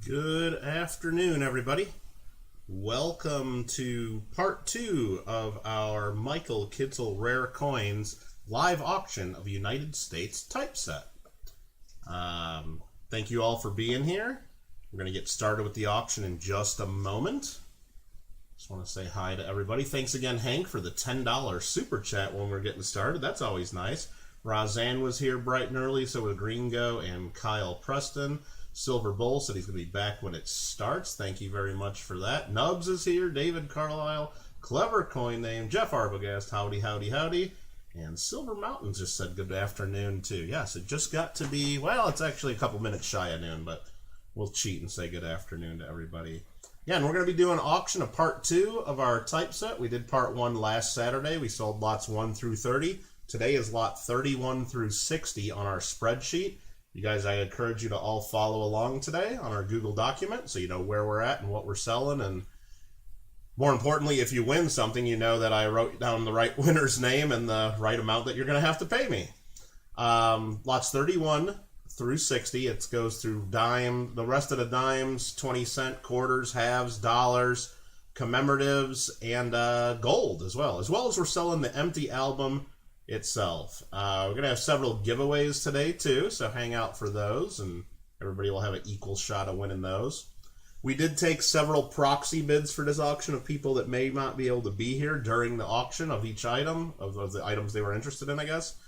Good afternoon, everybody. Welcome to part 2 of our Michael Kittle Rare Coins live auction of United States typeset. Thank you all for being here. We're going to get started with the auction in just a moment. Just want to say hi to everybody. Thanks again, Hank, for the $10 super chat when we're getting started. That's always nice. Roseanne was here bright and early, so was Gringo and Kyle Preston. Silver Bull said he's going to be back when it starts. Thank you very much for that. Nubs is here. David Carlisle. Clever coin name. Jeff Arbogast. Howdy, howdy, howdy. And Silver Mountain just said good afternoon, too. Yes, it just got to be, well, it's actually a couple minutes shy of noon, but we'll cheat and say good afternoon to everybody. Yeah, and we're going to be doing an auction of part 2 of our typeset. We did part 1 last Saturday. We sold lots 1 through 30. Today is lot 31 through 60 on our spreadsheet. You guys, I encourage you to all follow along today on our Google document so you know where we're at and what we're selling. And more importantly, if you win something, you know that I wrote down the right winner's name and the right amount that you're going to have to pay me. Lots 31 through 60. It goes through dime, the rest of the dimes, 20-cent, quarters, halves, dollars, commemoratives, and gold as well. As we're selling the empty album itself. We're going to have several giveaways today too, so hang out for those and everybody will have an equal shot of winning those. We did take several proxy bids for this auction of people that may not be able to be here during the auction of each item, of the items they were interested in, I guess.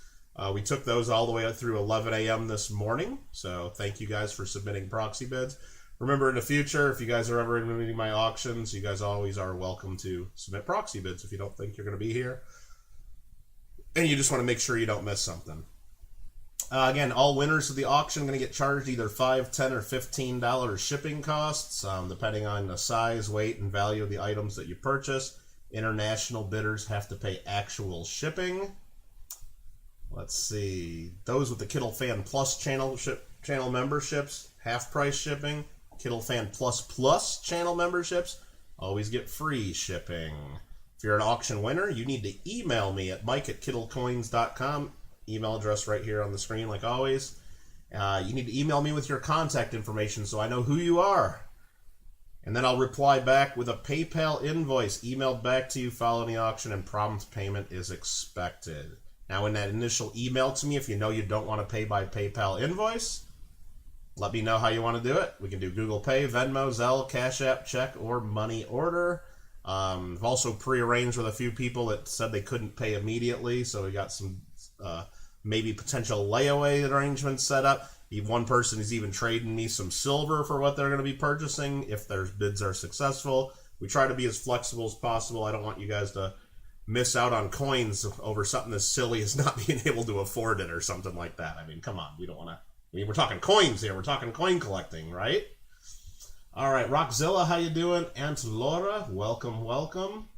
We took those all the way up through 11 a.m. this morning, so thank you guys for submitting proxy bids. Remember, in the future, if you guys are ever in my auctions, you guys always are welcome to submit proxy bids if you don't think you're going to be here. And you just want to make sure you don't miss something. Again, all winners of the auction are going to get charged either $5, $10, or $15 shipping costs, depending on the size, weight, and value of the items that you purchase. International bidders have to pay actual shipping. Let's see. Those with the Kittle Fan Plus channel memberships, half price shipping. Kittle Fan Plus channel memberships always get free shipping. If you're an auction winner, you need to email me at mike@kittlecoins.com. Email address right here on the screen, like always. You need to email me with your contact information so I know who you are. And then I'll reply back with a PayPal invoice emailed back to you following the auction, and prompt payment is expected. Now, in that initial email to me, if you know you don't want to pay by PayPal invoice, let me know how you want to do it. We can do Google Pay, Venmo, Zelle, Cash App, check, or money order. I've also pre-arranged with a few people that said they couldn't pay immediately, so we got some maybe potential layaway arrangements set up. One person is even trading me some silver for what they're going to be purchasing if their bids are successful. We try to be as flexible as possible. I don't want you guys to miss out on coins over something as silly as not being able to afford it or something like that. I mean, come on. We don't want to... I mean, we're talking coins here. We're talking coin collecting, right? All right, Rockzilla, how you doing? Aunt Laura, welcome, welcome.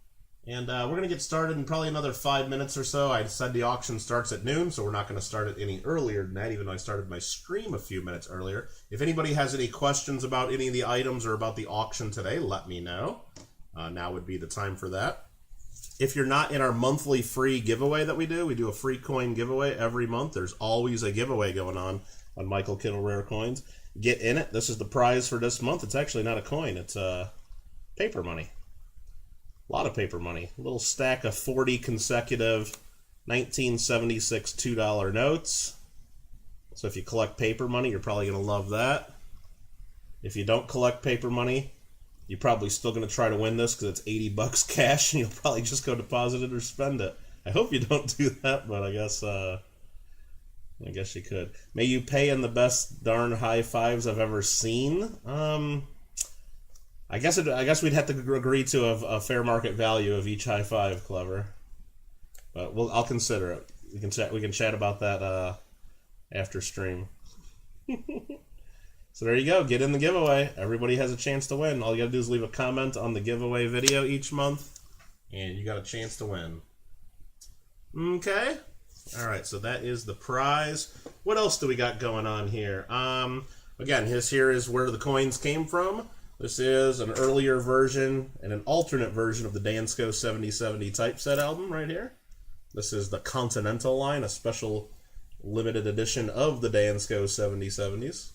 And we're going to get started in probably another 5 minutes or so. I said the auction starts at noon, so we're not going to start it any earlier than that, even though I started my stream a few minutes earlier. If anybody has any questions about any of the items or about the auction today, let me know. Now would be the time for that. If you're not in our monthly free giveaway that we do a free coin giveaway every month. There's always a giveaway going on Michael Kittle Rare Coins. Get in it. This is the prize for this month. It's actually not a coin. It's paper money. A lot of paper money. A little stack of 40 consecutive 1976 $2 notes. So if you collect paper money, you're probably going to love that. If you don't collect paper money, you're probably still going to try to win this because it's 80 bucks cash and you'll probably just go deposit it or spend it. I hope you don't do that, but I guess you could. May you pay in the best darn high fives I've ever seen. I guess we'd have to agree to a fair market value of each high five, Clever. But I'll consider it. We can chat about that after stream. So there you go. Get in the giveaway. Everybody has a chance to win. All you gotta do is leave a comment on the giveaway video each month, and you got a chance to win. Okay. All right. So that is the prize. What else do we got going on here? Again, here is where the coins came from. This is an earlier version and an alternate version of the Dansko 7070 typeset album right here. This is the Continental line, a special limited edition of the Dansko 7070s.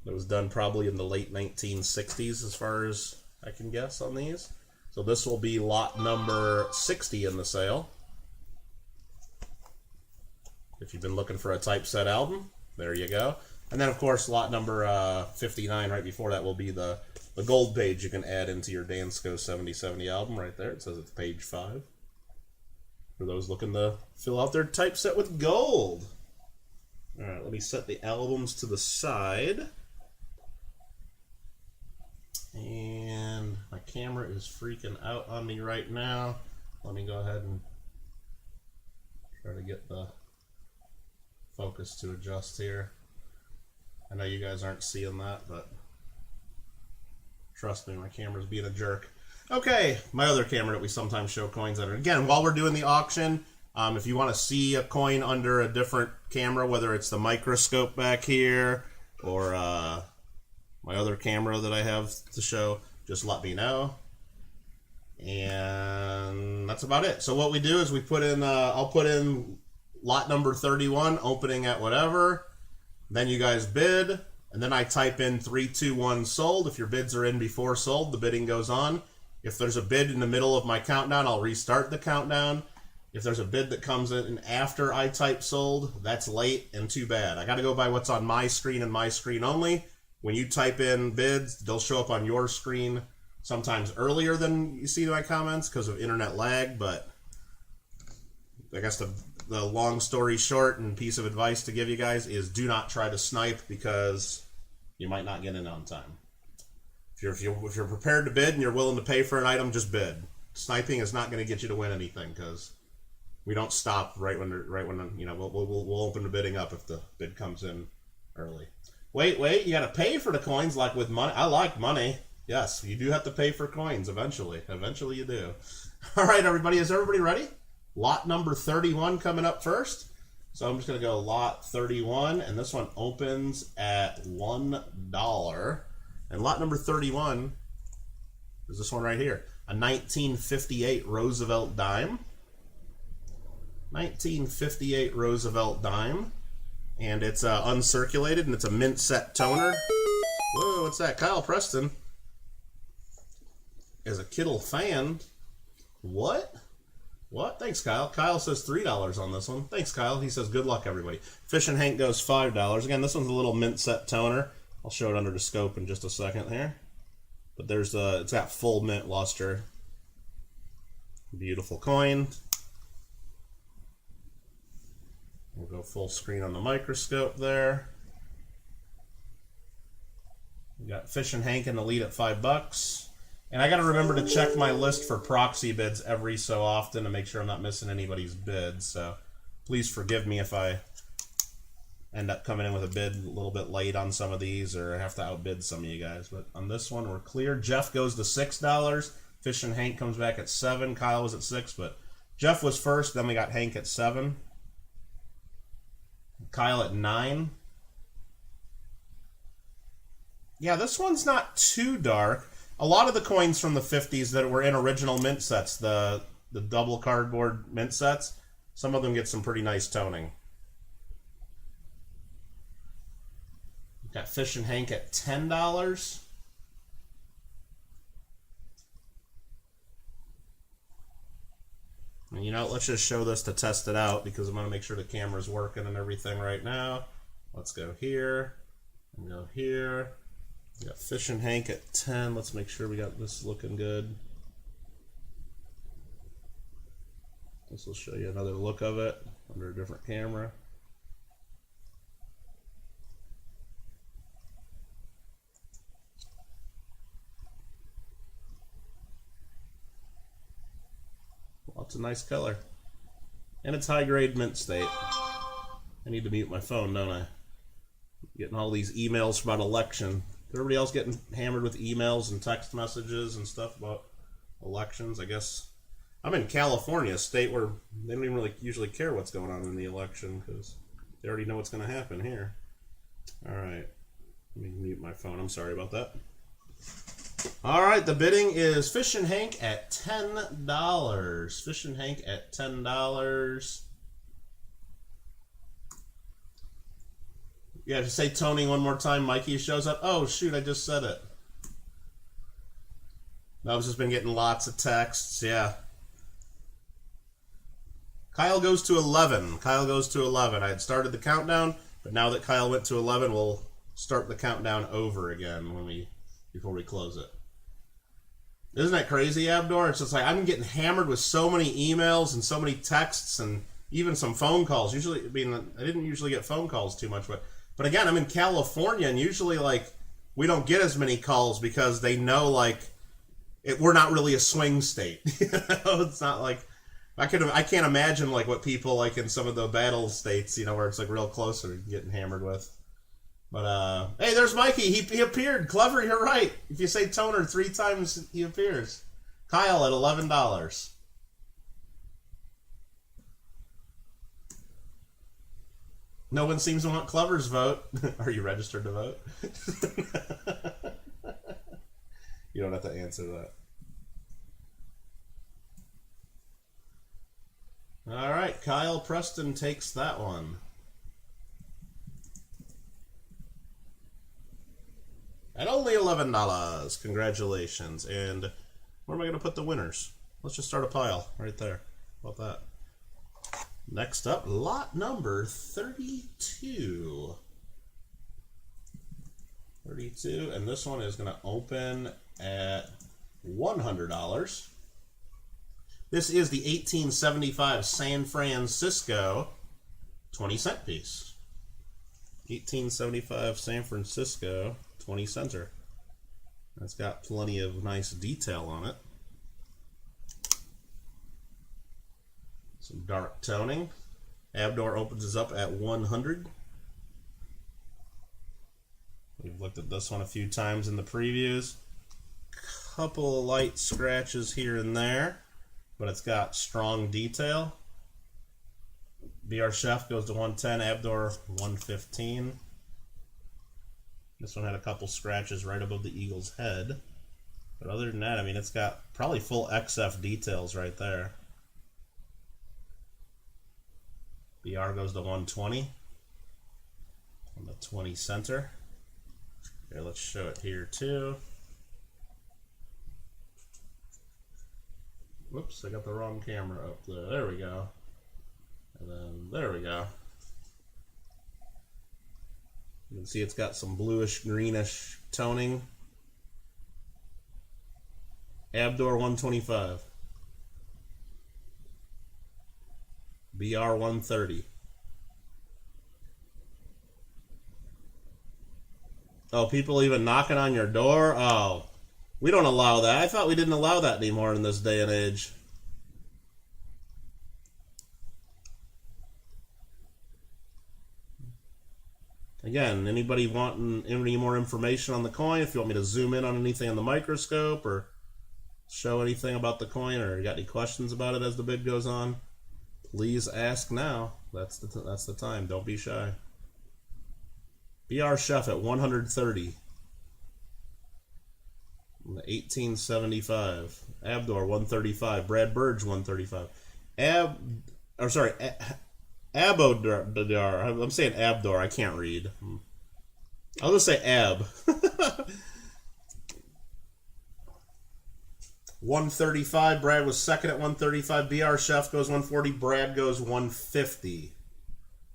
It was done probably in the late 1960s as far as I can guess on these. So this will be lot number 60 in the sale. If you've been looking for a typeset album, there you go. And then, of course, lot number 59 right before that will be the gold page you can add into your Dansko 7070 album right there. It says it's page 5. For those looking to fill out their typeset with gold. All right, let me set the albums to the side. And my camera is freaking out on me right now. Let me go ahead and try to get the focus to adjust here. I know you guys aren't seeing that, but trust me, my camera's being a jerk. Okay, my other camera that we sometimes show coins under. Again, while we're doing the auction, if you want to see a coin under a different camera, whether it's the microscope back here or my other camera that I have to show, just let me know. And that's about it. So what we do is we put in, I'll put in lot number 31, opening at whatever. Then you guys bid, and then I type in 321 sold. If your bids are in before sold, the bidding goes on. If there's a bid in the middle of my countdown, I'll restart the countdown. If there's a bid that comes in after I type sold, that's late and too bad. I got to go by what's on my screen and my screen only. When you type in bids, they'll show up on your screen sometimes earlier than you see my comments because of internet lag, but I guess the long story short and piece of advice to give you guys is do not try to snipe because you might not get in on time. If you're prepared to bid and you're willing to pay for an item, just bid. Sniping is not going to get you to win anything because we don't stop right when you know we'll open the bidding up if the bid comes in early. Wait, you got to pay for the coins like with money. I like money. Yes, you do have to pay for coins eventually. Eventually you do. All right, everybody, is everybody ready? Lot number 31 coming up first. So I'm just going to go lot 31, and this one opens at $1. And lot number 31 is this one right here, a 1958 Roosevelt dime. 1958 Roosevelt dime. And it's uncirculated, and it's a mint set toner. Whoa, what's that? Kyle Preston is a Kittle fan. What? What? Thanks, Kyle. Kyle says $3 on this one. Thanks, Kyle. He says, good luck, everybody. Fish and Hank goes $5. Again, this one's a little mint set toner. I'll show it under the scope in just a second here. But there's it's got full mint luster. Beautiful coin. We'll go full screen on the microscope there. We got Fish and Hank in the lead at $5. And I got to remember to check my list for proxy bids every so often to make sure I'm not missing anybody's bids. So please forgive me if I end up coming in with a bid a little bit late on some of these, or I have to outbid some of you guys. But on this one, we're clear. Jeff goes to $6. Fish and Hank comes back at $7. Kyle was at $6, but Jeff was first. Then we got Hank at $7. Kyle at $9. Yeah, this one's not too dark. A lot of the coins from the 50s that were in original mint sets, the double cardboard mint sets, some of them get some pretty nice toning. Got Fish and Hank at $10. And you know, let's just show this to test it out because I'm going to make sure the camera's working and everything right now. Let's go here and go here. We got Fish and Hank at 10. Let's make sure we got this looking good. This will show you another look of it under a different camera. Well, it's a nice color. And it's high grade mint state. I need to mute my phone, don't I? Getting all these emails about election. Everybody else getting hammered with emails and text messages and stuff about elections. I guess I'm in California, a state where they don't even really usually care what's going on in the election because they already know what's going to happen here. All right, let me mute my phone. I'm sorry about that. All right, the bidding is Fish and Hank at $10. Fish and Hank at $10. Yeah, just say toning one more time. Mikey shows up. Oh, shoot, I just said it. I've just been getting lots of texts. Yeah. Kyle goes to 11. Kyle goes to 11. I had started the countdown, but now that Kyle went to 11, we'll start the countdown over again before we close it. Isn't that crazy, Abdor? It's just like I'm getting hammered with so many emails and so many texts and even some phone calls. Usually, I mean, I didn't usually get phone calls too much, but again, I'm in California, and usually, like, we don't get as many calls because they know, like, we're not really a swing state. You know, it's not like I can't imagine like what people like in some of the battle states, you know, where it's like real close are getting hammered with. But hey, there's Mikey. He appeared. Clever, you're right. If you say toner 3 times, he appears. Kyle at $11. No one seems to want Clever's vote. Are you registered to vote? You don't have to answer that. All right, Kyle Preston takes that one. At only $11. Congratulations. And where am I going to put the winners? Let's just start a pile right there. How about that? Next up, lot number 32. 32, and this one is going to open at $100. This is the 1875 San Francisco 20-cent piece. 1875 San Francisco 20-center. That's got plenty of nice detail on it. Some dark toning. Abdor opens us up at 100. We've looked at this one a few times in the previews. Couple of light scratches here and there, but it's got strong detail. BR Chef goes to 110, Abdor 115. This one had a couple scratches right above the eagle's head. But other than that, I mean, it's got probably full XF details right there. BR goes to 120 on the 20 center. Here, let's show it here too. Whoops, I got the wrong camera up there. There we go. And then there we go. You can see it's got some bluish greenish toning. Abdor 125. BR 130. Oh, people even knocking on your door? Oh, we don't allow that. I thought we didn't allow that anymore in this day and age. Again, anybody wanting any more information on the coin? If you want me to zoom in on anything on the microscope or show anything about the coin, or you got any questions about it as the bid goes on, please ask now. That's the time. Don't be shy. BR Chef at 130. 1875. Abdor 135. Brad Burge 135. Abodar. I'm saying Abdor. I can't read. I'll just say Ab. 135. Brad was second at 135. BR Chef goes 140. Brad goes 150.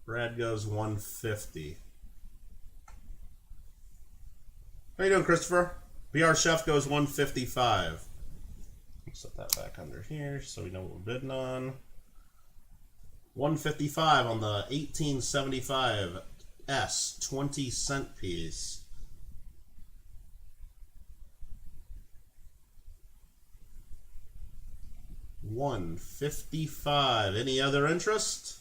Brad goes 150. How you doing, Christopher? BR Chef goes 155. Set that back under here so we know what we're bidding on. 155 on the 1875 S 20-cent piece. $155. Any other interest?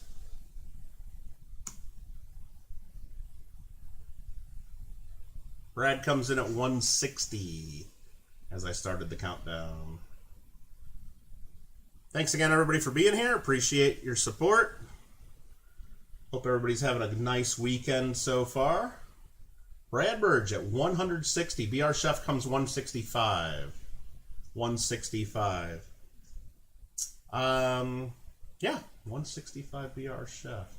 Brad comes in at 160 as I started the countdown. Thanks again, everybody, for being here. Appreciate your support. Hope everybody's having a nice weekend so far. Brad Burge at 160. BR Chef comes 165. 165. Yeah, 165 BR Chef.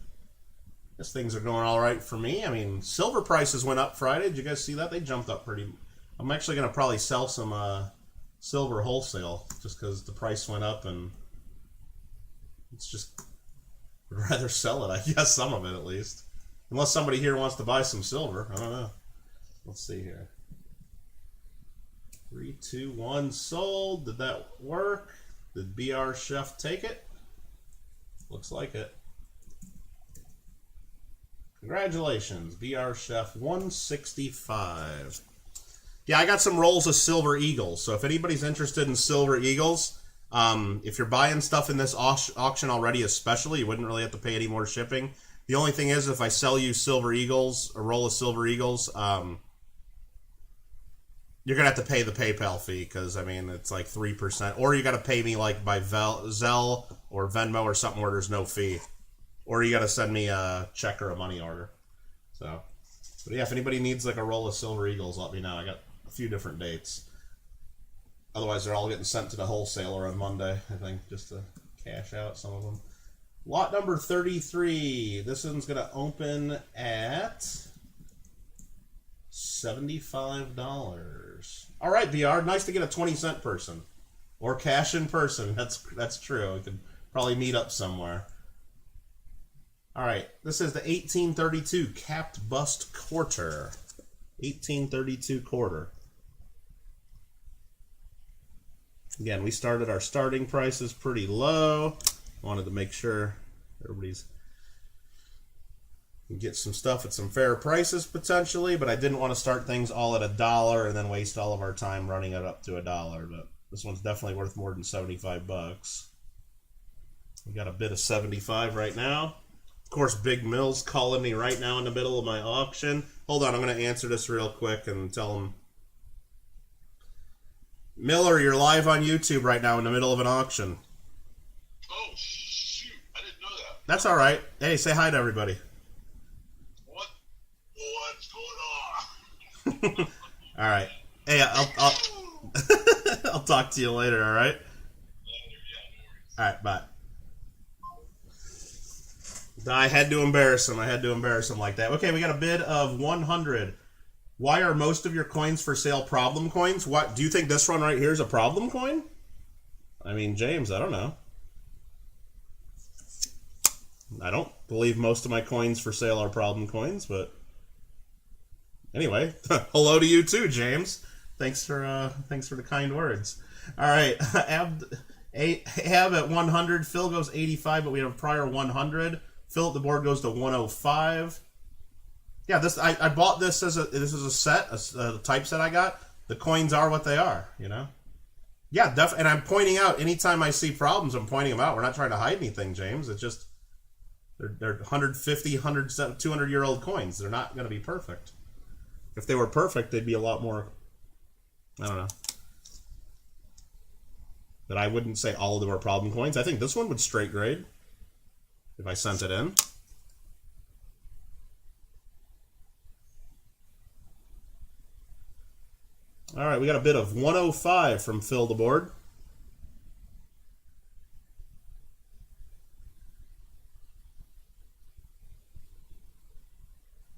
Guess things are going all right for me. I mean, silver prices went up Friday. Did you guys see that? They jumped up pretty. I'm actually going to probably sell some silver wholesale just because the price went up, and it's just, I'd rather sell it, I guess, some of it at least. Unless somebody here wants to buy some silver. I don't know. Let's see here. 3, 2, 1, sold. Did that work? Did BR Chef take it? Looks like it. Congratulations, BR Chef 165. Yeah, I got some rolls of Silver Eagles, so if anybody's interested in Silver Eagles, if you're buying stuff in this auction already especially, you wouldn't really have to pay any more shipping. The only thing is, if I sell you Silver Eagles, a roll of Silver Eagles, you're going to have to pay the PayPal fee, because, I mean, it's like 3%. Or you got to pay me like by Zelle or Venmo or something where there's no fee. Or you got to send me a check or a money order. So, but yeah, if anybody needs like a roll of Silver Eagles, let me know. I got a few different dates. Otherwise, they're all getting sent to the wholesaler on Monday, I think, just to cash out some of them. Lot number 33. This one's going to open at $75. All right, BR, nice to get a 20-cent person. Or cash in person. That's true. We could probably meet up somewhere. All right, this is the 1832 capped bust quarter. 1832 quarter. Again, we started our starting prices pretty low. Wanted to make sure everybody's can get some stuff at some fair prices potentially, but I didn't want to start things all at $1 and then waste all of our time running it up to $1. But this one's definitely worth more than 75 bucks. We got a bid of 75 right now. Of course, Big Mill's calling me right now in the middle of my auction. Hold on, I'm going to answer this real quick and tell him. Miller, you're live on YouTube right now in the middle of an auction. Oh, shoot. I didn't know that. That's all right. Hey, say hi to everybody. What's going on? All right. Hey, I'll I'll talk to you later, all right? All right, bye. I had to embarrass him. Like that. Okay, we got a bid of 100. Why are most of your coins for sale problem coins? What do you think this one right here is a problem coin? I mean, James, I don't know. I don't believe most of my coins for sale are problem coins, but anyway, hello to you too, James. Thanks for the kind words. All right, Ab at 100. Phil goes 85, but we have a prior 100. Phil at the board goes to 105. Yeah, I bought this as a set, a type set I got. The coins are what they are, you know? Yeah, and I'm pointing out, anytime I see problems, I'm pointing them out. We're not trying to hide anything, James. It's just, they're 150, 100, 200-year-old coins. They're not going to be perfect. If they were perfect, they'd be a lot more, I don't know. But I wouldn't say all of them are problem coins. I think this one would straight grade if I sent it in. All right, we got a bid of 105 from Phil the board.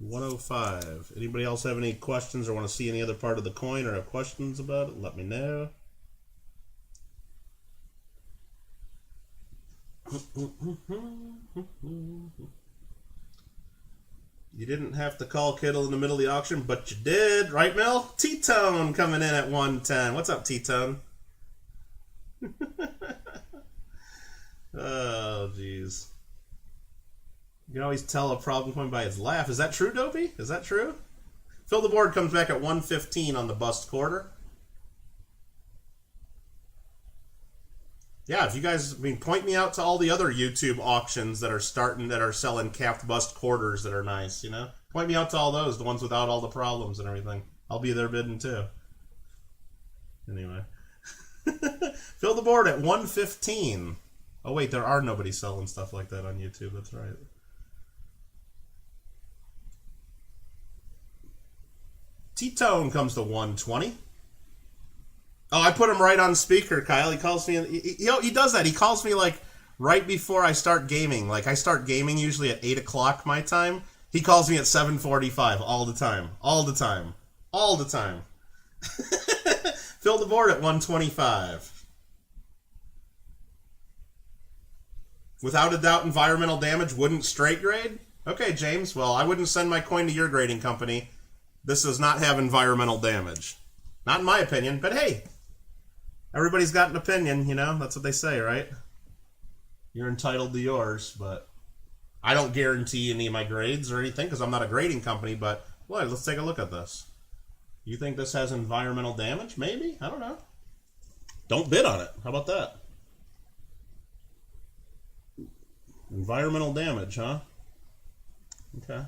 $105. Anybody else have any questions or want to see any other part of the coin or have questions about it? Let me know. You didn't have to call Kittle in the middle of the auction, but you did, right, Mel? T-Tone coming in at 110. What's up, T-Tone? Oh, jeez. You can always tell a problem coin by its laugh. Is that true, Dopey? Is that true? Phil the board comes back at 115 on the bust quarter. Yeah, if you guys, point me out to all the other YouTube auctions that are selling capped bust quarters that are nice, you know? Point me out to all those, the ones without all the problems and everything. I'll be there bidding too. Anyway. Fill the board at 115. Oh wait, there are nobody selling stuff like that on YouTube, that's right. T-Tone comes to 120. Oh, I put him right on speaker, Kyle. He calls me, he does that. He calls me like right before I start gaming. Like I start gaming usually at 8 o'clock my time. He calls me at 7:45 all the time. All the time. All the time. Fill the board at 125. Without a doubt, environmental damage wouldn't straight grade? Okay, James. Well, I wouldn't send my coin to your grading company. This does not have environmental damage. Not in my opinion, but hey. Everybody's got an opinion, you know? That's what they say, right? You're entitled to yours, but I don't guarantee any of my grades or anything because I'm not a grading company, but well, let's take a look at this. You think this has environmental damage? Maybe? I don't know. Don't bid on it. How about that? Environmental damage, huh? Okay.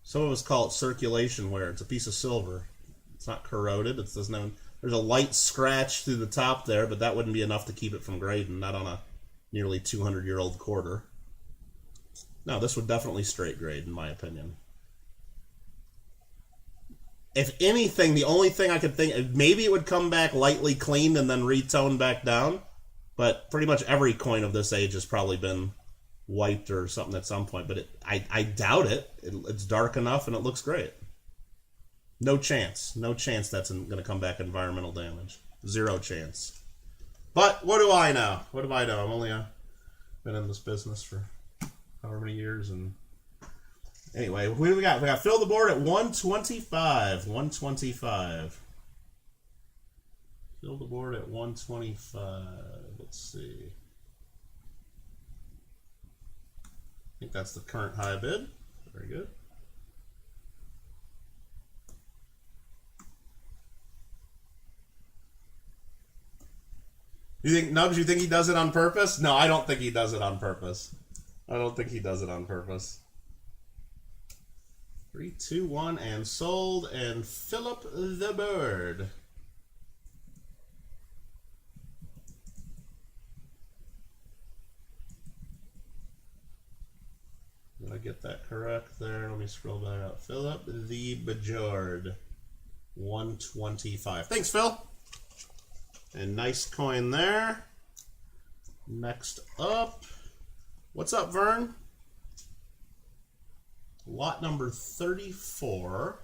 Some of us call it circulation wear. It's a piece of silver. It's not corroded. It doesn't have, there's a light scratch through the top there, but that wouldn't be enough to keep it from grading, not on a nearly 200-year-old quarter. No, this would definitely straight grade, in my opinion. If anything, the only thing I could think, maybe it would come back lightly cleaned and then retoned back down, but pretty much every coin of this age has probably been wiped or something at some point, but I doubt it. It's dark enough and it looks great. No chance. No chance that's going to come back environmental damage. Zero chance. But what do I know? What do I know? I'm only been in this business for however many years. And anyway, what do we got? We got fill the board at 125. 125. Fill the board at 125. Let's see. I think that's the current high bid. Very good. You think, Nubs, you think he does it on purpose? No, I don't think he does it on purpose. I don't think he does it on purpose. 3, 2, 1, and sold, and Philip the Bird. Did I get that correct there? Let me scroll back up. Philip the Bajord. 125. Thanks, Phil. And nice coin there. Next up. What's up, Vern? Lot number 34.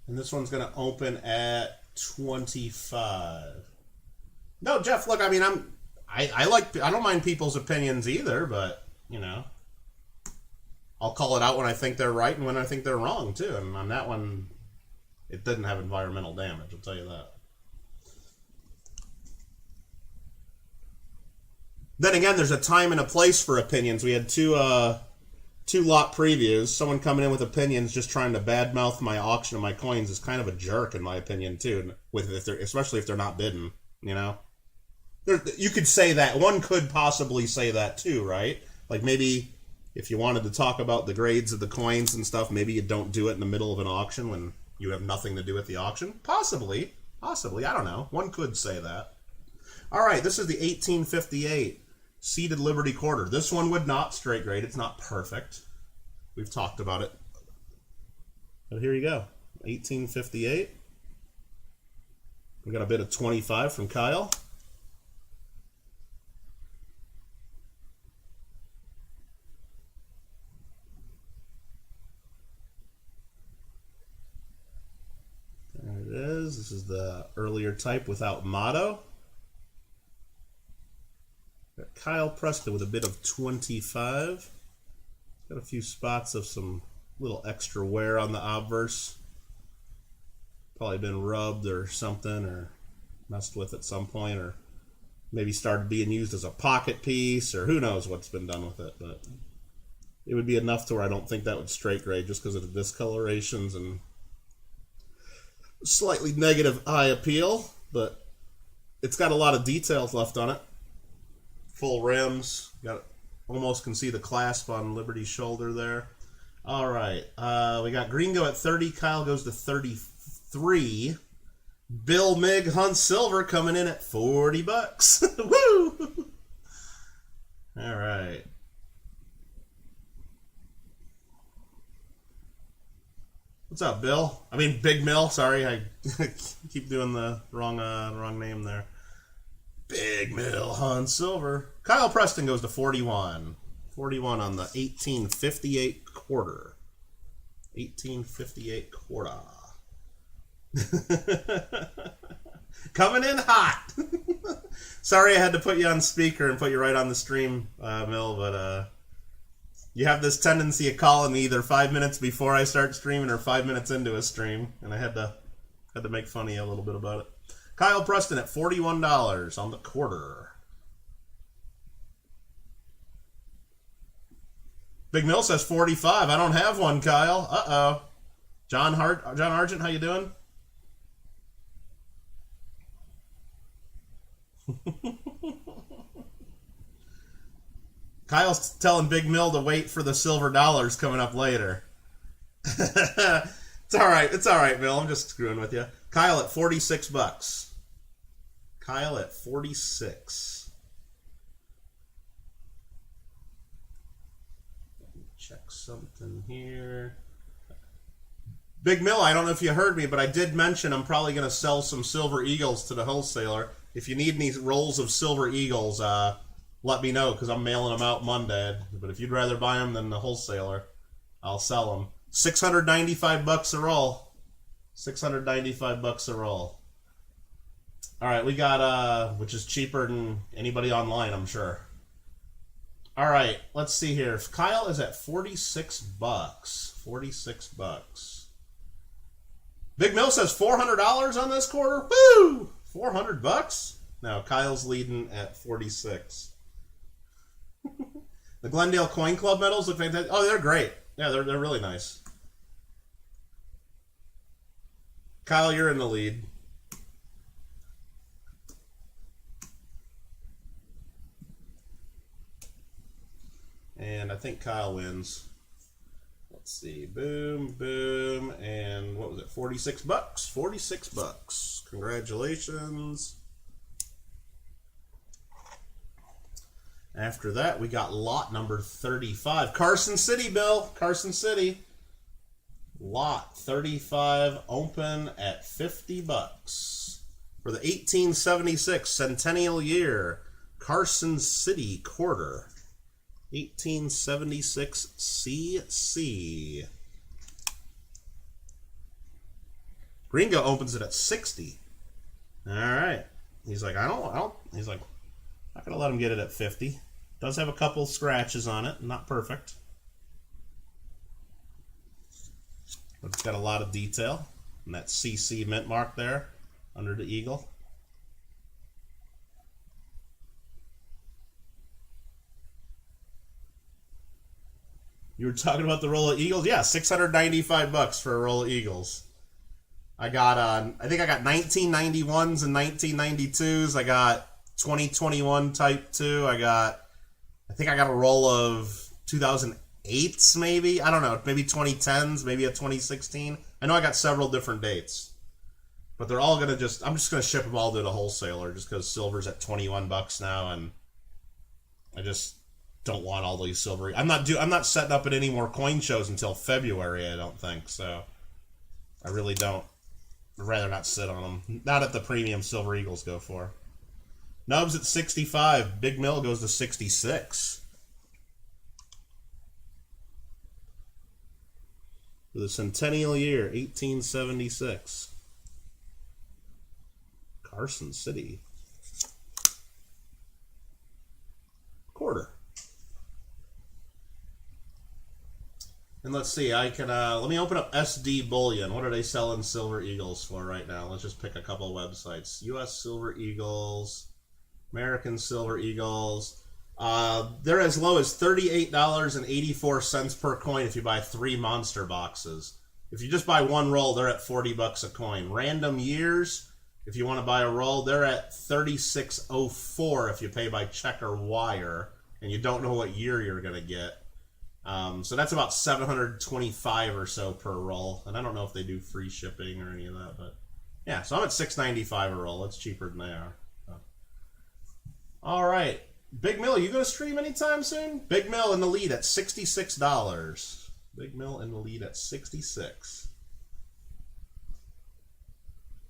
And this one's going to open at 25. No, Jeff, look, I mean, I don't mind people's opinions either, but, you know, I'll call it out when I think they're right and when I think they're wrong, too. And on that one, it didn't have environmental damage, I'll tell you that. Then again, there's a time and a place for opinions. We had two lot previews. Someone coming in with opinions just trying to badmouth my auction of my coins is kind of a jerk, in my opinion, too. Especially if they're not bidding, you know? You could say that. One could possibly say that, too, right? Like, maybe if you wanted to talk about the grades of the coins and stuff, maybe you don't do it in the middle of an auction when you have nothing to do with the auction. Possibly. I don't know. One could say that. All right, this is the 1858 Seeded Liberty Quarter. This one would not straight grade. It's not perfect. We've talked about it. But here you go. 1858. We got a bid of 25 from Kyle. There it is. This is the earlier type without motto. Got Kyle Preston with a bid of 25. Got a few spots of some little extra wear on the obverse. Probably been rubbed or something, or messed with at some point, or maybe started being used as a pocket piece, or who knows what's been done with it. But it would be enough to where I don't think that would straight grade just because of the discolorations and slightly negative eye appeal. But it's got a lot of details left on it. Full rims. Almost can see the clasp on Liberty's shoulder there. All right. We got Gringo at 30. Kyle goes to 33. Bill Mig Hunt Silver coming in at 40 bucks. Woo! All right. What's up, Bill? I mean, Big Mill. Sorry, I keep doing the wrong name there. Big Mill Hunt Silver. Kyle Preston goes to 41. 41 on the 1858 quarter. 1858 quarter. Coming in hot. Sorry I had to put you on speaker and put you right on the stream, Mill, but you have this tendency of calling me either 5 minutes before I start streaming or 5 minutes into a stream, and I had to make fun of you a little bit about it. Kyle Preston at $41 on the quarter. Big Mill says 45. I don't have one, Kyle. Uh-oh. John Argent, how you doing? Kyle's telling Big Mill to wait for the silver dollars coming up later. It's all right, Mill. I'm just screwing with you. Kyle at 46 bucks. Kyle at 46. Let me check something here. Big Mill, I don't know if you heard me, but I did mention I'm probably going to sell some Silver Eagles to the wholesaler. If you need any rolls of Silver Eagles, let me know, because I'm mailing them out Monday. But if you'd rather buy them than the wholesaler, I'll sell them. 695 bucks a roll. 695 bucks a roll. All right, we got, which is cheaper than anybody online, I'm sure. All right, let's see here. Kyle is at 46 bucks. 46 bucks. Big Mill says $400 on this quarter. Woo! 400 bucks? No, Kyle's leading at 46. The Glendale Coin Club medals look fantastic. Oh, they're great. Yeah, they're really nice. Kyle, you're in the lead. And I think Kyle wins. Let's see. Boom, boom, and what was it? 46 bucks. 46 bucks. Congratulations. After that, we got lot number 35. Carson City, Bill. Carson City. Lot 35 open at 50 bucks. For the 1876 centennial year, Carson City quarter. 1876 CC. Gringo opens it at 60. All right. He's like, he's like, not going to let him get it at 50. Does have a couple scratches on it. Not perfect. But it's got a lot of detail. And that CC mint mark there under the eagle. You were talking about the roll of Eagles? Yeah, $695 for a roll of Eagles. I got I think I got 1991s and 1992s. I got 2021 Type 2. I think I got a roll of 2008s maybe. I don't know. Maybe 2010s, maybe a 2016. I know I got several different dates. But they're all going to I'm just going to ship them all to the wholesaler just because silver's at $21 now, and I just don't want all these silver. I'm not setting up at any more coin shows until February, I don't think. So I really don't. I'd rather not sit on them. Not at the premium silver Eagles go for. Nubs at 65. Big Mill goes to 66. For the centennial year, 1876. Carson City. Quarter. And let's see, I can, let me open up SD Bullion. What are they selling Silver Eagles for right now? Let's just pick a couple of websites. U.S. Silver Eagles, American Silver Eagles. They're as low as $38.84 per coin if you buy 3 monster boxes. If you just buy one roll, they're at $40 a coin. Random years, if you want to buy a roll, they're at $36.04 if you pay by check or wire, and you don't know what year you're going to get. So that's about $725 or so per roll, and I don't know if they do free shipping or any of that, but yeah. So I'm at $6.95 a roll. It's cheaper than they are. So. All right, Big Mill, you going to stream anytime soon? Big Mill in the lead at $66. Big Mill in the lead at 66.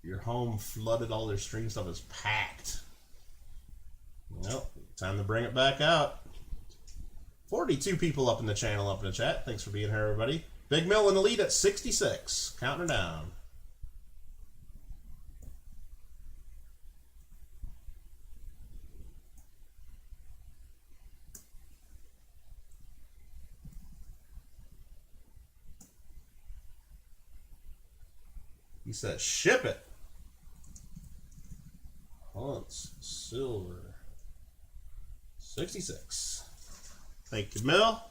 Your home flooded, all their stream stuff is packed. Well, time to bring it back out. 42 people up in the channel, up in the chat. Thanks for being here, everybody. Big Mill in the lead at 66. Counting her down. He says, ship it. Hunts, silver. 66. Thank you, Mill.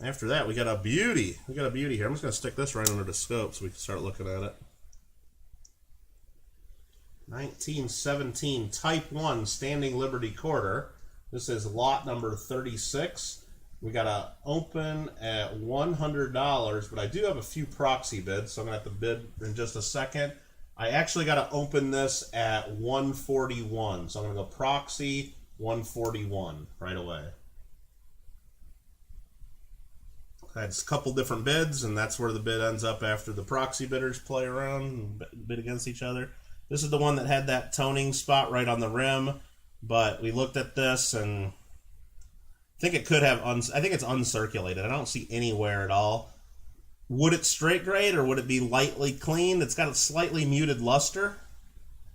After that, we got a beauty. We got a beauty here. I'm just going to stick this right under the scope so we can start looking at it. 1917 Type 1 Standing Liberty Quarter. This is lot number 36. We got to open at $100, but I do have a few proxy bids, so I'm going to have to bid in just a second. I actually got to open this at $141, so I'm going to go proxy 141 right away. I had a couple different bids, and that's where the bid ends up after the proxy bidders play around and bid against each other. This is the one that had that toning spot right on the rim, but we looked at this and I think it could have, I think it's uncirculated. I don't see anywhere at all. Would it straight grade or would it be lightly cleaned? It's got a slightly muted luster,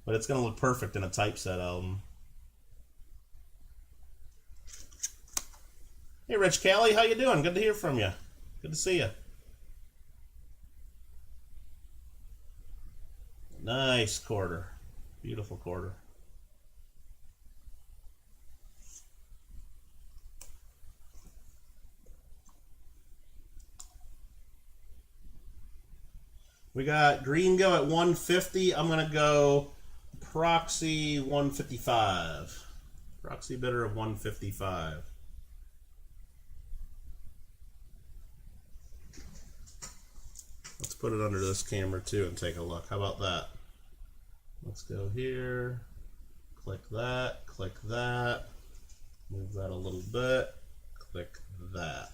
but it's going to look perfect in a typeset album. Hey, Rich Callie, how you doing? Good to hear from you. Good to see you. Nice quarter. Beautiful quarter. We got green go at 150. I'm going to go proxy 155. Proxy bidder of 155. Let's put it under this camera too and take a look. How about that? Let's go here. Click that. Click that. Move that a little bit. Click that.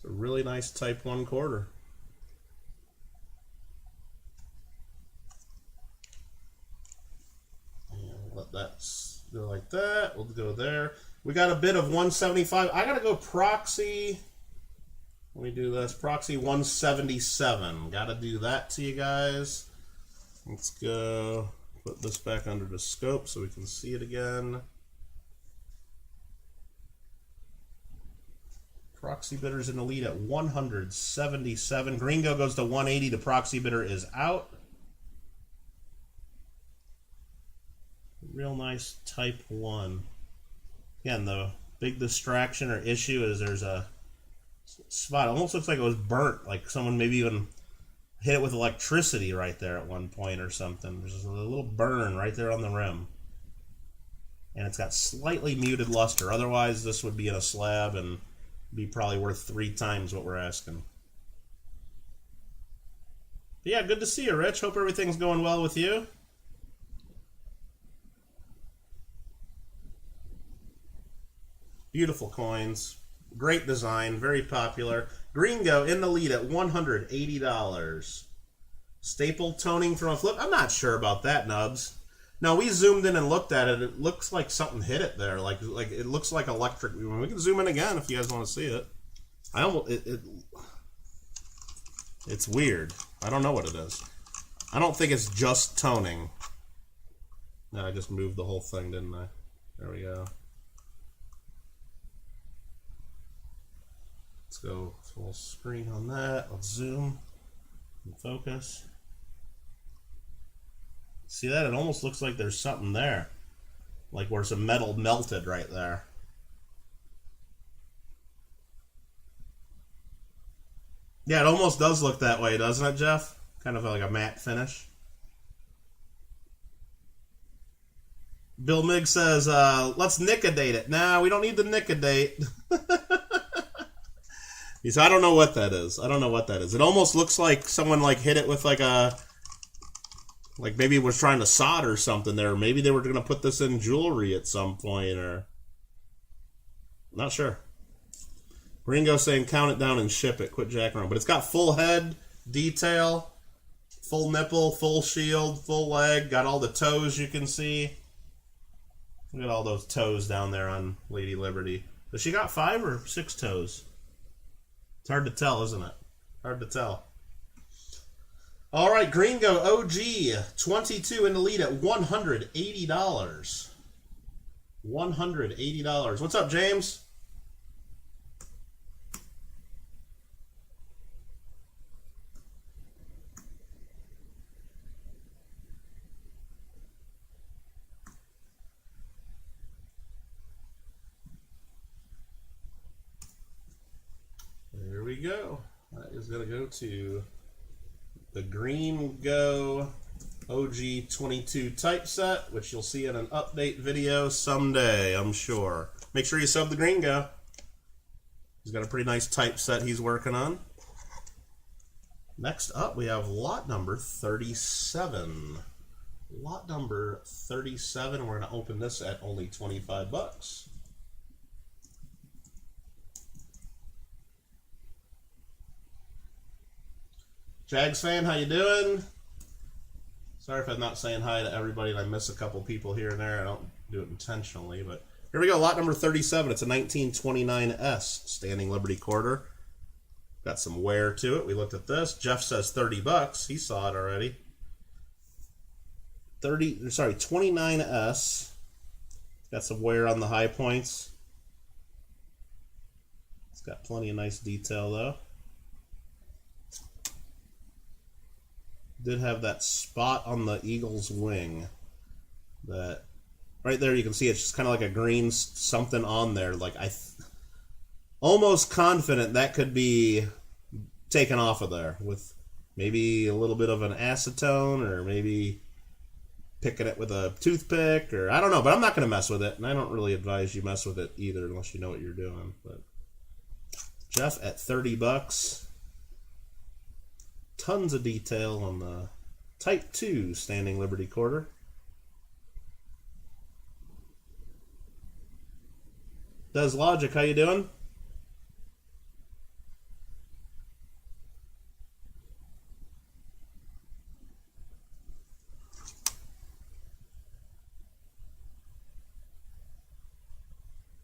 It's a really nice Type 1 quarter. And let that go like that. We'll go there. We got a bid of 175. I got to go proxy. Let me do this. Proxy 177. Got to do that to you guys. Let's go. put this back under the scope so we can see it again. Proxy bidder's in the lead at 177. Gringo goes to 180. The proxy bidder is out. Real nice Type 1. Again, the big distraction or issue is there's a spot. It almost looks like it was burnt, like someone maybe even hit it with electricity right there at one point or something. There's a little burn right there on the rim. And it's got slightly muted luster. Otherwise, this would be in a slab and be probably worth 3 times what we're asking. But yeah, good to see you, Rich. Hope everything's going well with you. Beautiful coins. Great design. Very popular. Gringo in the lead at $180. Staple toning from a flip. I'm not sure about that, Nubs. No, we zoomed in and looked at it. It looks like something hit it there. Like it looks like electric. We can zoom in again if you guys want to see it. It's weird. I don't know what it is. I don't think it's just toning. No, I just moved the whole thing, didn't I? There we go. Let's go full screen on that. Let's zoom and focus. See that? It almost looks like there's something there. Like where some metal melted right there. Yeah, it almost does look that way, doesn't it, Jeff? Kind of like a matte finish. Bill Mig says, let's nicodate it. Nah, we don't need the nicodate. He said, I don't know what that is. I don't know what that is. It almost looks like someone like hit it with like a... Like maybe it was trying to solder something there. Maybe they were going to put this in jewelry at some point, or... Not sure. Ringo saying count it down and ship it. Quit jacking around. But it's got full head detail, full nipple, full shield, full leg. Got all the toes you can see. Look at all those toes down there on Lady Liberty. But she got 5 or 6 toes. It's hard to tell, isn't it? Hard to tell. All right, Gringo OG 22 in the lead at $180. $180. What's up, James? There we go. That is going to go to the Gringo OG 22 typeset, which you'll see in an update video someday, I'm sure. Make sure you sub the Gringo. He's got a pretty nice typeset he's working on. Next up, we have lot number 37. Lot number 37. We're going to open this at only 25 bucks. Jags fan, how you doing? Sorry if I'm not saying hi to everybody and I miss a couple people here and there. I don't do it intentionally, but here we go. Lot number 37. It's a 1929S Standing Liberty quarter. Got some wear to it. We looked at this. Jeff says 30 bucks. He saw it already. 29S. Got some wear on the high points. It's got plenty of nice detail though. Did have that spot on the eagle's wing. That right there you can see it's just kind of like a green something on there. Like almost confident that could be taken off of there with maybe a little bit of an acetone or maybe picking it with a toothpick or I don't know, but I'm not going to mess with it, and I don't really advise you mess with it either unless you know what you're doing. But Jeff at 30 bucks. Tons of detail on the Type 2 Standing Liberty quarter. Does Logic, how you doing?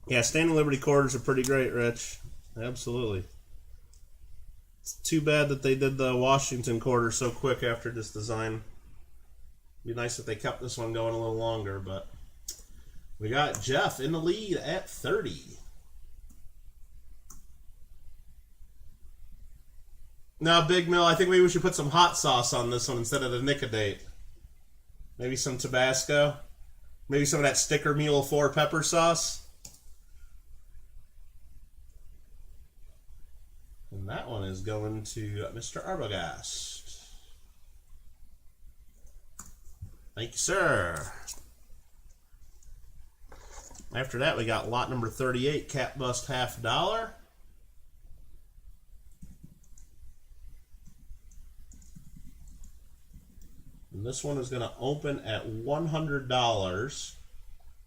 Yeah, Standing Liberty quarters are pretty great, Rich. Absolutely. It's too bad that they did the Washington quarter so quick after this design. Be nice if they kept this one going a little longer, but we got Jeff in the lead at 30. Now, Big Mill, I think maybe we should put some hot sauce on this one instead of the Nicodate. Maybe some Tabasco. Maybe some of that Sticker Mule 4 pepper sauce. And that one is going to Mr. Arbogast. Thank you, sir. After that, we got lot number 38, Cat Bust $50. And this one is going to open at $100.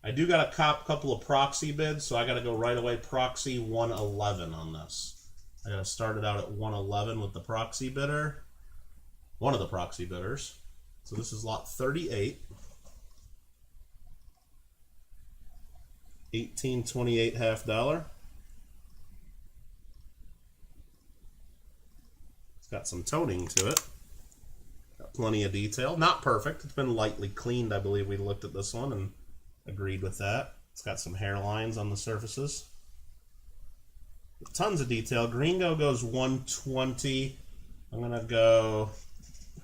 I do got a couple of proxy bids, so I got to go right away proxy 111 on this. I got to start it out at 111 with the proxy bidder. One of the proxy bidders. So this is lot 38. 1828 $50. It's got some toning to it. Got plenty of detail. Not perfect. It's been lightly cleaned. I believe we looked at this one and agreed with that. It's got some hairlines on the surfaces. Tons of detail. Gringo goes 120. I'm going to go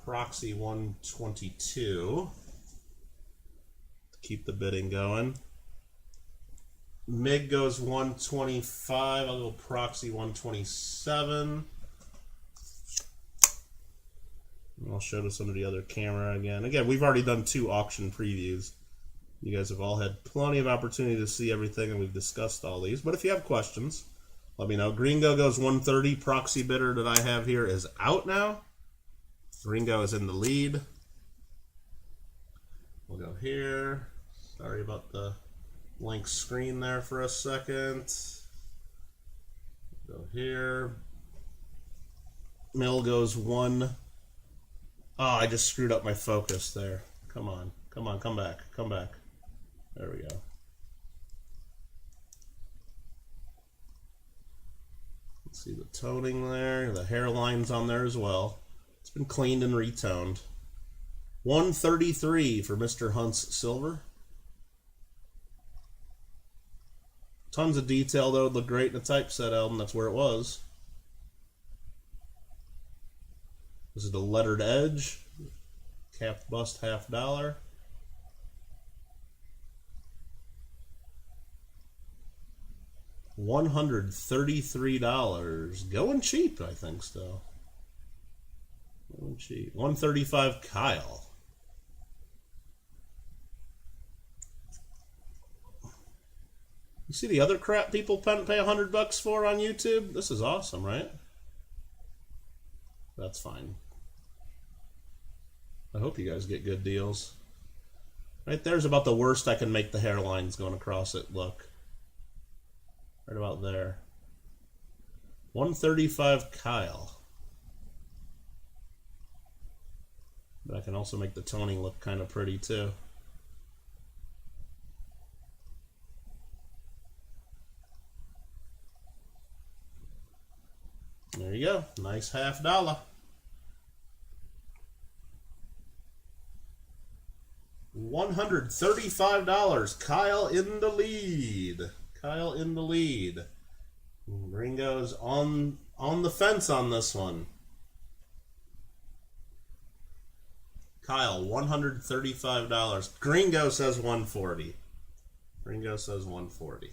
proxy 122 to keep the bidding going. MIG goes 125. I'll go proxy 127. I'll show to some of the other camera again. Again, we've already done 2 auction previews. You guys have all had plenty of opportunity to see everything, and we've discussed all these. But if you have questions, let me know. Gringo goes 130. Proxy bidder that I have here is out now. Gringo is in the lead. We'll go here. Sorry about the blank screen there for a second. Go here. Mill goes 1. Oh, I just screwed up my focus there. Come on. Come on. Come back. Come back. There we go. Let's see the toning there. The hairline's on there as well. It's been cleaned and retoned. 133 for Mr. Hunt's silver. Tons of detail, though. It'd look great in a typeset album. That's where it was. This is the lettered edge. Cap bust $50. $133. Going cheap, I think, still. Going cheap. 135 Kyle. You see the other crap people pay $100 for on YouTube? This is awesome, right? That's fine. I hope you guys get good deals. Right there's about the worst I can make the hairlines going across it look. Right about there. 135 Kyle. But I can also make the toning look kind of pretty too. There you go. Nice $50. $135. Kyle in the lead. Kyle in the lead. Gringo's on the fence on this one. Kyle, $135. Gringo says 140. Gringo says 140.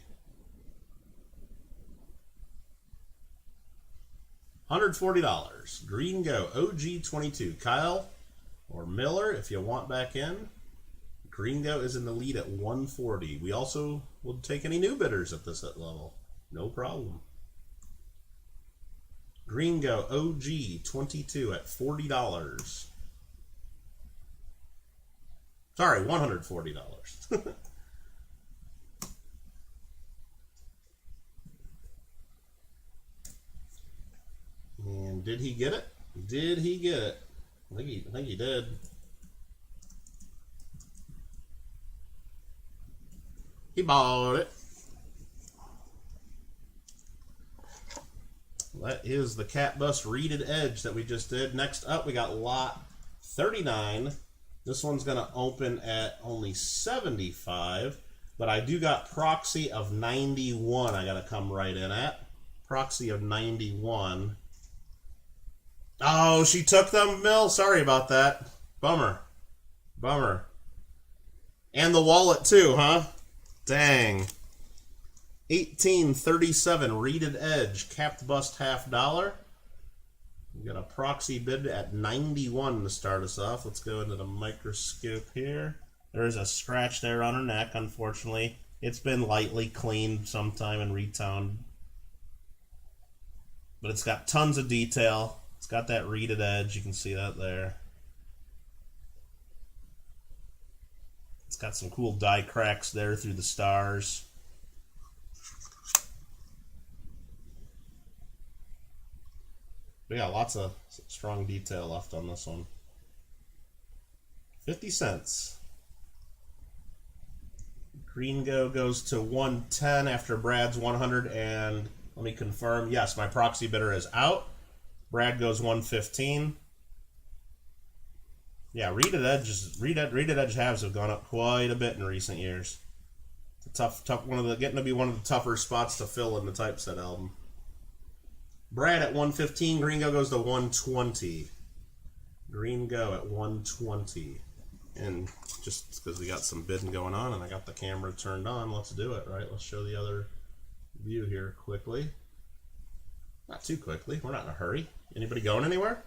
$140. Gringo OG22. Kyle or Miller, if you want back in. Gringo is in the lead at 140. We also will take any new bidders at this level. No problem. Gringo OG22 at $40. Sorry, $140. And did he get it? Did he get it? I think he did. He bought it. That is the Cat Bust Reeded Edge that we just did. Next up, we got lot 39, This one's going to open at only 75, but I do got proxy of 91 I got to come right in at. Proxy of 91. Oh, she took them, Mill. Sorry about that. Bummer. Bummer. And the wallet too, huh? Dang. 1837 reeded edge, capped bust $50. We got a proxy bid at 91 to start us off. Let's go into the microscope here. There's a scratch there on her neck, unfortunately. It's been lightly cleaned sometime and retoned. But it's got tons of detail. It's got that reeded edge. You can see that there. It's got some cool die cracks there through the stars. We got lots of strong detail left on this one. 50 cents. Gringo goes to 110 after Brad's 100, and let me confirm. Yes, my proxy bidder is out. Brad goes 115. Yeah, reeded edge halves have gone up quite a bit in recent years. It's a tough getting to be one of the tougher spots to fill in the typeset album. Brad at 115, Gringo goes to 120. Gringo at 120. And just because we got some bidding going on and I got the camera turned on, let's do it, right? Let's show the other view here quickly. Not too quickly. We're not in a hurry. Anybody going anywhere?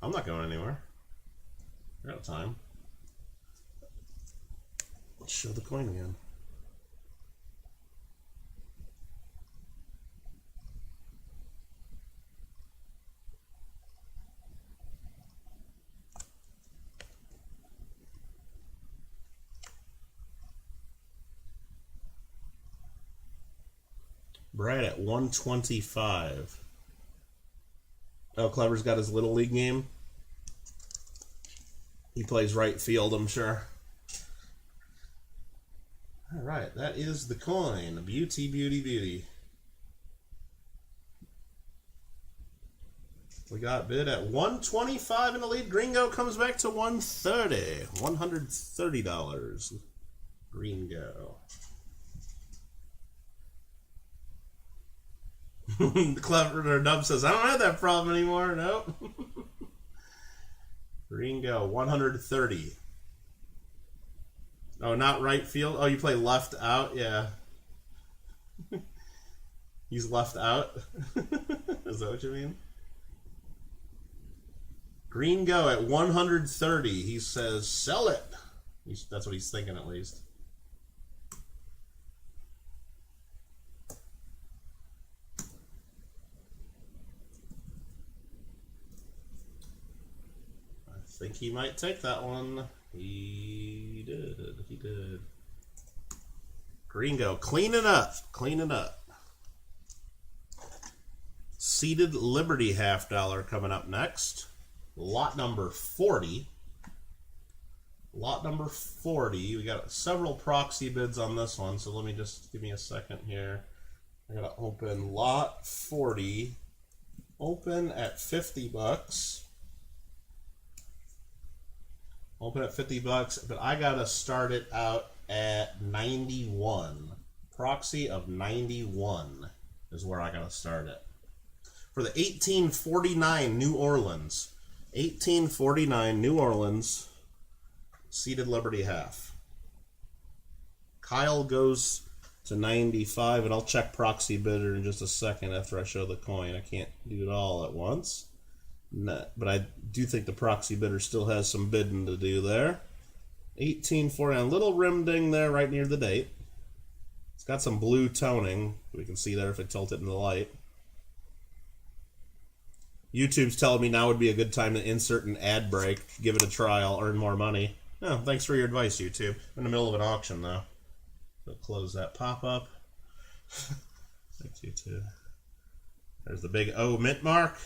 I'm not going anywhere. We're out of time. Let's show the coin again. Brad at 125. Oh, Clever's got his Little League game. He plays right field, I'm sure. All right, that is the coin. Beauty, beauty, beauty. We got bid at 125 in the lead. Gringo comes back to 130. $130. Gringo. Clever Dub says, I don't have that problem anymore. Nope. Gringo, 130. Oh, not right field? Oh, you play left out? Yeah. He's left out? Is that what you mean? Gringo at 130. He says, sell it. That's what he's thinking, at least. I think he might take that one. He did. He did. Gringo, cleaning up. Cleaning up. Seated Liberty $50 coming up next. Lot number 40. Lot number 40. We got several proxy bids on this one, so let me just give me a second here. I gotta open lot 40. Open at 50 bucks. Open at 50 bucks, but I gotta start it out at 91. Proxy of 91 is where I gotta start it. For the 1849 New Orleans. 1849 New Orleans Seated Liberty half. Kyle goes to 95, and I'll check proxy bidder in just a second after I show the coin. I can't do it all at once. No, but I do think the proxy bidder still has some bidding to do there. 1849, a little rim ding there right near the date. It's got some blue toning. We can see there if I tilt it in the light. YouTube's telling me now would be a good time to insert an ad break. Give it a try. I'll earn more money. Oh, thanks for your advice, YouTube. I'm in the middle of an auction, though. So close that pop-up. Thanks, YouTube. There's the big O mint mark.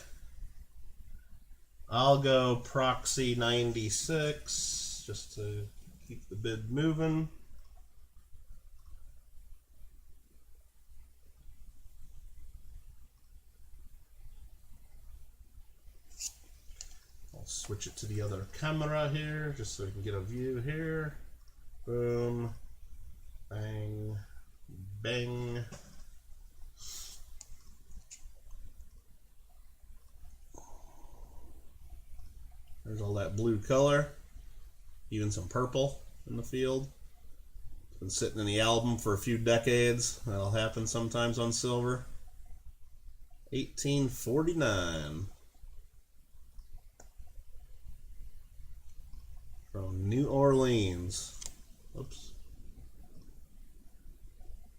I'll go proxy 96 just to keep the bid moving. I'll switch it to the other camera here, just so we can get a view here. Boom. Bang. Bang. There's all that blue color. Even some purple in the field. It's been sitting in the album for a few decades. That'll happen sometimes on silver. 1849. From New Orleans. Oops.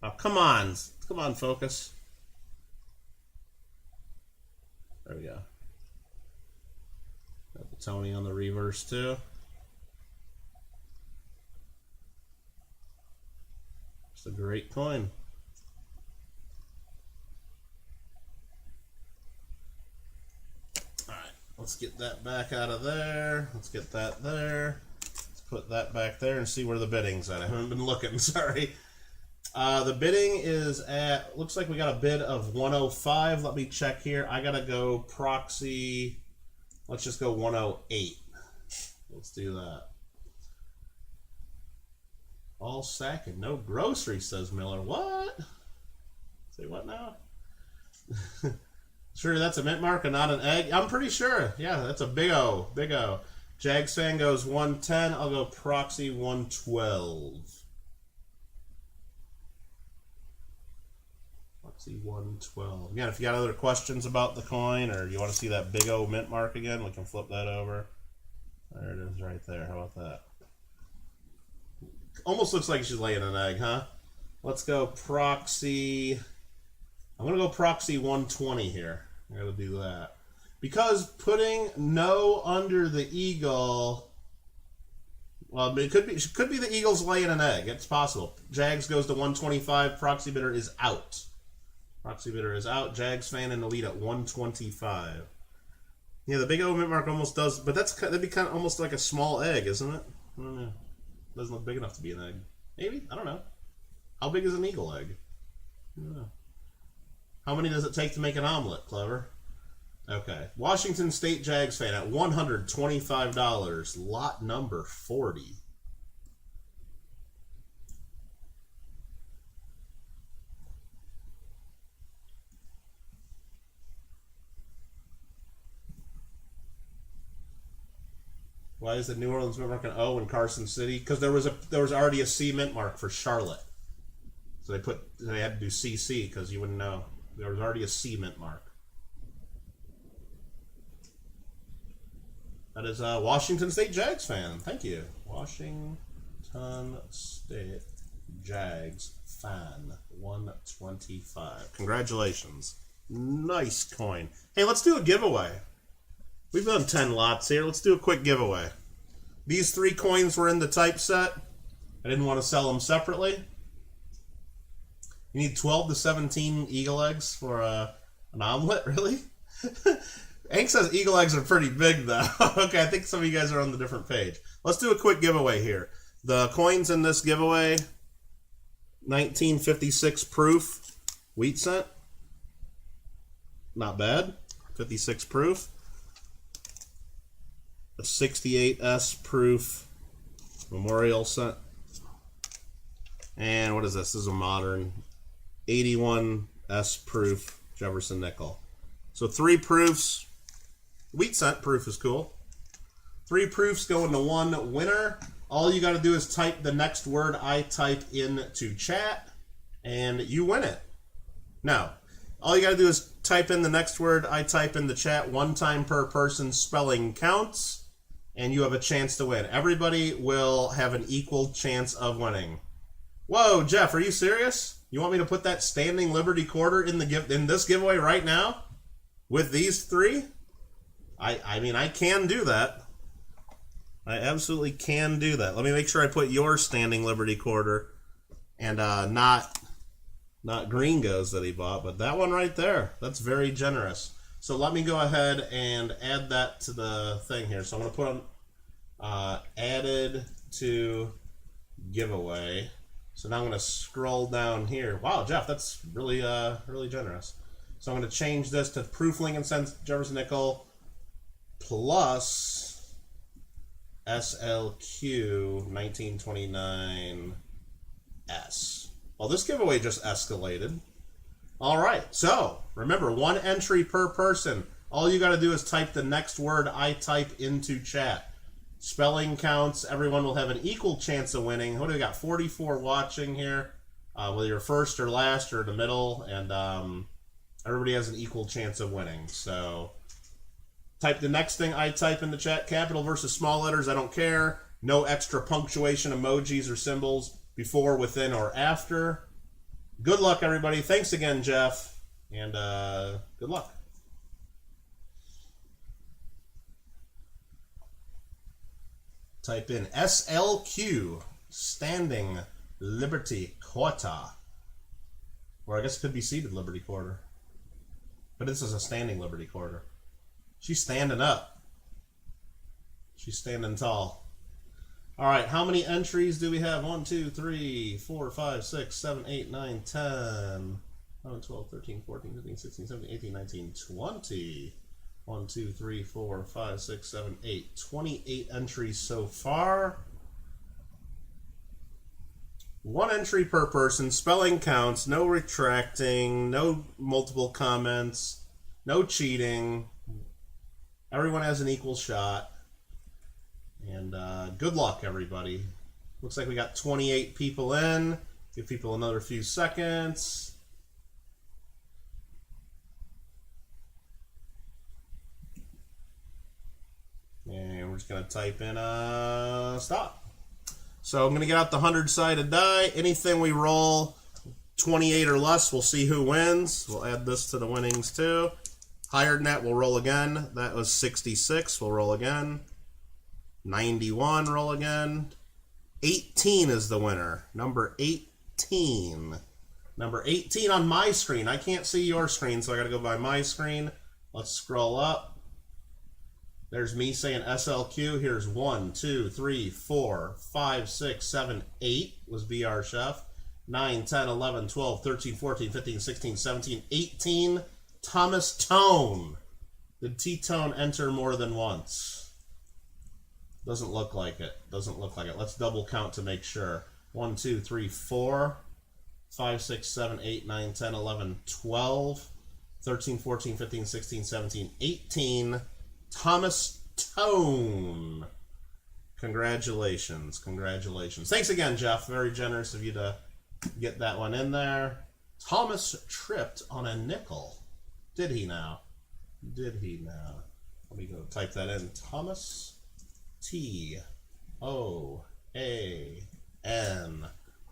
Oh, come on. Come on, focus. There we go. Got the Tony on the reverse, too. It's a great coin. Alright, let's get that back out of there. Let's get that there. Let's put that back there and see where the bidding's at. I haven't been looking, sorry. The bidding is at, looks like we got a bid of 105. Let me check here. I gotta go proxy, let's just go 108. Let's do that. All sack and no grocery, says Miller. What? Say what now? Sure, that's a mint mark and not an egg? I'm pretty sure. Yeah, that's a big O. Big O. Jags fan goes 110. I'll go proxy 112. Proxy 112. Again, if you got other questions about the coin or you want to see that big O mint mark again, we can flip that over. There it is right there. How about that? Almost looks like she's laying an egg, huh? Let's go proxy. I'm going to go proxy 120 here. I got to do that. Because putting no under the eagle, well, it could be the Eagles laying an egg. It's possible. Jags goes to 125. Proxy bidder is out. Proxy bidder is out. Jags fan in the lead at 125. Yeah, the big O mint mark almost does, but that'd be kind of almost like a small egg, isn't it? I don't know. Doesn't look big enough to be an egg. Maybe? I don't know. How big is an eagle egg? I don't know. How many does it take to make an omelet, Clever? Okay. Washington State Jags fan at $125. Lot number 40. Why is the New Orleans mint mark an O in Carson City? Because there was already a C mint mark for Charlotte, so they had to do CC because you wouldn't know there was already a C mint mark. That is a Washington State Jags fan. Thank you, Washington State Jags fan 125. Congratulations, nice coin. Hey, let's do a giveaway. We've done 10 lots here. Let's do a quick giveaway. These 3 coins were in the typeset. I didn't want to sell them separately. You need 12 to 17 eagle eggs for an omelet, really? Hank says eagle eggs are pretty big, though. Okay, I think some of you guys are on the different page. Let's do a quick giveaway here. The coins in this giveaway, 1956 proof wheat cent. Not bad. 56 proof. A 68S proof memorial cent. And what is this? This is a modern 81S proof Jefferson nickel. So 3 proofs. Wheat cent proof is cool. 3 proofs go into 1 winner. All you got to do is type the next word I type into chat, and you win it. Now, all you got to do is type in the next word I type in the chat 1 time per person. Spelling counts. And you have a chance to win. Everybody will have an equal chance of winning. Whoa, Jeff, are you serious? You want me to put that standing Liberty quarter in this giveaway right now? With these 3? I mean, I can do that. I absolutely can do that. Let me make sure I put your standing Liberty quarter and not Gringo's that he bought, but that one right there. That's very generous. So let me go ahead and add that to the thing here. So I'm going to put on added to giveaway. So now I'm going to scroll down here. Wow, Jeff, that's really really generous. So I'm going to change this to proof Lincoln Cents Jefferson nickel plus SLQ 1929S. Well, this giveaway just escalated. All right, so remember, 1 entry per person. All you got to do is type the next word I type into chat. Spelling counts. Everyone will have an equal chance of winning. What do we got? 44 watching here. Whether you're first or last or in the middle, and everybody has an equal chance of winning. So type the next thing I type in the chat. Capital versus small letters, I don't care. No extra punctuation, emojis, or symbols before, within, or after. Good luck, everybody. Thanks again, Jeff, and good luck. Type in SLQ, Standing Liberty Quarter. Or I guess it could be Seated Liberty Quarter. But this is a Standing Liberty Quarter. She's standing up. She's standing tall. All right, how many entries do we have? 1, 2, 3, 4, 5, 6, 7, 8, 9, 10, 11, 12, 13, 14, 15, 16, 17, 18, 19, 20. 1, 2, 3, 4, 5, 6, 7, 8. 28 entries so far. 1 entry per person. Spelling counts. No retracting. No multiple comments. No cheating. Everyone has an equal shot. And good luck, everybody. Looks like we got 28 people in. Give people another few seconds. And we're just going to type in stop. So I'm going to get out the 100-sided die. Anything we roll 28 or less, we'll see who wins. We'll add this to the winnings too. Higher than that, we'll roll again. That was 66. We'll roll again. 91, roll again. 18 is the winner. Number 18. Number 18 on my screen. I can't see your screen, so I got to go by my screen. Let's scroll up. There's me saying SLQ. Here's 1, 2, 3, 4, 5, 6, 7, 8 was VR Chef. 9, 10, 11, 12, 13, 14, 15, 16, 17, 18. Thomas Tone. Did T-Tone enter more than once? Doesn't look like it. Doesn't look like it. Let's double count to make sure. 1, 2, 3, 4, 5, 6, 7, 8, 9, 10, 11, 12, 13, 14, 15, 16, 17, 18. Thomas Tone. Congratulations. Congratulations. Thanks again, Jeff. Very generous of you to get that one in there. Thomas tripped on a nickel. Did he now? Did he now? Let me go type that in. Thomas T-O-A-N.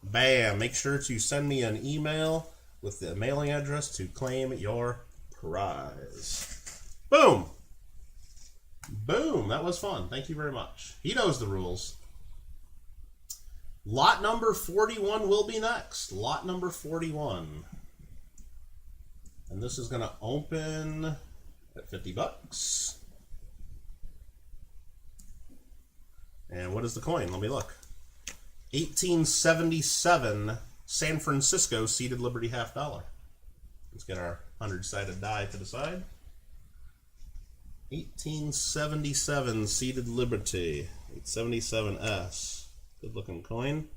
Bam. Make sure to send me an email with the mailing address to claim your prize. Boom. Boom. That was fun. Thank you very much. He knows the rules. Lot number 41 will be next. Lot number 41. And this is going to open at 50 bucks. And what is the coin? Let me look. 1877 San Francisco Seated Liberty half dollar. Let's get our 100-sided die to the side. 1877 Seated Liberty. 877S. Good looking coin.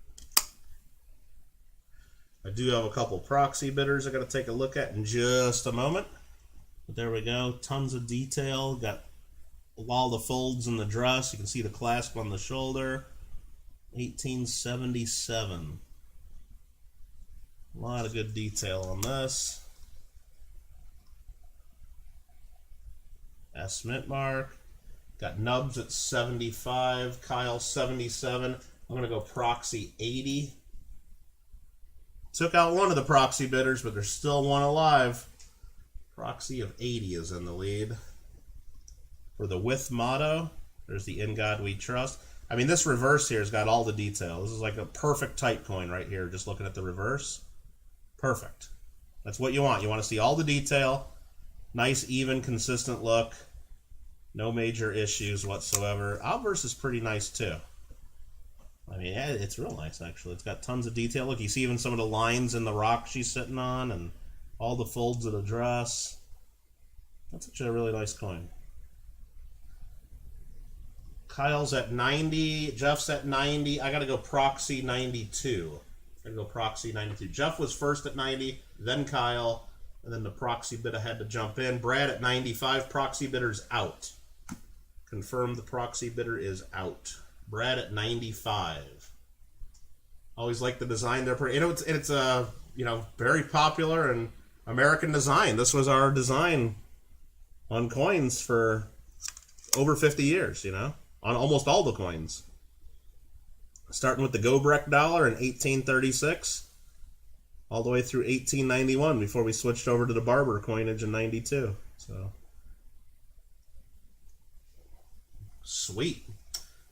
I do have a couple proxy bidders I got to take a look at in just a moment. But there we go. Tons of detail. Got all the folds in the dress. You can see the clasp on the shoulder. 1877. A lot of good detail on this. S mint mark. Got nubs at 75. Kyle 77. I'm going to go proxy 80. Took out one of the proxy bidders, but there's still one alive. Proxy of 80 is in the lead. For the with motto, there's the In God We Trust. I mean, this reverse here has got all the detail. This is like a perfect type coin right here, just looking at the reverse. Perfect. That's what you want. You want to see all the detail. Nice, even, consistent look. No major issues whatsoever. Obverse is pretty nice, too. I mean, yeah, it's real nice, actually. It's got tons of detail. Look, you see even some of the lines in the rock she's sitting on and all the folds of the dress. That's actually a really nice coin. Kyle's at 90. Jeff's at 90. I got to go proxy 92. Jeff was first at 90, then Kyle, and then the proxy bidder had to jump in. Brad at 95. Proxy bidder's out. Confirmed the proxy bidder is out. Brad at 95. Always like the design there. It's a very popular and American design. This was our design on coins for over 50 years, on almost all the coins. Starting with the Gobrek dollar in 1836, all the way through 1891 before we switched over to the Barber coinage in 92. So, sweet.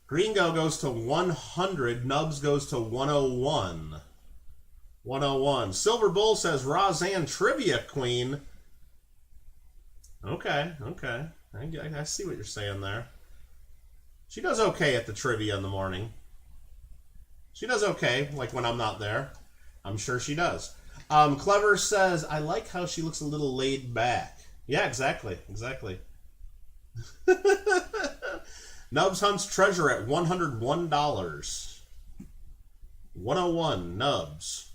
Gringo goes to 100. Nubs goes to 101. 101. Silver Bull says Roseanne Trivia Queen. Okay. I see what you're saying there. She does okay at the trivia in the morning. She does okay, like when I'm not there. I'm sure she does. Clever says, I like how she looks a little laid back. Yeah, exactly. Nubs hunts treasure at $101. 101, Nubs.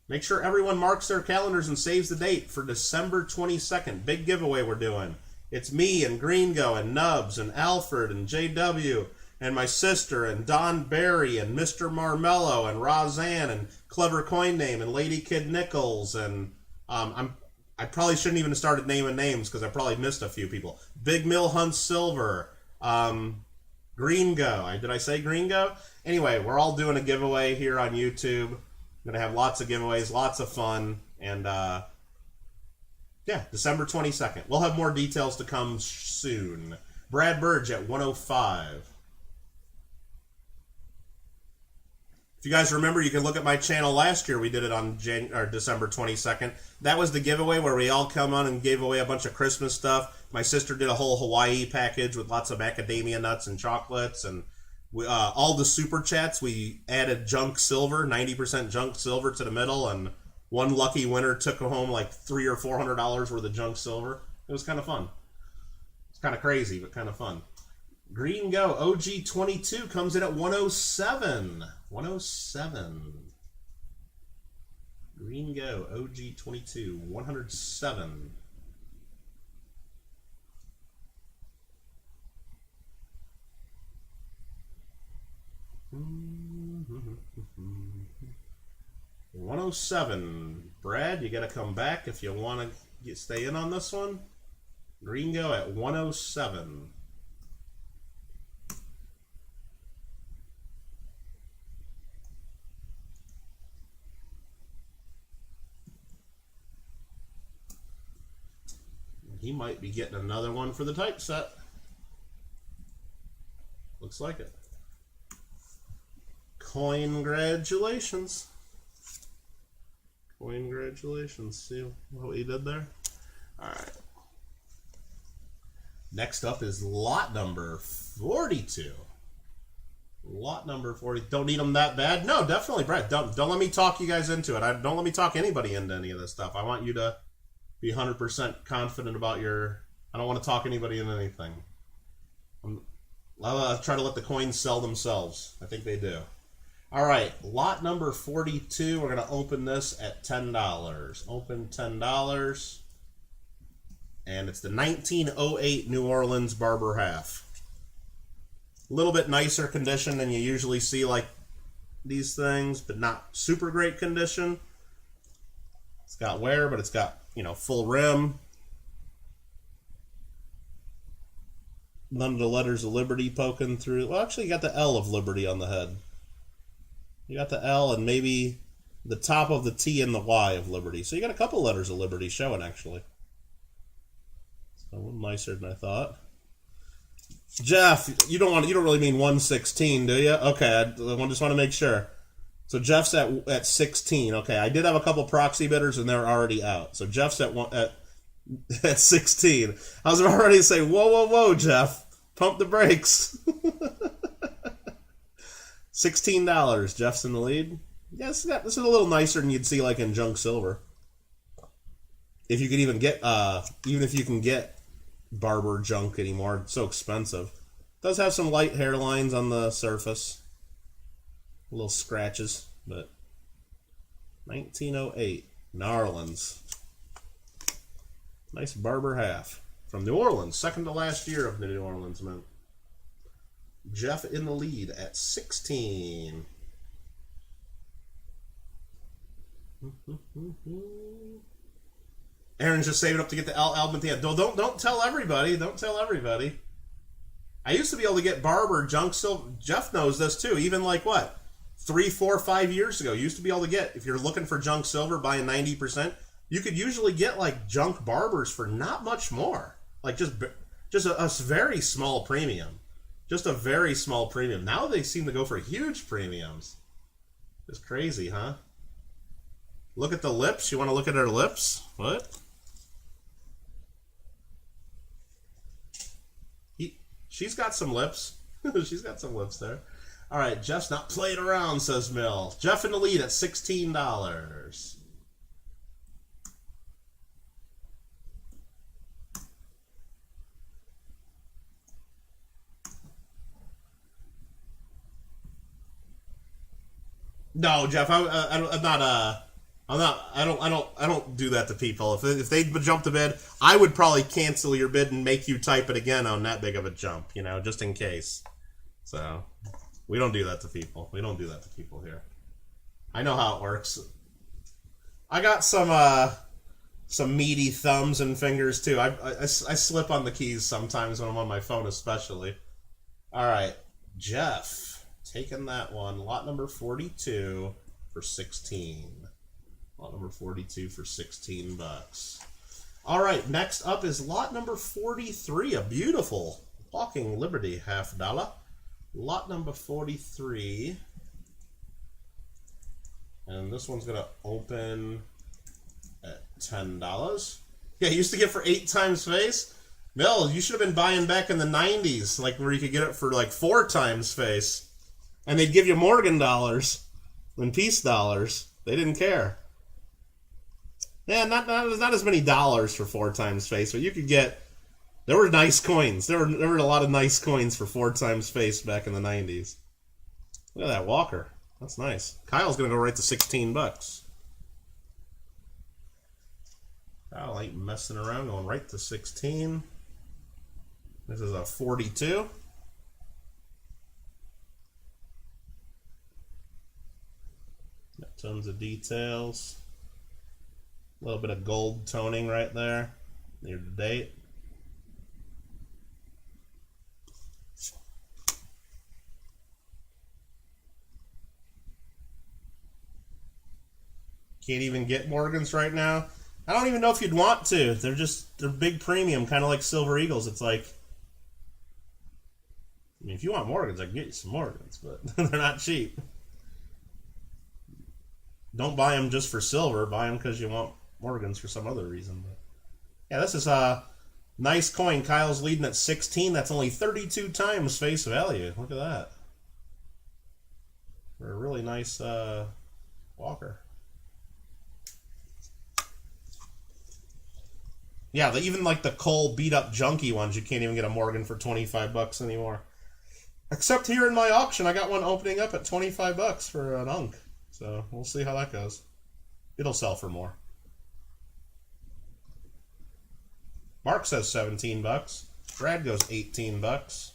Make sure everyone marks their calendars and saves the date for December 22nd. Big giveaway we're doing. It's me and Gringo and Nubs and Alfred and JW and my sister and Don Barry and Mr. Marmello and Roseanne and Clever Coin Name and Lady Kid Nichols and I probably shouldn't even have started naming names because I probably missed a few people. Big Mill Hunts Silver. Gringo. Did I say Gringo? Anyway, we're all doing a giveaway here on YouTube. I'm going to have lots of giveaways, lots of fun, and yeah, December 22nd. We'll have more details to come soon. Brad Burge at 105. If you guys remember, you can look at my channel last year. We did it on December 22nd. That was the giveaway where we all come on and gave away a bunch of Christmas stuff. My sister did a whole Hawaii package with lots of macadamia nuts and chocolates. And we, all the super chats, we added junk silver, 90% junk silver to the middle. And one lucky winner took home like $300 or $400 worth of junk silver. It was kind of fun. It's kind of crazy, but kind of fun. Green Go OG22 comes in at 107. 107. Green Go OG22 107. $107. Brad, you got to come back if you want to stay in on this one. Green Go at 107. He might be getting another one for the typeset. Looks like it. Congratulations. Congratulations. See what he did there? Alright. Next up is lot number 42. Lot number 40. Don't need them that bad? No, definitely, Brett. Don't let me talk you guys into it. Don't let me talk anybody into any of this stuff. I want you to be 100% confident about your... I don't want to talk anybody into anything. I'll try to let the coins sell themselves. I think they do. All right, lot number 42. We're going to open this at $10. Open $10. And it's the 1908 New Orleans Barber half. A little bit nicer condition than you usually see like these things, but not super great condition. It's got wear, but it's got, full rim. None of the letters of Liberty poking through. Well, actually, you got the L of Liberty on the head. You got the L and maybe the top of the T and the Y of Liberty. So you got a couple letters of Liberty showing, actually. So a little nicer than I thought. Jeff, you don't really mean 116, do you? Okay, I just want to make sure. So Jeff's at 16. Okay, I did have a couple proxy bidders and they're already out. So Jeff's at 16. I was about ready to say, whoa, Jeff, pump the brakes. $16. Jeff's in the lead. Yeah, this is a little nicer than you'd see like in junk silver. If you could even if you can get barber junk anymore, it's so expensive. Does have some light hairlines on the surface. Little scratches, but 1908, New Orleans. Nice Barber half. From New Orleans, second to last year of the New Orleans Mint. Jeff in the lead at 16. Aaron's just saving up to get the album at the end. Don't tell everybody. Don't tell everybody. I used to be able to get Barber junk silver. Jeff knows this too. Even like what? 3, 4, 5 years ago, you used to be able to get, if you're looking for junk silver buying 90%, you could usually get like junk Barbers for not much more. Like just a very small premium. Just a very small premium. Now they seem to go for huge premiums. It's crazy, huh? Look at the lips. You want to look at her lips? What? She's got some lips. She's got some lips there. All right, Jeff's not playing around, says Mill. Jeff in the lead at $16. No, Jeff, I don't do that to people. If they jump the bid, I would probably cancel your bid and make you type it again on that big of a jump, you know, just in case. So, we don't do that to people. We don't do that to people here. I know how it works. I got some meaty thumbs and fingers too. I slip on the keys sometimes when I'm on my phone, especially. All right, Jeff. Taking that one, lot number 42 for 16. Lot number 42 for 16 bucks. All right, next up is lot number 43, a beautiful Walking Liberty $50. Lot number 43. And this one's going to open at $10. Yeah, you used to get for 8 times face. Bill, you should have been buying back in the 90s, like where you could get it for like 4 times face. And they'd give you Morgan dollars and peace dollars. They didn't care. Yeah, not as many dollars for 4 times face, but you could get. There were nice coins. There were a lot of nice coins for 4 times face back in the 90s. Look at that Walker. That's nice. Kyle's gonna go right to 16 bucks. Kyle ain't messing around, going right to 16. This is a 42. Got tons of details. A little bit of gold toning right there. Year to date. Can't even get Morgans right now. I don't even know if you'd want to. They're big premium, kind of like Silver Eagles. It's like, I mean, if you want Morgans, I can get you some Morgans, but they're not cheap. Don't buy them just for silver. Buy them because you want Morgans for some other reason. But yeah, this is a nice coin. Kyle's leading at 16. That's only 32 times face value. Look at that. For a really nice Walker. Yeah, even like the Cole beat-up junky ones, you can't even get a Morgan for 25 bucks anymore. Except here in my auction, I got one opening up at 25 bucks for an unk. So we'll see how that goes. It'll sell for more. Mark says 17 bucks. Brad goes 18 bucks.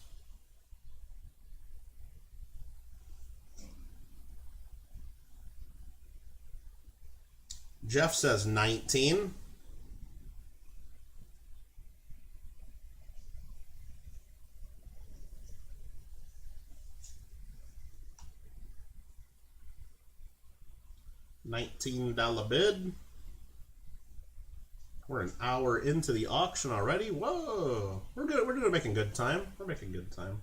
Jeff says 19. $19 bid. We're an hour into the auction already. Whoa, we're making good time. We're making good time.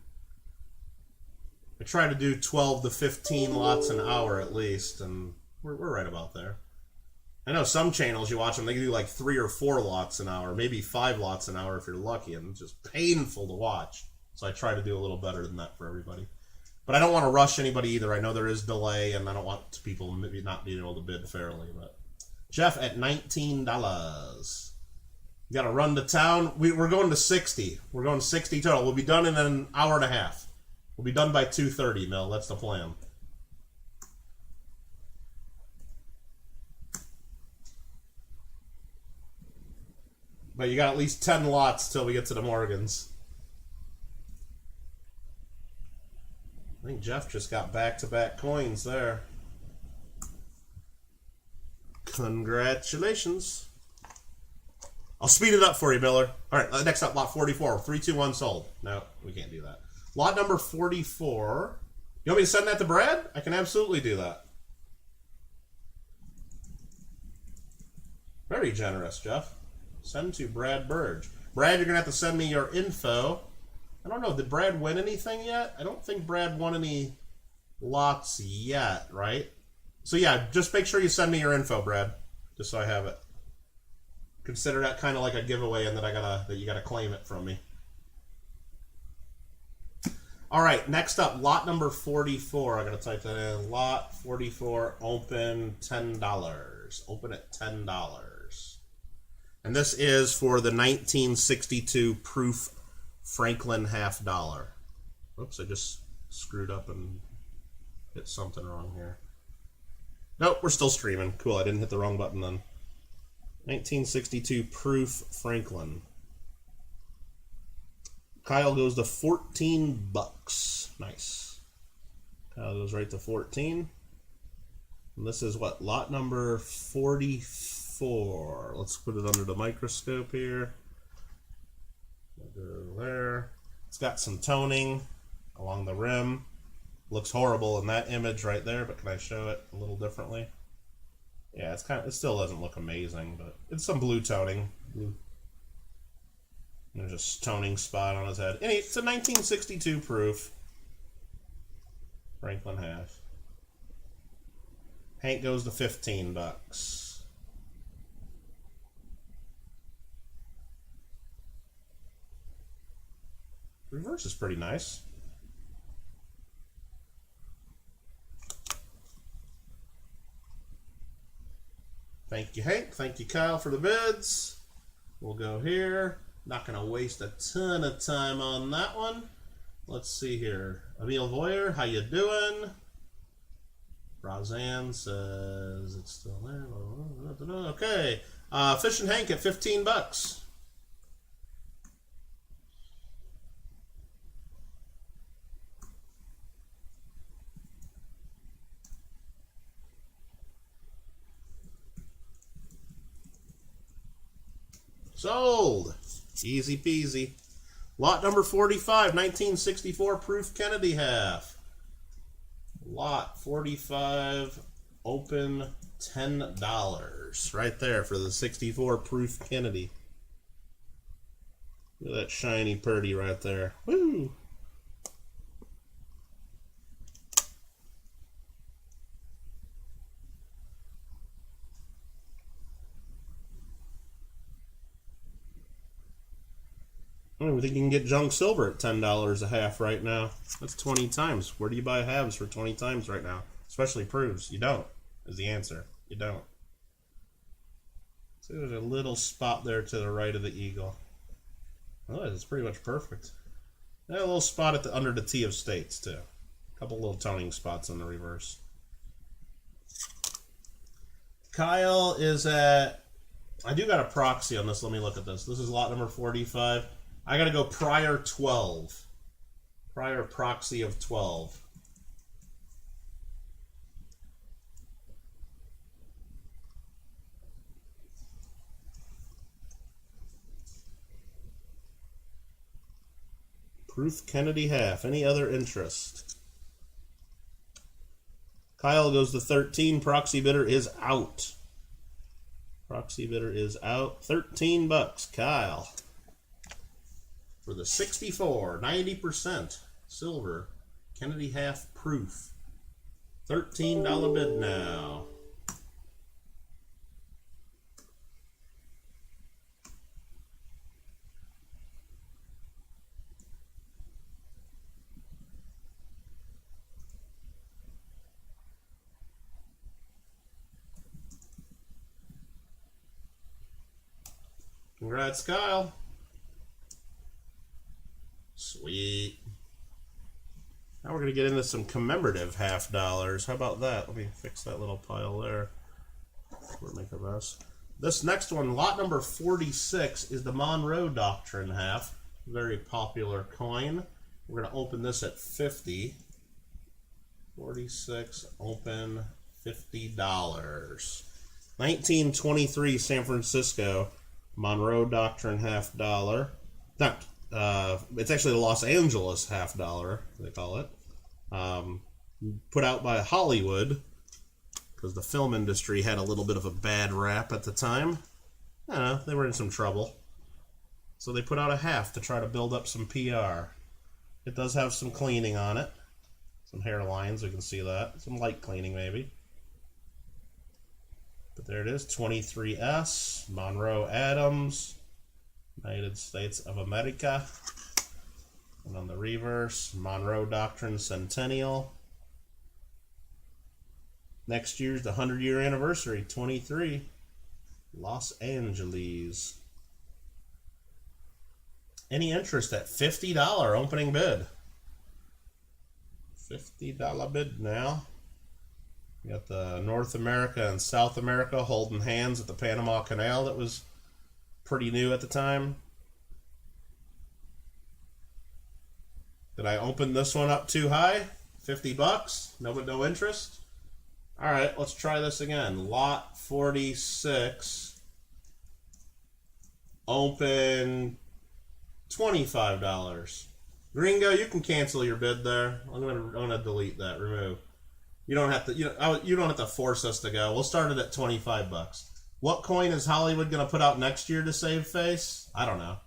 I try to do 12 to 15 lots an hour at least, and we're right about there. I know some channels you watch them, they do like 3 or 4 lots an hour, maybe 5 lots an hour if you're lucky, and it's just painful to watch. So I try to do a little better than that for everybody. But I don't want to rush anybody either. I know there is delay, and I don't want people maybe not being able to bid fairly. But Jeff at $19. You got to run to town. We're going to 60. We're going 60 total. We'll be done in an hour and a half. We'll be done by 2:30, Mel. That's the plan. But you got at least 10 lots till we get to the Morgans. I think Jeff just got back-to-back coins there. Congratulations. I'll speed it up for you, Miller. All right, next up, lot 44. 3, 2, 1 sold. No, we can't do that. Lot number 44. You want me to send that to Brad? I can absolutely do that. Very generous, Jeff. Send to Brad Burge. Brad, you're going to have to send me your info. I don't know. Did Brad win anything yet? I don't think Brad won any lots yet, right? So, yeah, just make sure you send me your info, Brad, just so I have it. Consider that kind of like a giveaway and that you gotta claim it from me. All right, next up, lot number 44. I gotta type that in. Lot 44, open $10. Open at $10. And this is for the 1962 proof Franklin $half. Oops, I just screwed up and hit something wrong here. Nope, we're still streaming. Cool, I didn't hit the wrong button then. 1962 proof Franklin. Kyle goes to 14 bucks. Nice. Kyle goes right to 14. And this is what? Lot number 44. Let's put it under the microscope here. Go there. It's got some toning along the rim. Looks horrible in that image right there, but can I show it a little differently? Yeah, it still doesn't look amazing, but it's some blue toning. Blue. There's a toning spot on his head. And it's a 1962 proof Franklin half. Hank goes to 15 bucks. Reverse is pretty nice. Thank you, Hank. Thank you, Kyle, for the bids. We'll go here. Not going to waste a ton of time on that one. Let's see here. Emil Voyer, how you doing? Roseanne says it's still there. Okay. Fish and Hank at 15 bucks. Sold. Easy peasy. Lot number 45, 1964 proof Kennedy half. Lot 45, open $10. Right there for the 64 proof Kennedy. Look at that shiny purdy right there. Woo! I think you can get junk silver at $10 a half right now. That's 20 times. Where do you buy halves for 20 times right now? Especially proofs. You don't, is the answer. You don't. So there's a little spot there to the right of the eagle. Oh, it's pretty much perfect. And a little spot at under the T of States, too. A couple little toning spots on the reverse. Kyle is at... I do got a proxy on this. Let me look at this. This is lot number 45. I got to go prior 12. Prior proxy of 12. Proof Kennedy half. Any other interest? Kyle goes to 13. Proxy bidder is out. Proxy bidder is out. 13 bucks. Kyle. For the 64, 90% silver, Kennedy half proof. $13 bid now. Congrats, Kyle. Sweet. Now we're going to get into some commemorative $50. How about that? Let me fix that little pile there. We'll make a mess. This next one, lot number 46, is the Monroe Doctrine half. Very popular coin. We're going to open this at 50. 46, open $50. 1923 San Francisco Monroe Doctrine $50. Not, it's actually the Los Angeles $50, they call it. Put out by Hollywood, because the film industry had a little bit of a bad rap at the time. I don't know, they were in some trouble. So they put out a half to try to build up some PR. It does have some cleaning on it. Some hairlines, we can see that. Some light cleaning, maybe. But there it is, 23S, Monroe Adams, United States of America. And on the reverse, Monroe Doctrine Centennial. Next year's the 100-year anniversary, 23, Los Angeles. Any interest at $50 opening bid? $50 bid now. We got the North America and South America holding hands at the Panama Canal that was pretty new at the time. Did I open this one up too high? 50 bucks? No interest? Alright, let's try this again. Lot 46. Open $25. Gringo, you can cancel your bid there. I'm gonna delete that. Remove. You don't have to. You don't have to force us to go. We'll start it at 25 bucks. What coin is Hollywood gonna put out next year to save face? I don't know.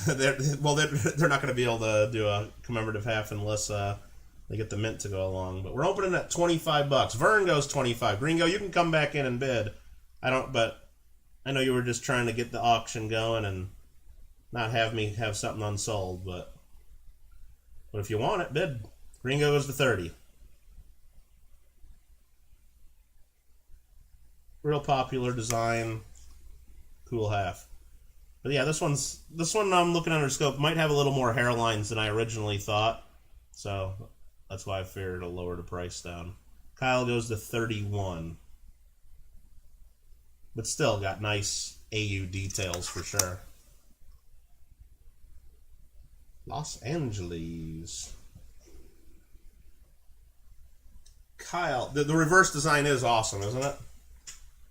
they're not gonna be able to do a commemorative half unless they get the mint to go along. But we're opening at 25 bucks. Vern goes 25. Gringo, you can come back in and bid. But I know you were just trying to get the auction going and not have me have something unsold, but if you want it, bid. Gringo goes to 30. Real popular design, cool half. But yeah, this one I'm looking under scope might have a little more hairlines than I originally thought, so that's why I figured to lower the price down. Kyle goes to 31, but still got nice AU details for sure. Los Angeles. Kyle, the reverse design is awesome, isn't it?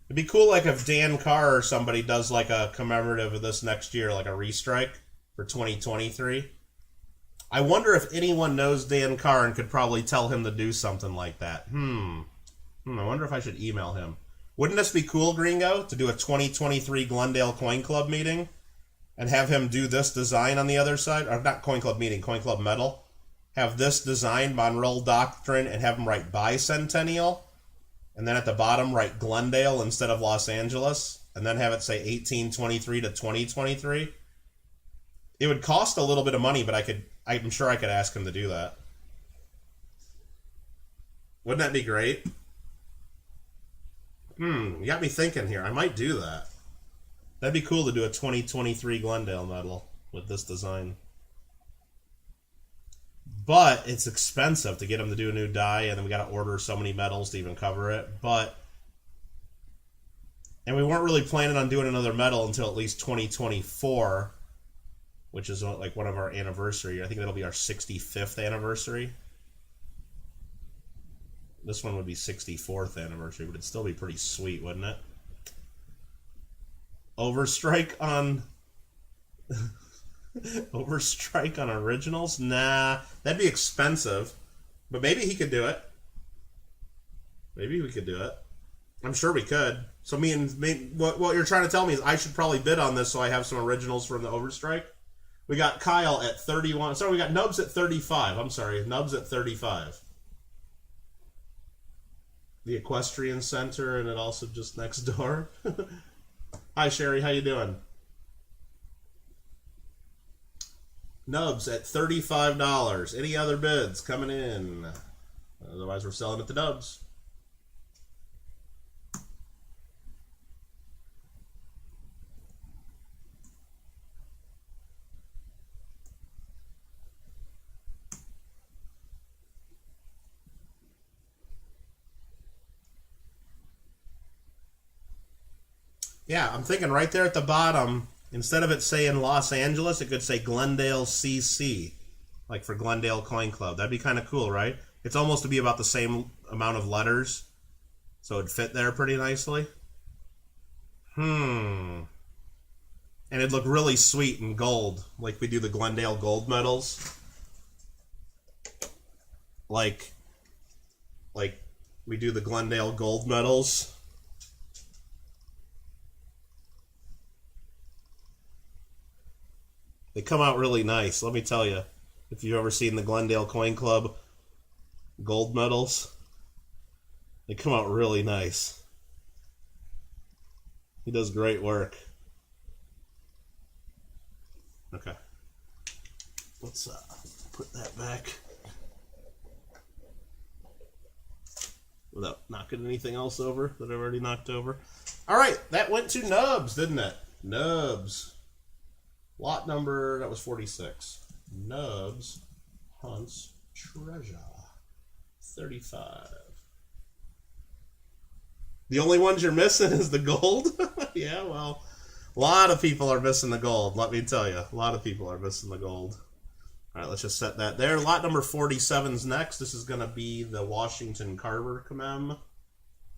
It'd be cool, like if Dan Carr or somebody does like a commemorative of this next year, like a restrike for 2023. I wonder if anyone knows Dan Carr and could probably tell him to do something like that. I wonder if I should email him. Wouldn't this be cool, Gringo, to do a 2023 Glendale Coin Club meeting? And have him do this design on the other side, or not Coin Club meeting, Coin Club metal. Have this design, Monroe Doctrine, and have him write Bicentennial, and then at the bottom write Glendale instead of Los Angeles, and then have it say 1823 to 2023. It would cost a little bit of money, but I'm sure I could ask him to do that. Wouldn't that be great? You got me thinking here. I might do that. That'd be cool to do a 2023 Glendale medal with this design. But it's expensive to get them to do a new die, and then we got to order so many medals to even cover it. And we weren't really planning on doing another medal until at least 2024, which is like one of our anniversary. I think that'll be our 65th anniversary. This one would be 64th anniversary, but it'd still be pretty sweet, wouldn't it? Overstrike on Overstrike on originals? Nah, that'd be expensive. But maybe he could do it. Maybe we could do it. I'm sure we could. So what you're trying to tell me is I should probably bid on this so I have some originals from the Overstrike. We got Kyle at 31. Sorry, we got Nubs at 35. I'm sorry, Nubs at 35. The Equestrian Center, and it also just next door. Hi, Sherry. How you doing? Nubs at $35. Any other bids coming in? Otherwise, we're selling at the Nubs. Yeah, I'm thinking right there at the bottom, instead of it saying Los Angeles, it could say Glendale CC, like for Glendale Coin Club. That'd be kind of cool, right? It's almost to be about the same amount of letters, so it'd fit there pretty nicely. And it'd look really sweet in gold, like we do the Glendale gold medals. Like we do the Glendale gold medals. They come out really nice, let me tell you. If you've ever seen the Glendale Coin Club gold medals, they come out really nice. He does great work. Okay. Let's put that back without knocking anything else over that I've already knocked over. All right, that went to Nubs, didn't it? Nubs. Lot number, that was 46. Nubs hunts treasure. 35. The only ones you're missing is the gold? Yeah, well, a lot of people are missing the gold, let me tell you. A lot of people are missing the gold. All right, let's just set that there. Lot number 47's next. This is going to be the Washington Carver Commem.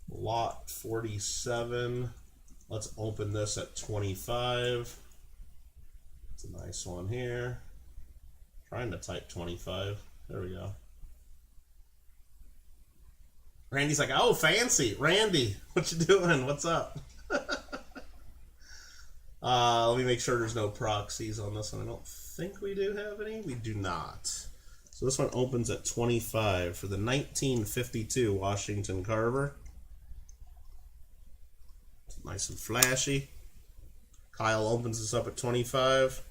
Lot 47. Let's open this at 25. It's a nice one here. Trying to type 25. There we go. Randy's like, oh, fancy. Randy, what you doing? What's up? Let me make sure there's no proxies on this one. I don't think we do have any. We do not. So this one opens at 25 for the 1952 Washington Carver. It's nice and flashy. Kyle opens this up at 25.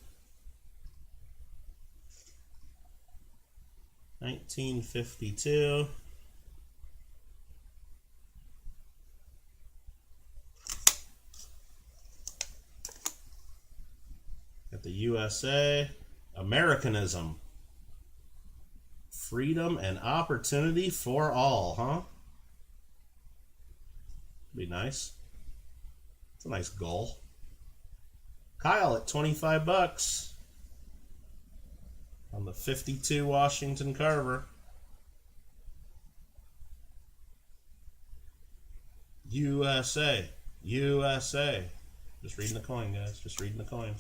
1952. Got the USA. Americanism. Freedom and opportunity for all, huh? Be nice. It's a nice goal. Kyle at 25 bucks on the 52 Washington Carver. USA. USA. Just reading the coin, guys. Just reading the coin.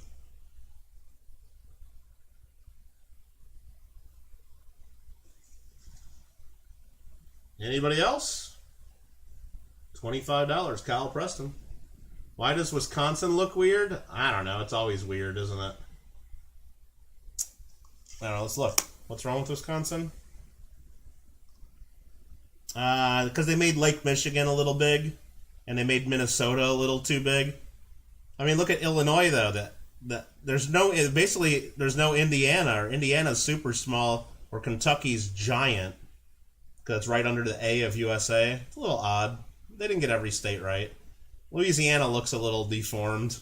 Anybody else? $25. Kyle Preston. Why does Wisconsin look weird? I don't know. It's always weird, isn't it? I don't know. Let's look. What's wrong with Wisconsin? Because they made Lake Michigan a little big, and they made Minnesota a little too big. I mean, look at Illinois though. That there's no Indiana. Or Indiana's super small, or Kentucky's giant. Because it's right under the A of USA. It's a little odd. They didn't get every state right. Louisiana looks a little deformed.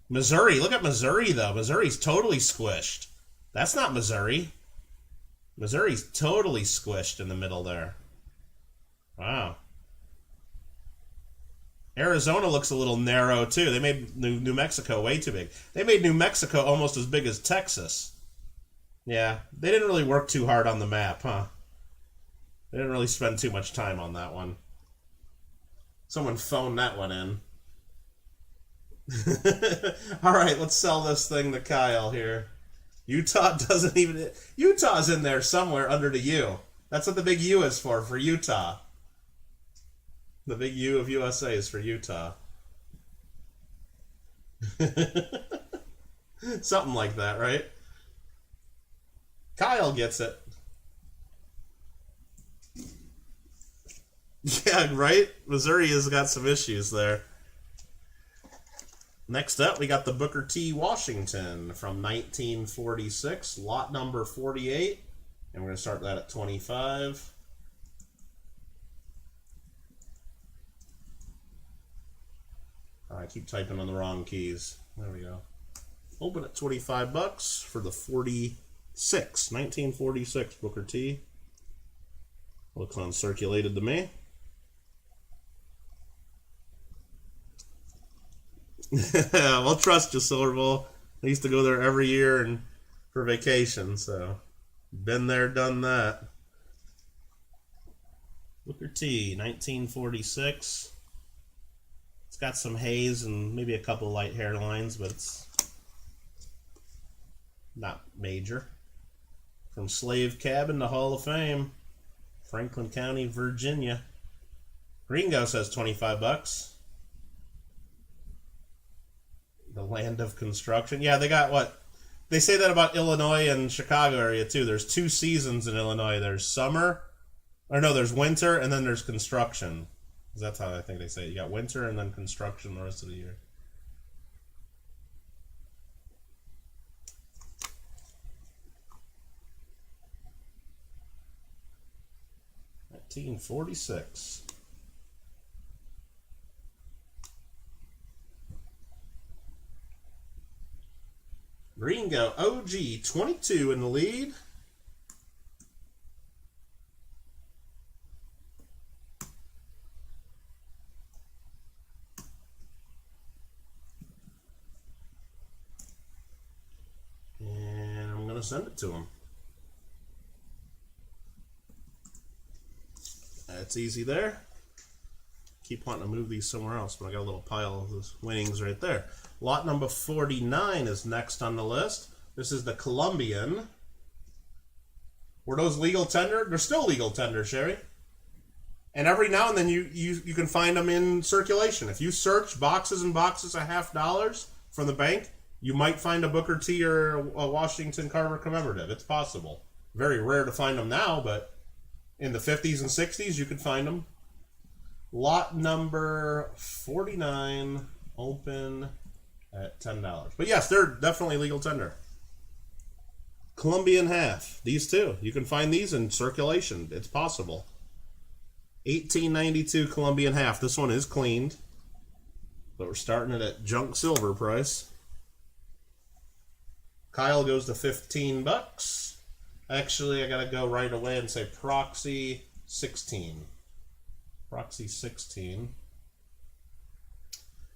Missouri, look at Missouri though. Missouri's totally squished. That's not Missouri. Missouri's totally squished in the middle there. Wow. Arizona looks a little narrow too. They made New Mexico way too big. They made New Mexico almost as big as Texas. Yeah, they didn't really work too hard on the map, huh? They didn't really spend too much time on that one. Someone phoned that one in. All right, let's sell this thing to Kyle here. Utah doesn't even... Utah's in there somewhere under the U. That's what the big U is for Utah. The big U of USA is for Utah. Something like that, right? Kyle gets it. Yeah, right? Missouri has got some issues there. Next up, we got the Booker T. Washington from 1946, lot number 48. And we're going to start that at 25. I keep typing on the wrong keys. There we go. Open at 25 bucks for the 46, 1946 Booker T. Looks uncirculated to me. We'll trust you, Silver Bowl. I used to go there every year and for vacation, so been there, done that. Booker T, 1946. It's got some haze and maybe a couple light hairlines, but it's not major. From Slave Cabin to Hall of Fame, Franklin County, Virginia. Ringo says 25 bucks. The land of construction. Yeah, they got what? They say that about Illinois and Chicago area too. There's 2 seasons in Illinois. There's summer, or no, there's winter, and then there's construction. That's how I think they say it. You got winter and then construction the rest of the year. $19.46. Ringo OG 22 in the lead. And I'm going to send it to him. That's easy there. Keep wanting to move these somewhere else, but I got a little pile of those winnings right there. Lot number 49 is next on the list. This is the Colombian. Were those legal tender? They're still legal tender, Sherry. And every now and then you can find them in circulation. If you search boxes and boxes of $50 from the bank, you might find a Booker T or a Washington Carver commemorative. It's possible. Very rare to find them now, but in the 50s and 60s, you could find them. Lot number 49, open at $10. But yes, they're definitely legal tender. Colombian half. These two. You can find these in circulation. It's possible. $18.92 Colombian half. This one is cleaned. But we're starting it at junk silver price. Kyle goes to 15 bucks. Actually, I got to go right away and say Proxy 16. Proxy 16.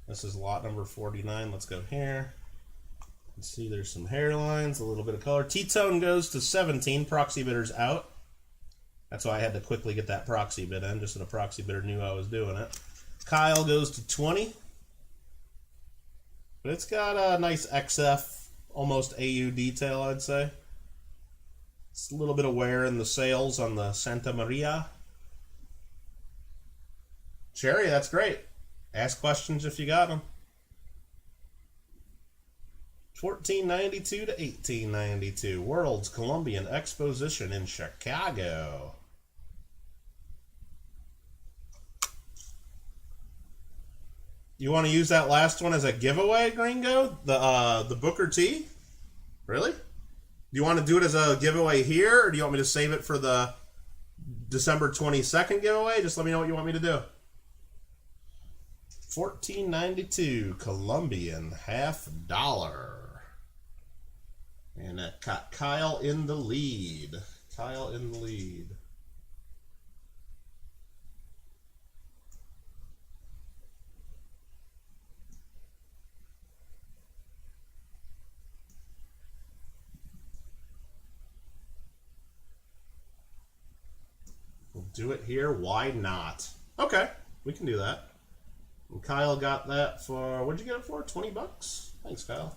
This is lot number 49. Let's go here. Let's see, there's some hairlines, a little bit of color. T-Tone goes to 17. Proxy bidder's out. That's why I had to quickly get that proxy bid in, just so the proxy bidder knew I was doing it. Kyle goes to 20. But it's got a nice XF, almost AU detail, I'd say. It's a little bit of wear in the sails on the Santa Maria. Sherry, that's great. Ask questions if you got them. $14.92 to $18.92. World's Colombian Exposition in Chicago. You want to use that last one as a giveaway, Gringo? The Booker T? Really? Do you want to do it as a giveaway here, or do you want me to save it for the December 22nd giveaway? Just let me know what you want me to do. $14.92 Colombian $50. And that got Kyle in the lead. Kyle in the lead. We'll do it here. Why not? Okay, we can do that. And Kyle got that for, what'd you get it for? 20 bucks? Thanks, Kyle.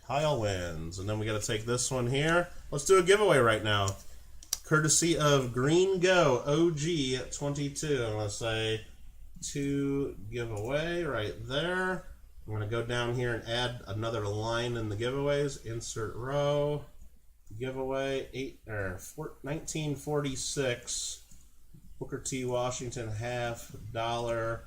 Kyle wins. And then we got to take this one here. Let's do a giveaway right now. Courtesy of Green Go OG 22. I'm going to say 2 giveaway right there. I'm going to go down here and add another line in the giveaways. Insert row. Giveaway 1946. Booker T. Washington $50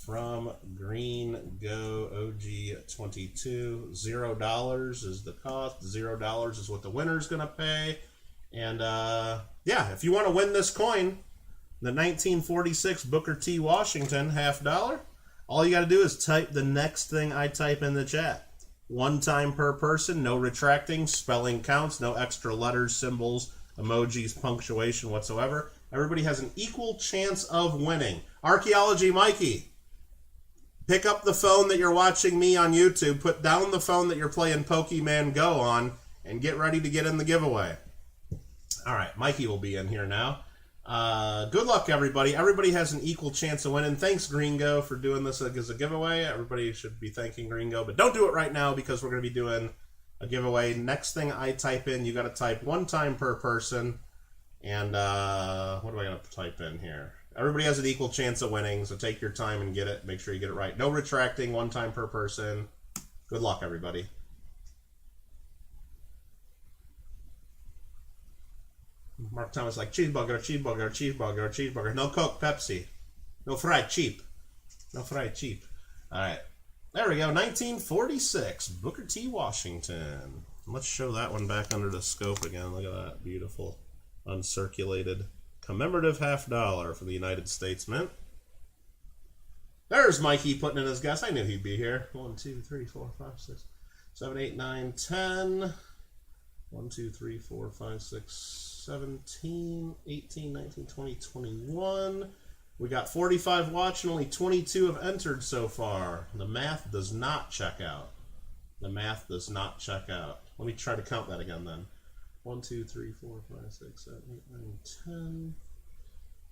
from Green Go OG 22. $0 is the cost. $0 is what the winner's going to pay. And yeah, if you want to win this coin, the 1946 Booker T. Washington $50, all you got to do is type the next thing I type in the chat. One time per person, no retracting, spelling counts, no extra letters, symbols, emojis, punctuation whatsoever. Everybody has an equal chance of winning. Archaeology Mikey, pick up the phone that you're watching me on YouTube, put down the phone that you're playing Pokemon Go on, and get ready to get in the giveaway. All right, Mikey will be in here now. Good luck, everybody. Everybody has an equal chance of winning. Thanks, Gringo, for doing this as a giveaway. Everybody should be thanking Gringo, but don't do it right now because we're going to be doing a giveaway. Next thing I type in, you got to type 1 time per person. And what do I got to type in here? Everybody has an equal chance of winning, so take your time and get it. Make sure you get it right. No retracting, 1 time per person. Good luck, everybody. Mark Thomas like, cheeseburger, cheeseburger, cheeseburger, cheeseburger. No Coke, Pepsi. No fried, cheap. No fried, cheap. All right. There we go. 1946. Booker T. Washington. Let's show that one back under the scope again. Look at that. Beautiful, uncirculated, commemorative $50 for the United States Mint. There's Mikey putting in his guess. I knew he'd be here. 1, 2, 3, 4, 5, 6, 7, 8, 9, 10. 1, 2, 3, 4, 5, 6, 17, 18, 19, 20, 21. We got 45 watching, only 22 have entered so far. The math does not check out. The math does not check out. Let me try to count that again then. 1, 2, 3, 4, 5, 6, 7, 8, 9, 10.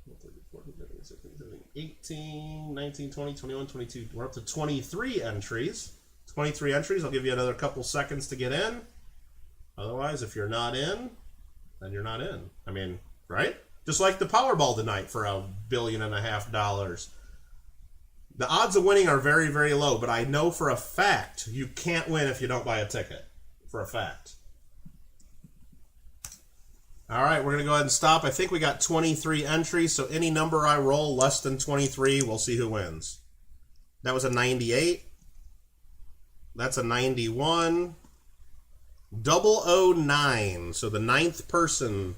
13, 14, 15, 16, 17, 18, 19, 20, 21, 22. We're up to 23 entries. 23 entries. I'll give you another couple seconds to get in. Otherwise, if you're not in, then you're not in. I mean, right? Just like the Powerball tonight for $1.5 billion. The odds of winning are very, very low, but I know for a fact you can't win if you don't buy a ticket. For a fact. All right, we're going to go ahead and stop. I think we got 23 entries, so any number I roll less than 23, we'll see who wins. That was a 98. That's a 91. 009. So the 9th person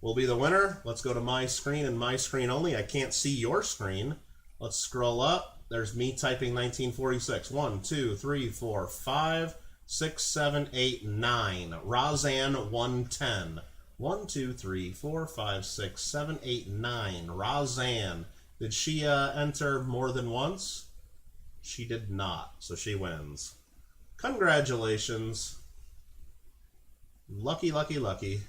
will be the winner. Let's go to my screen and my screen only. I can't see your screen. Let's scroll up. There's me typing 1946. 1, 2, 3, 4, 5, 6, 7, 8, 9. Roseanne 110. 1, 2, 3, 4, 5, 6, 7, 8, 9. Roseanne. Did she enter more than once? She did not, so she wins. Congratulations. Lucky, lucky, lucky.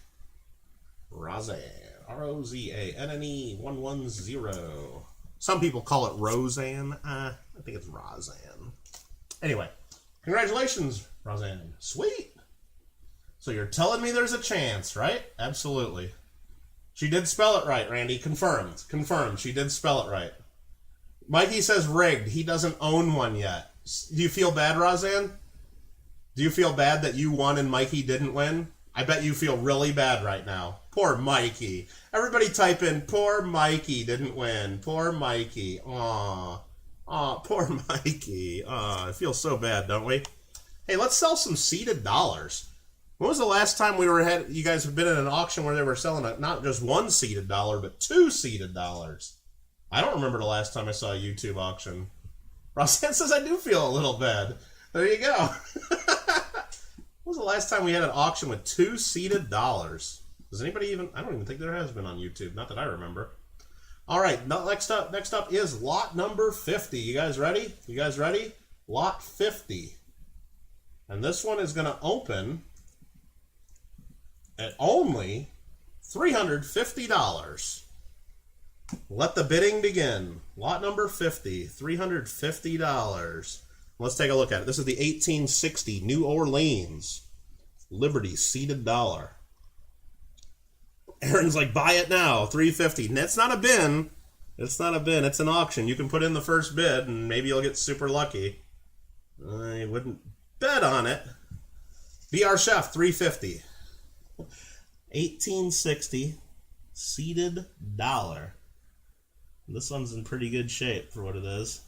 Roseanne. R-O-Z-A-N-N-E 110. Some people call it Roseanne. I think it's Roseanne. Anyway, congratulations, Roseanne. Sweet. So you're telling me there's a chance, right? Absolutely. She did spell it right, Randy. Confirmed. Confirmed. She did spell it right. Mikey says rigged. He doesn't own one yet. Do you feel bad, Roseanne? Do you feel bad that you won and Mikey didn't win? I bet you feel really bad right now. Poor Mikey. Everybody type in, poor Mikey didn't win. Poor Mikey. Aw. Aw, poor Mikey. Aw, I feel so bad, don't we? Hey, let's sell some seeded dollars. When was the last time you guys have been in an auction where they were selling not just 1 seeded dollar, but 2 seeded dollars? I don't remember the last time I saw a YouTube auction. Roseanne says I do feel a little bad. There you go. When was the last time we had an auction with 2 seeded dollars? Does anybody even... I don't even think there has been on YouTube. Not that I remember. All right. Next up is lot number 50. You guys ready? You guys ready? Lot 50. And this one is going to open at only $350. Let the bidding begin. Lot number 50. $350. Let's take a look at it. This is the 1860 New Orleans Liberty seeded dollar. Aaron's like, buy it now, $350. And it's not a bin. It's not a bin. It's an auction. You can put in the first bid, and maybe you'll get super lucky. I wouldn't bet on it. Be our chef, $350. 1860 seeded dollar. This one's in pretty good shape for what it is.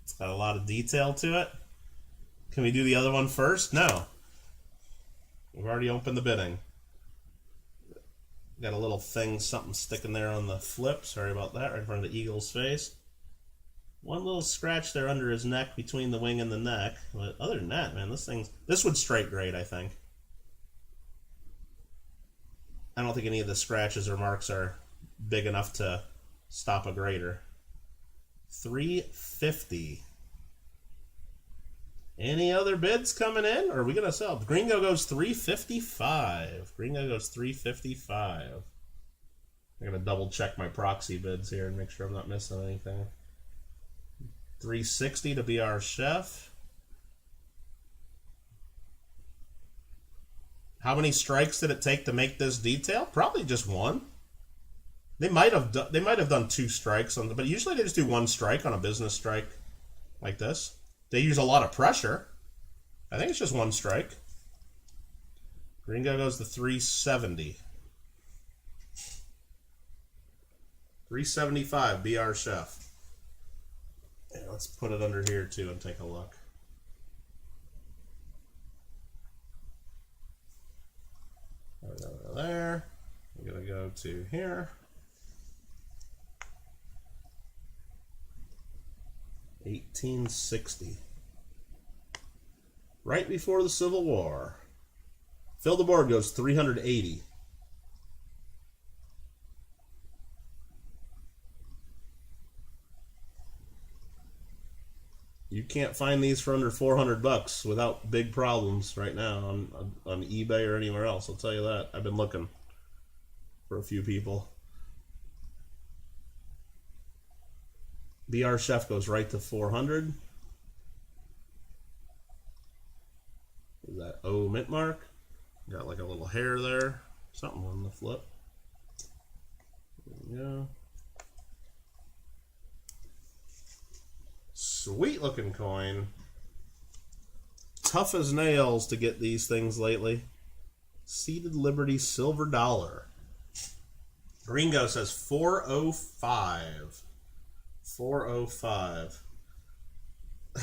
It's got a lot of detail to it. Can we do the other one first? No. We've already opened the bidding. Got a little thing, something sticking there on the flip. Sorry about that, right in front of the eagle's face. One little scratch there under his neck, between the wing and the neck. But other than that, man, this would straight grade, I think. I don't think any of the scratches or marks are big enough to stop a grader. 350. Any other bids coming in? Or are we going to sell? Gringo goes 355. Gringo goes 355. I'm going to double check my proxy bids here and make sure I'm not missing anything. 360 to be our chef. How many strikes did it take to make this detail? Probably just one. They might have done 2 strikes on but usually they just do 1 strike on a business strike like this. They use a lot of pressure. I think it's just 1 strike. Gringo goes to 370. 375, be our chef. Yeah, let's put it under here too and take a look. There. We're gonna go to here. 1860. Right before the Civil War. Fill the board goes 380. You can't find these for under 400 bucks without big problems right now on eBay or anywhere else. I'll tell you that. I've been looking for a few people. BR Chef goes right to 400. Is that O mint mark? Got like a little hair there. Something on the flip. There we go. Sweet looking coin. Tough as nails to get these things lately. Seated Liberty silver dollar. Gringo says 405. 405.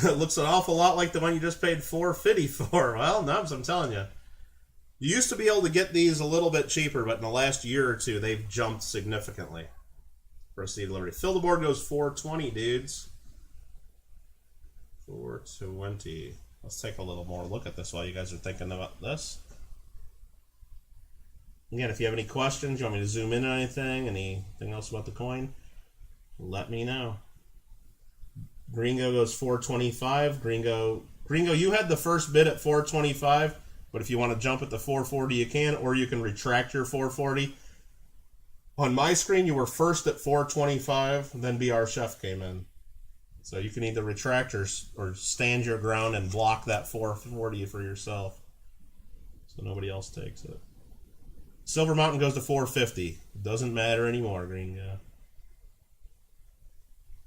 It looks an awful lot like the one you just paid $450 for. Well, Nubs, I'm telling you. You used to be able to get these a little bit cheaper, but in the last year or two, they've jumped significantly. For a Seated Liberty. Fill the board goes 420, dudes. 420. Let's take a little more look at this while you guys are thinking about this. Again, if you have any questions, you want me to zoom in on anything else about the coin, let me know. Gringo goes 425. Gringo, you had the first bid at 425, but if you want to jump at the 440, you can, or you can retract your 440. On my screen, you were first at 425, then BR Chef came in. So you can either retract or stand your ground and block that 440 for yourself, so nobody else takes it. Silver Mountain goes to 450. Doesn't matter anymore, Gringo.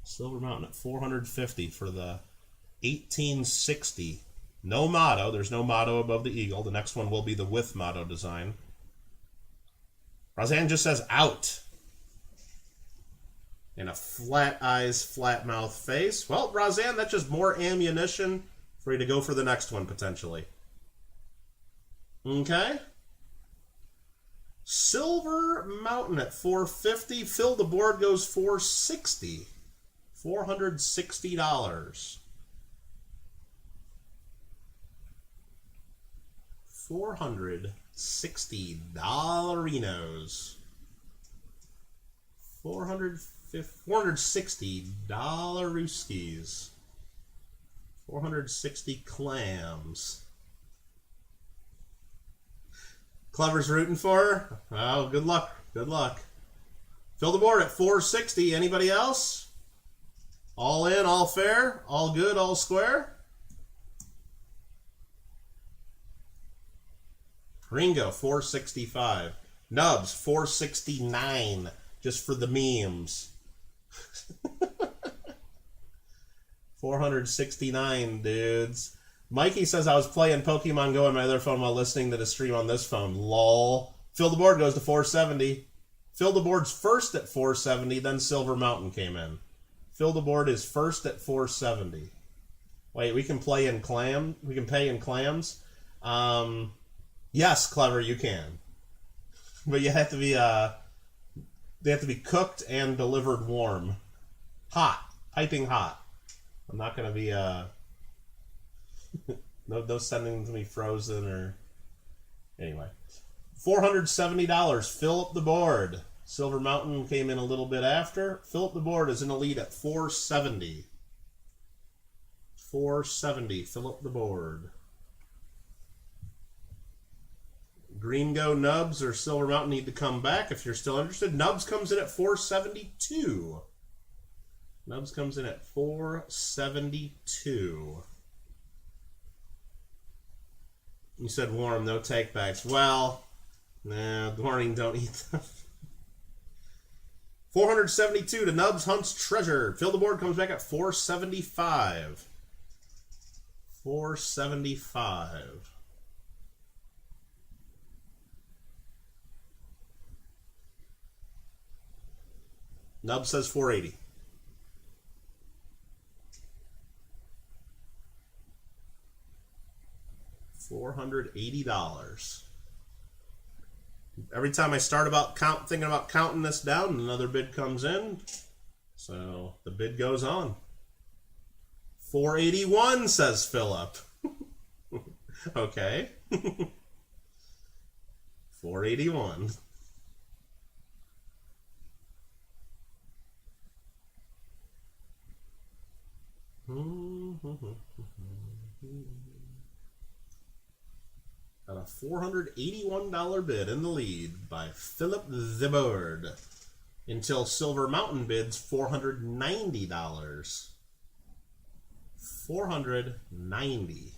Silver Mountain at 450 for the 1860. No motto. There's no motto above the eagle. The next one will be the with motto design. Roseanne just says out. And a flat eyes, flat mouth face. Well, Roseanne, that's just more ammunition for you to go for the next one, potentially. Okay. Silver Mountain at 450. Fill the board goes 460. $460. $460 dollarinos. $460 rooskies. 460 clams. Clever's rooting for her. Oh, good luck. Good luck. Fill the board at 460. Anybody else? All in, all fair, all good, all square. Ringo, 465. Nubs, 469. Just for the memes. 469, dudes. Mikey says I was playing Pokemon Go on my other phone while listening to the stream on this phone. Lol. Fill the board goes to 470. Fill the board's first at 470, then Silver Mountain came in. Fill the board is first at 470. Wait, we can play in clam? We can pay in clams? Yes, Clever, you can. But you have to be, they have to be cooked and delivered warm. Hot. Piping hot. I'm not going to be, no sending them to me frozen or... Anyway. $470. Fill up the board. Silver Mountain came in a little bit after. Fill Up the Board is in the lead at 470. 470, Fill Up the Board. Green Go, Nubs, or Silver Mountain need to come back if you're still interested. Nubs comes in at 472. Nubs comes in at 472. You said warm, no take backs. Well, nah, warning, don't eat them. 472 to Nubs Hunts Treasure. Fill the Board comes back at 475. 475. Nub says 480. $480. Every time I start thinking about counting this down, another bid comes in. So the bid goes on. 481 says Philip. Okay. 481. Got a $481 bid in the lead by Philip the Bird until Silver Mountain bids $490. 490.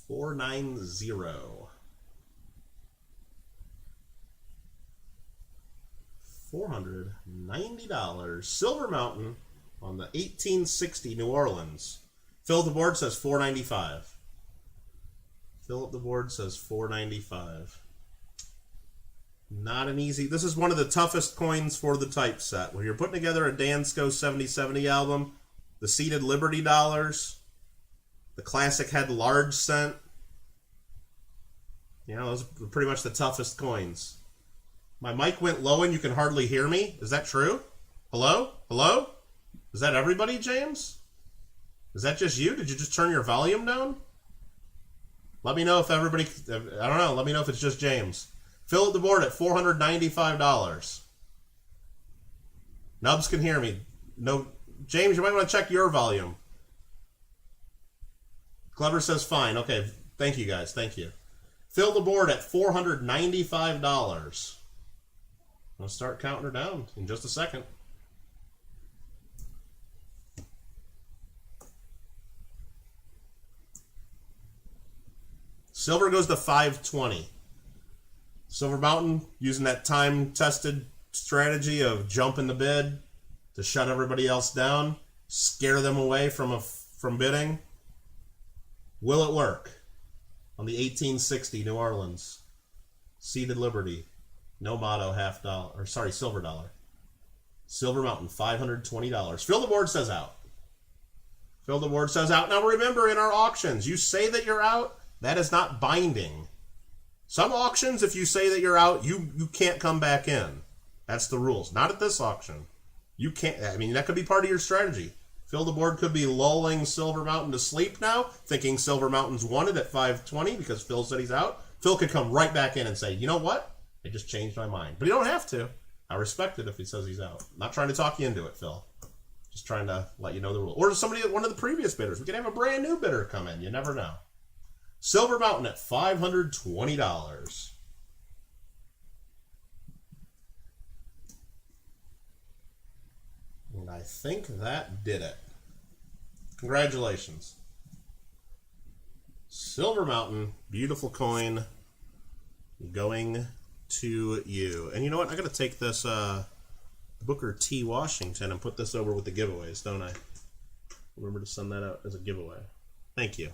490. $490. Silver Mountain on the 1860 New Orleans. Fill Up the Board says 495. Fill Up the Board says 495. Not an easy. This is one of the toughest coins for the typeset. When you're putting together a Dansko 7070 album, the seeded Liberty dollars, the classic head large cent, you know, those are pretty much the toughest coins. My mic went low and you can hardly hear me. Is that true? Hello? Hello? Is that everybody, James? Is that just you? Did you just turn your volume down? Let me know if everybody... I don't know. Let me know if it's just James. Fill Up the Board at $495. Nubs can hear me. No, James, you might want to check your volume. Clever says fine. Okay, thank you guys. Thank you. Fill the Board at $495. I'll start counting her down in just a second. Silver goes to 520. Silver Mountain using that time-tested strategy of jumping the bid to shut everybody else down, scare them away from bidding. Will it work? On the 1860 New Orleans, seeded Liberty, no motto, silver dollar. Silver Mountain, $520. Fill the Board says out. Fill the Board says out. Now remember, in our auctions, you say that you're out, that is not binding. Some auctions, if you say that you're out, you can't come back in. That's the rules. Not at this auction. You can't. I mean, that could be part of your strategy. Fill the Board could be lulling Silver Mountain to sleep now, thinking Silver Mountain's won it at 520 because Phil said he's out. Phil could come right back in and say, you know what? I just changed my mind. But he don't have to. I respect it if he says he's out. I'm not trying to talk you into it, Phil. Just trying to let you know the rule. Or one of the previous bidders. We could have a brand new bidder come in. You never know. Silver Mountain at $520. And I think that did it. Congratulations. Silver Mountain, beautiful coin, going to you. And you know what? I got to take this Booker T. Washington and put this over with the giveaways, don't I? Remember to send that out as a giveaway. Thank you.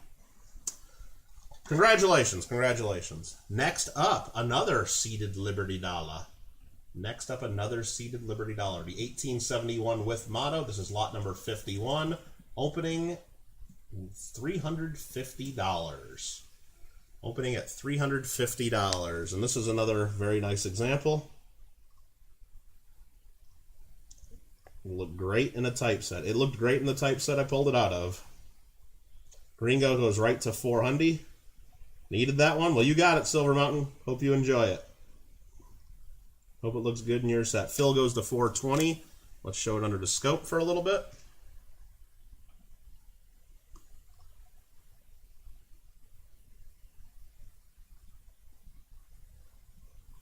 Congratulations, congratulations. Next up, another seeded Liberty dollar. Next up, another seeded Liberty dollar. The 1871 with motto. This is lot number 51. Opening $350. Opening at $350. And this is another very nice example. It'll look great in a typeset. It looked great in the typeset I pulled it out of. Gringo goes right to 400. Needed that one? Well, you got it, Silver Mountain. Hope you enjoy it. Hope it looks good in your set. Fill goes to 420. Let's show it under the scope for a little bit.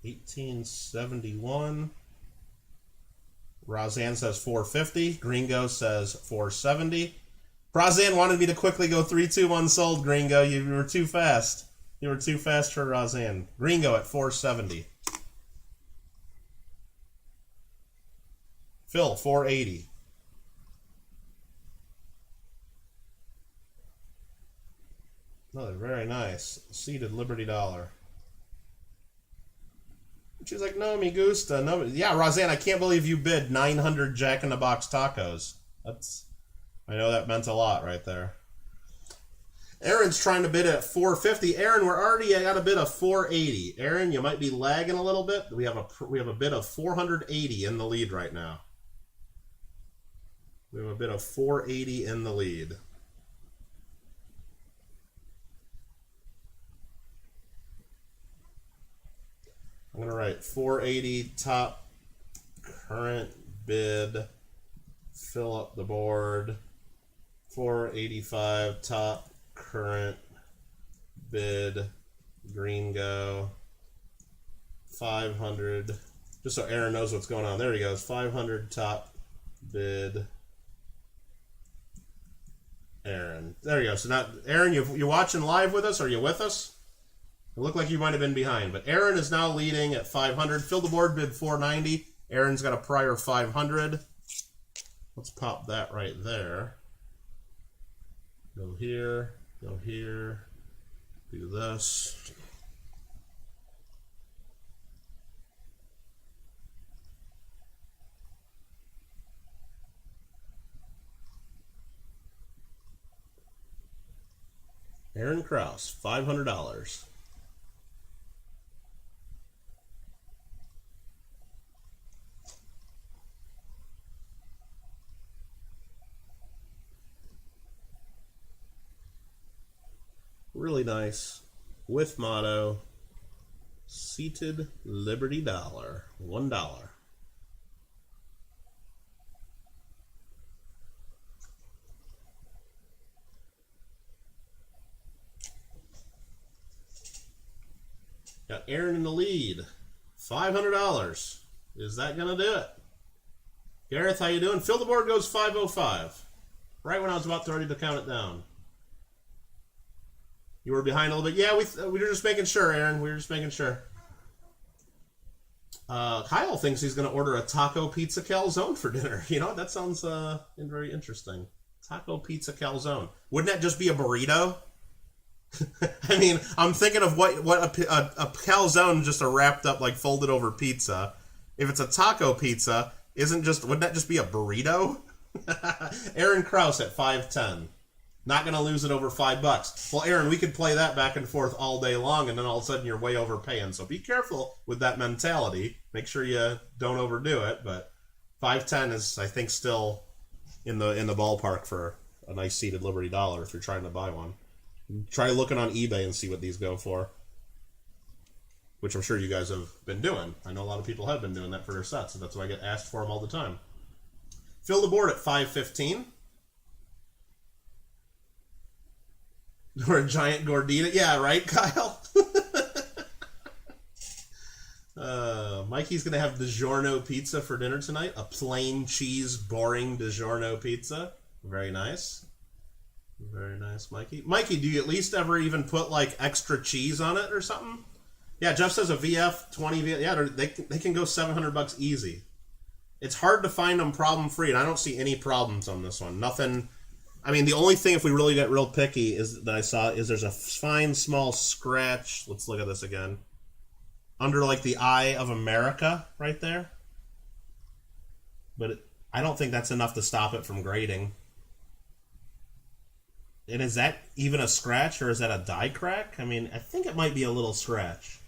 $18.71. Roseanne says 450. Gringo says 470. Roseanne wanted me to quickly go 3-2-1 sold, Gringo. You were too fast. You were too fast for Roseanne. Gringo at 470. Phil, 480. Another very nice seated Liberty Dollar. She's like, no, me gusta. No, yeah, Roseanne, I can't believe you bid 900 Jack in the Box tacos. I know that meant a lot right there. Aaron's trying to bid at 450. Aaron, we're already at a bid of 480. Aaron, you might be lagging a little bit. We have a bid of 480 in the lead right now. We have a bid of 480 in the lead. I'm going to write 480 top current bid, fill up the board, 485 top current bid, green go, 500, just so Aaron knows what's going on. There he goes, 500 top bid, Aaron. There you go. So now, Aaron, you're watching live with us? Are you with us? It looked like you might have been behind, but Aaron is now leading at 500. Fill the board bid 490. Aaron's got a prior 500. Let's pop that right there. Go here, do this. Aaron Krause, $500. Really nice, with motto, seated Liberty Dollar, $1. Got Aaron in the lead, $500. Is that gonna do it? Gareth, how you doing? Fill the board goes 505. Right when I was about ready to count it down. You were behind a little bit. Yeah, we were just making sure, Aaron. We were just making sure. Kyle thinks he's going to order a taco pizza calzone for dinner. You know, that sounds very interesting. Taco pizza calzone. Wouldn't that just be a burrito? I mean, I'm thinking of what a calzone, just a wrapped up, like folded over pizza. If it's a taco pizza, wouldn't that just be a burrito? Aaron Krause at 510. Not going to lose it over $5. Well, Aaron, we could play that back and forth all day long, and then all of a sudden you're way overpaying. So be careful with that mentality. Make sure you don't overdo it. But 510 is, I think, still in the ballpark for a nice seated Liberty Dollar if you're trying to buy one. Try looking on eBay and see what these go for, which I'm sure you guys have been doing. I know a lot of people have been doing that for their sets, and that's why I get asked for them all the time. Fill the board at 515. Or a giant gordita. Yeah, right, Kyle? Mikey's going to have DiGiorno pizza for dinner tonight. A plain cheese, boring DiGiorno pizza. Very nice. Very nice, Mikey. Mikey, do you at least ever even put, like, extra cheese on it or something? Yeah, Jeff says a VF, 20 VF. Yeah, they can go $700 easy. It's hard to find them problem-free, and I don't see any problems on this one. Nothing... I mean, the only thing, if we really get real picky, is that I saw is there's a fine, small scratch. Let's look at this again. Under, like, the Eye of America right there. But I don't think that's enough to stop it from grading. And is that even a scratch, or is that a die crack? I mean, I think it might be a little scratch.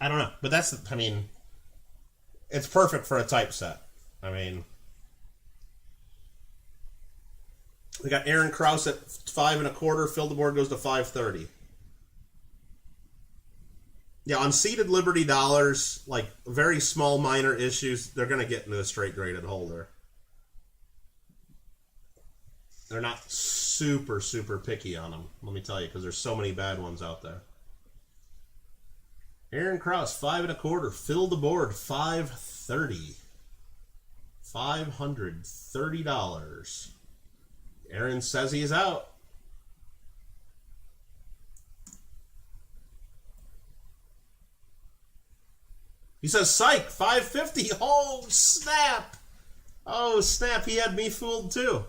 I don't know. But that's, I mean, it's perfect for a typeset. I mean... We got Aaron Krause at 5 1/4. Fill the board goes to 530. Yeah, on seated Liberty dollars, like very small minor issues, they're going to get into a straight graded holder. They're not super, super picky on them, let me tell you, because there's so many bad ones out there. Aaron Krause, 5 1/4. Fill the board, $530. $530. Aaron says he's out. He says, psych, $550. Oh, snap. Oh, snap. He had me fooled, too.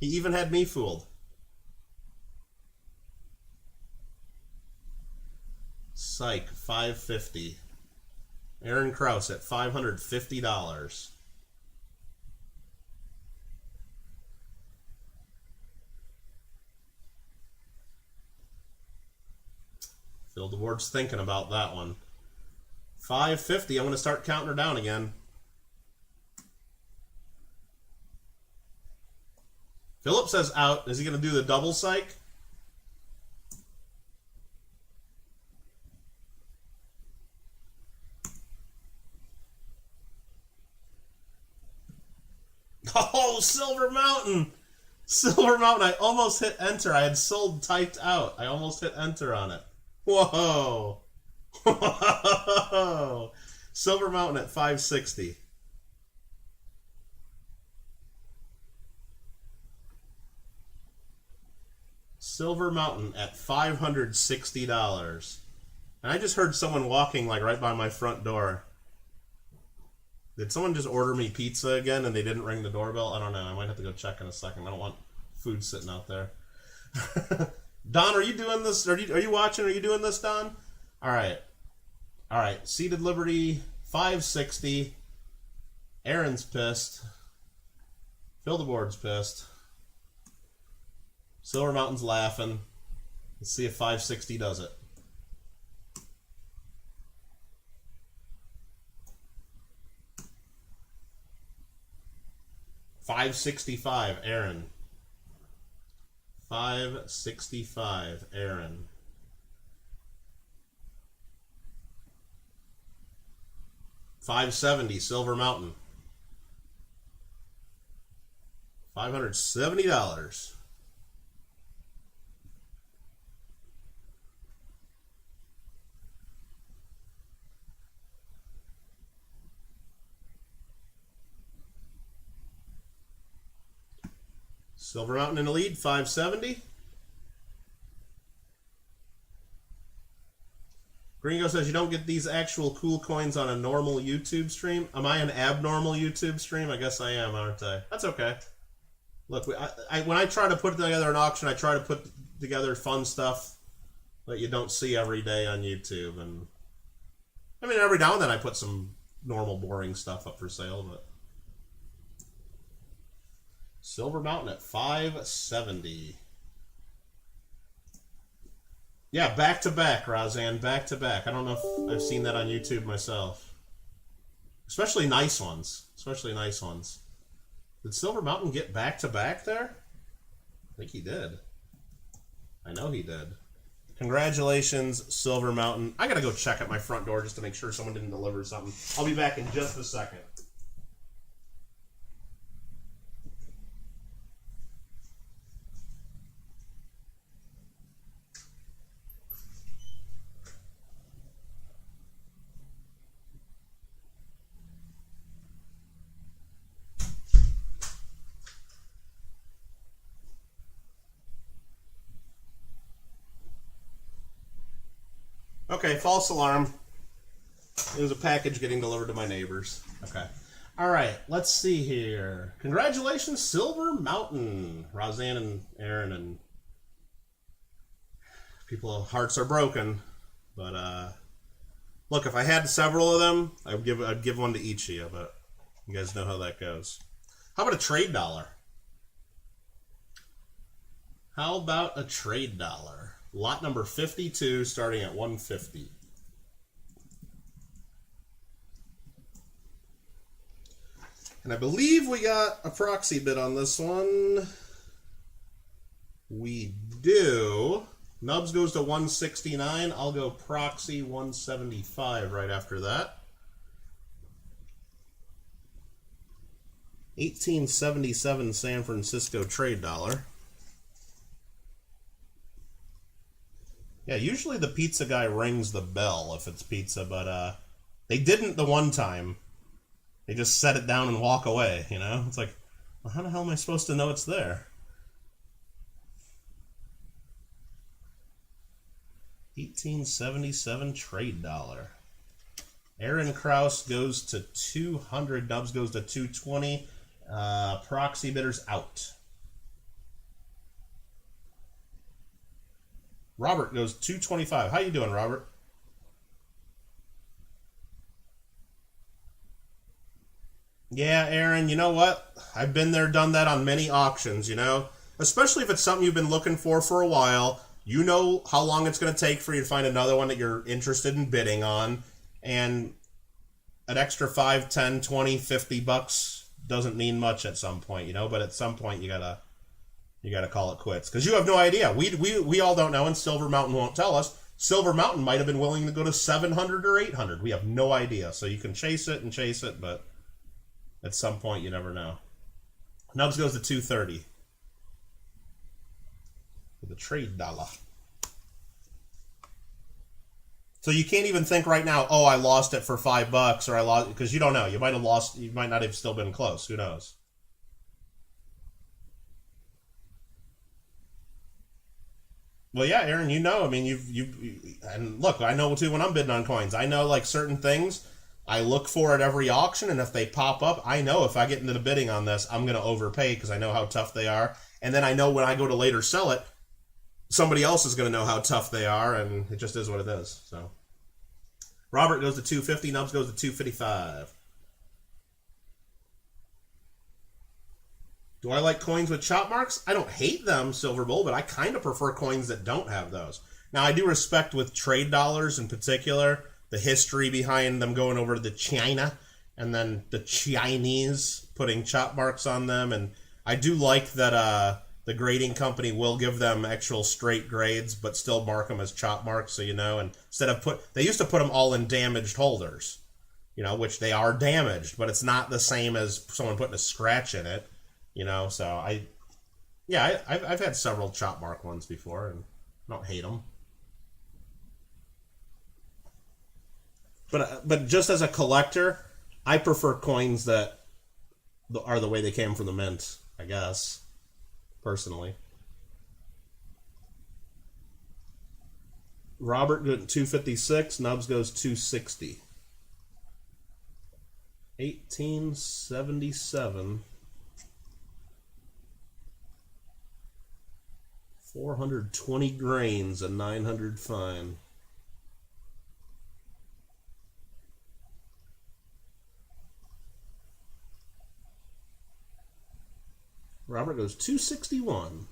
He even had me fooled. Psych, $550. Aaron Krause at $550. Phil DeWard's thinking about that one. $550. I'm going to start counting her down again. Philip says out. Is he going to do the double psych? Oh, Silver Mountain. Silver Mountain. I almost hit enter. I had sold typed out. I almost hit enter on it. Whoa. Whoa. Silver Mountain at $560. Silver Mountain at $560. And I just heard someone walking like right by my front door. Did someone just order me pizza again and they didn't ring the doorbell? I don't know. I might have to go check in a second. I don't want food sitting out there. Don, are you doing this? Are you watching? Are you doing this, Don? All right. All right. Seated Liberty, $560. Aaron's pissed. Phil DeWard's pissed. Silver Mountain's laughing. Let's see if $560 does it. $565, Aaron. $565, Aaron. $570, Silver Mountain. $570. Silver Mountain in the lead, $570. Gringo says you don't get these actual cool coins on a normal YouTube stream. Am I an abnormal YouTube stream? I guess I am, aren't I? That's okay. Look, when I try to put together an auction, I try to put together fun stuff that you don't see every day on YouTube. And I mean, every now and then I put some normal, boring stuff up for sale, but Silver Mountain at $570. Yeah, back to back, Rozanne, back to back. I don't know if I've seen that on YouTube myself. Especially nice ones. Especially nice ones. Did Silver Mountain get back to back there? I think he did. I know he did. Congratulations, Silver Mountain. I gotta go check at my front door just to make sure someone didn't deliver something. I'll be back in just a second. Okay, false alarm. It was a package getting delivered to my neighbors. Okay. All right, let's see here. Congratulations, Silver Mountain. Roseanne and Aaron and people, hearts are broken. But look, if I had several of them, I'd give one to each of you, but you guys know how that goes. How about a trade dollar? How about a trade dollar? Lot number 52, starting at $150. And I believe we got a proxy bid on this one. We do. Nubs goes to 169. I'll go proxy 175 right after that. 1877 San Francisco trade dollar. Yeah, usually the pizza guy rings the bell if it's pizza, but they didn't the one time. They just set it down and walk away, you know? It's like, well, how the hell am I supposed to know it's there? 1877 trade dollar. Aaron Krause goes to 200. Nubs goes to 220. Proxy bidders out. Robert goes 225. How you doing, Robert? Yeah, Aaron, you know what? I've been there, done that on many auctions, you know? Especially if it's something you've been looking for a while. You know how long it's going to take for you to find another one that you're interested in bidding on. And an extra 5, 10, 20, 50 bucks doesn't mean much at some point, you know? But at some point, you gotta call it quits. Because you have no idea. We all don't know, and Silver Mountain won't tell us. Silver Mountain might have been willing to go to 700 or 800. We have no idea. So you can chase it, but at some point, you never know. Nubs goes to 230. With a trade dollar. So you can't even think right now, oh, I lost it for $5 or I lost, because you don't know. You might have lost, you might not have still been close. Who knows? Well, yeah, Aaron, you know, I mean, and look, I know too when I'm bidding on coins. I know like certain things I look for at every auction, and if they pop up, I know if I get into the bidding on this, I'm going to overpay because I know how tough they are. And then I know when I go to later sell it, somebody else is going to know how tough they are, and it just is what it is. So, Robert goes to 250, Nubs goes to 255. Do I like coins with chop marks? I don't hate them, Silver Bull, but I kind of prefer coins that don't have those. Now, I do respect with trade dollars in particular, the history behind them going over to the China, and then the Chinese putting chop marks on them, and I do like that the grading company will give them actual straight grades, but still mark them as chop marks, so you know. And instead of they used to put them all in damaged holders, you know, which they are damaged, but it's not the same as someone putting a scratch in it, you know. So I've had several chop mark ones before, and I don't hate them. But just as a collector, I prefer coins that are the way they came from the mint, I guess. Personally. Robert goes 256, Nubs goes 260. 1877. 420 grains, a 900 fine. Robert goes 261.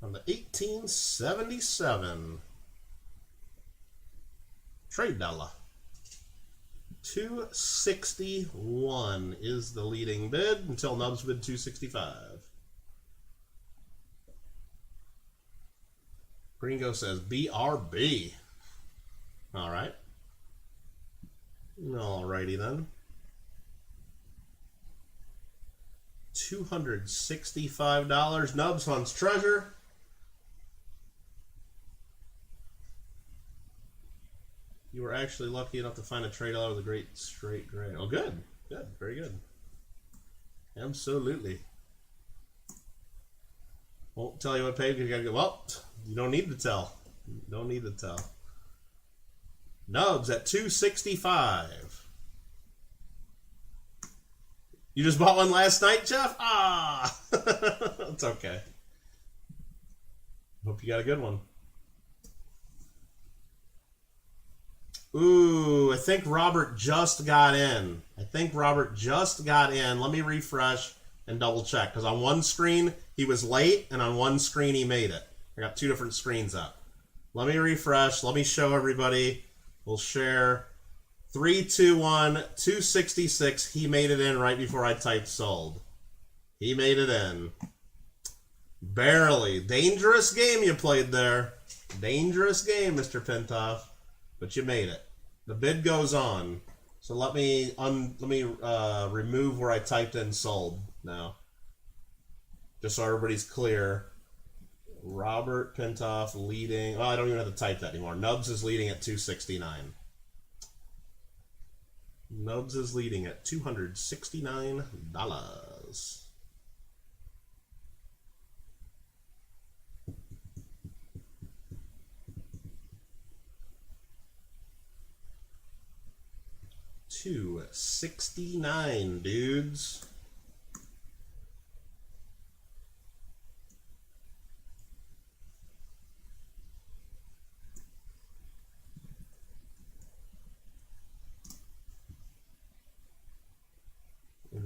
On the 1877 trade dollar. 261 is the leading bid until Nubs bid 265. Gringo says BRB. All right. Alrighty then. $265. Nubs hunts treasure. You were actually lucky enough to find a trade dollar with a great straight grain. Oh, good. Good. Very good. Absolutely. Won't tell you what page you gotta go. Well, you don't need to tell. You don't need to tell. Nubs at 265. You just bought one last night, Jeff? Ah! It's okay. Hope you got a good one. Ooh, I think Robert just got in. Let me refresh and double check. Because on one screen, he was late, and on one screen, he made it. I got two different screens up. Let me refresh. Let me show everybody. We'll share 321 266. He made it in right before I typed sold. He made it in. Barely. Dangerous game you played there. Dangerous game, Mr. Pintoff. But you made it. The bid goes on. So let me remove where I typed in sold now. Just so everybody's clear. Robert Pintoff leading. Oh, I don't even have to type that anymore. Nubs is leading at 269. Nubs is leading at $269. $269, dudes.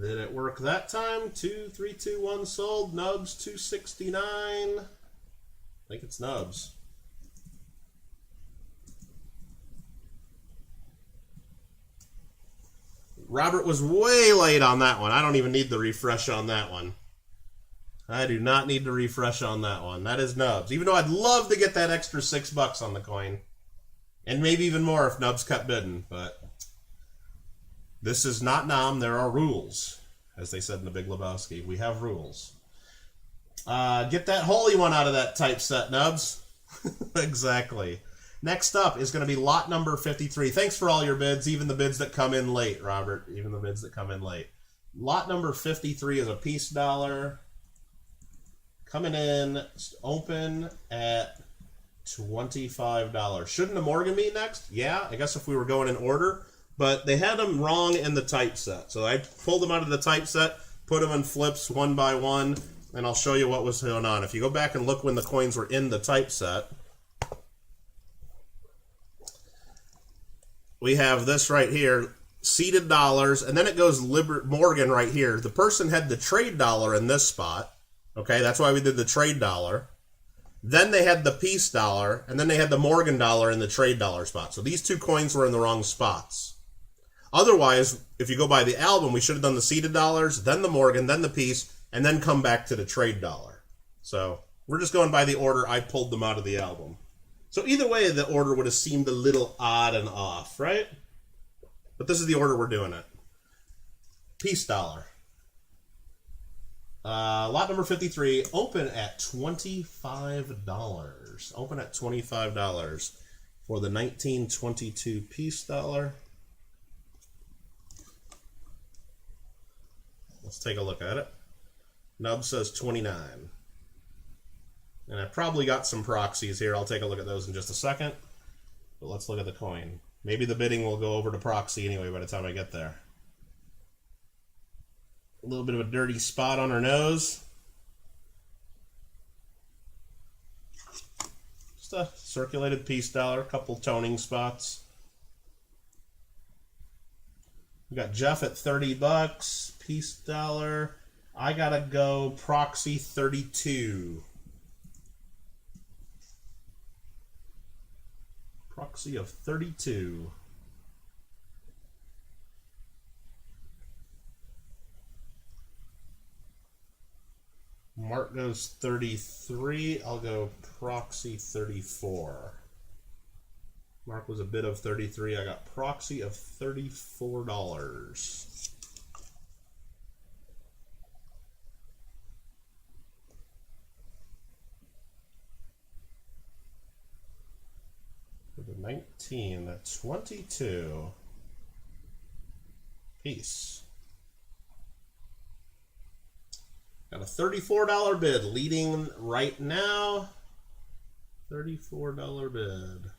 Did it work that time? 2, 3, 2, 1 sold. Nubs 269. I think it's Nubs. Robert was way late on that one. I don't even need the refresh on that one. I do not need to refresh on that one. That is Nubs. Even though I'd love to get that extra $6 on the coin. And maybe even more if Nubs kept bidding. But this is not Nam. There are rules. As they said in The Big Lebowski. We have rules. Get that holy one out of that typeset, Nubs. Exactly. Next up is going to be lot number 53. Thanks for all your bids, even the bids that come in late, Robert. Even the bids that come in late. Lot number 53 is a piece dollar. Coming in, open at $25. Shouldn't the Morgan be next? Yeah, I guess if we were going in order. But they had them wrong in the typeset. So I pulled them out of the typeset, put them in flips one by one, and I'll show you what was going on. If you go back and look when the coins were in the typeset, we have this right here, seeded dollars, and then it goes Morgan right here. The person had the trade dollar in this spot. Okay, that's why we did the trade dollar. Then they had the piece dollar, and then they had the Morgan dollar in the trade dollar spot. So these two coins were in the wrong spots. Otherwise, if you go by the album, we should have done the seeded dollars, then the Morgan, then the piece, and then come back to the trade dollar. So we're just going by the order I pulled them out of the album. So either way, the order would have seemed a little odd and off, right? But this is the order we're doing it. Piece dollar. Lot number 53, open at $25. Open at $25 for the 1922 piece dollar. Let's take a look at it. Nub says 29. And I probably got some proxies here. I'll take a look at those in just a second. But let's look at the coin. Maybe the bidding will go over to proxy anyway by the time I get there. A little bit of a dirty spot on her nose. Just a circulated piece dollar, a couple toning spots. We got Jeff at $30, piece dollar. I gotta go proxy 32. Proxy of 32. Mark goes 33. I'll go proxy 34. Mark was a bid of 33. I got proxy of $34. For the 19, the 22 piece. Got a $34 bid leading right now. $34 bid.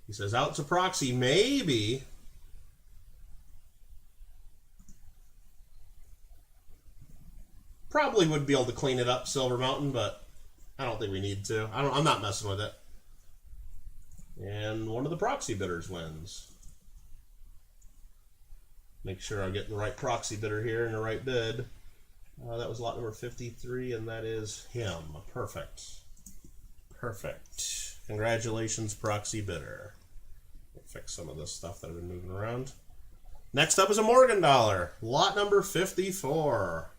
He says out to proxy, maybe. Probably would be able to clean it up, Silver Mountain, but I don't think we need to. I'm not messing with it. And one of the proxy bidders wins. Make sure I get the right proxy bidder here and the right bid. That was lot number 53, and that is him. Perfect. Perfect. Congratulations, proxy bidder. We'll fix some of this stuff that I've been moving around. Next up is a Morgan dollar. Lot number 54.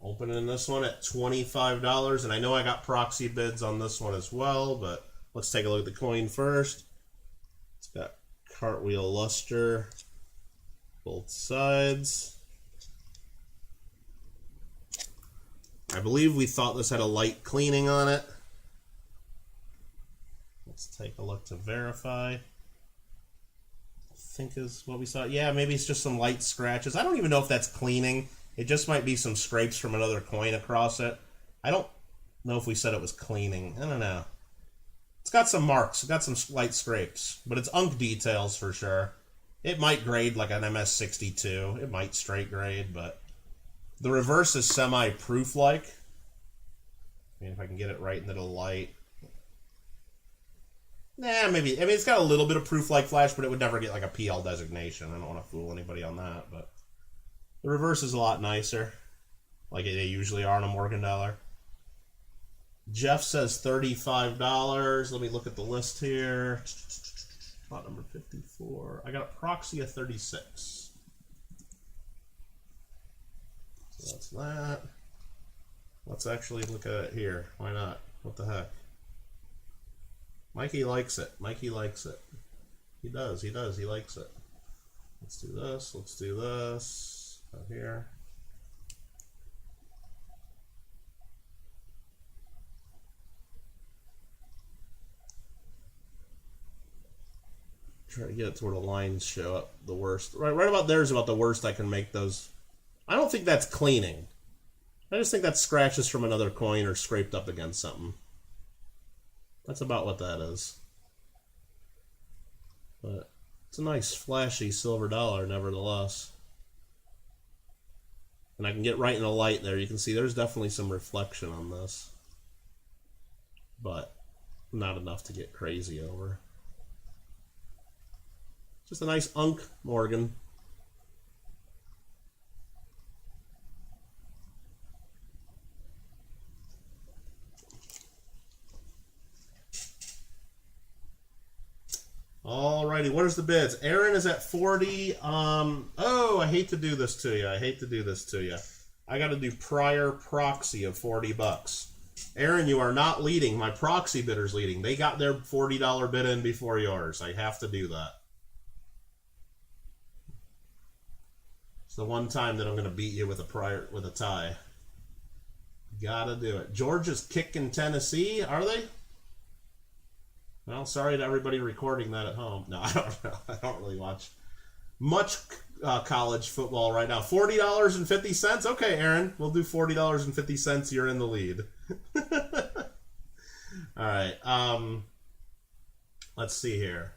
Opening this one at $25, and I know I got proxy bids on this one as well, but let's take a look at the coin first. It's got cartwheel luster, both sides. I believe we thought this had a light cleaning on it. Let's take a look to verify. I think is what we saw. Yeah, maybe it's just some light scratches. I don't even know if that's cleaning. It just might be some scrapes from another coin across it. I don't know if we said it was cleaning. I don't know. It's got some marks. It's got some light scrapes. But it's unk details for sure. It might grade like an MS62. It might straight grade, but the reverse is semi-proof-like. I mean, if I can get it right into the light. Nah, maybe. I mean, it's got a little bit of proof-like flash, but it would never get like a PL designation. I don't want to fool anybody on that, but the reverse is a lot nicer, like they usually are on a Morgan dollar. Jeff says $35. Let me look at the list here. Lot number 54. I got a proxy of 36. So that's that. Let's actually look at it here. Why not? What the heck? Mikey likes it. Mikey likes it. He does. He does. He likes it. Let's do this. Let's do this. Out here. Try to get it to where the lines show up the worst. Right about there is about the worst I can make those. I don't think that's cleaning. I just think that's scratches from another coin or scraped up against something. That's about what that is. But it's a nice flashy silver dollar nevertheless. And I can get right in the light there. You can see there's definitely some reflection on this. But not enough to get crazy over. Just a nice unk Morgan. Alrighty, what is the bids? Aaron is at 40. Oh, I hate to do this to you. I hate to do this to you. I got to do prior proxy of $40. Aaron, you are not leading. My proxy bidder's leading. They got their $40 bid in before yours. I have to do that. It's the one time that I'm going to beat you with a tie. Gotta do it. Georgia's kicking Tennessee, are they? Well, sorry to everybody recording that at home. No, I don't know. I don't really watch much college football right now. $40.50? Okay, Aaron. We'll do $40.50. You're in the lead. All right. Let's see here.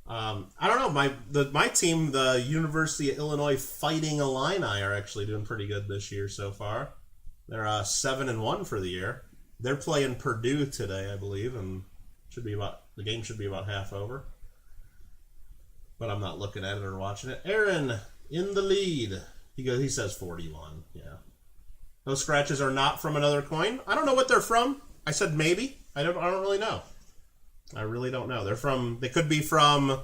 I don't know. My team, the University of Illinois Fighting Illini, are actually doing pretty good this year so far. They're 7-1 for the year. They're playing Purdue today, I believe, and the game should be about half over. But I'm not looking at it or watching it. Aaron in the lead. He says 41. Yeah. Those scratches are not from another coin. I don't know what they're from. I said maybe. I don't really know. I really don't know. They could be from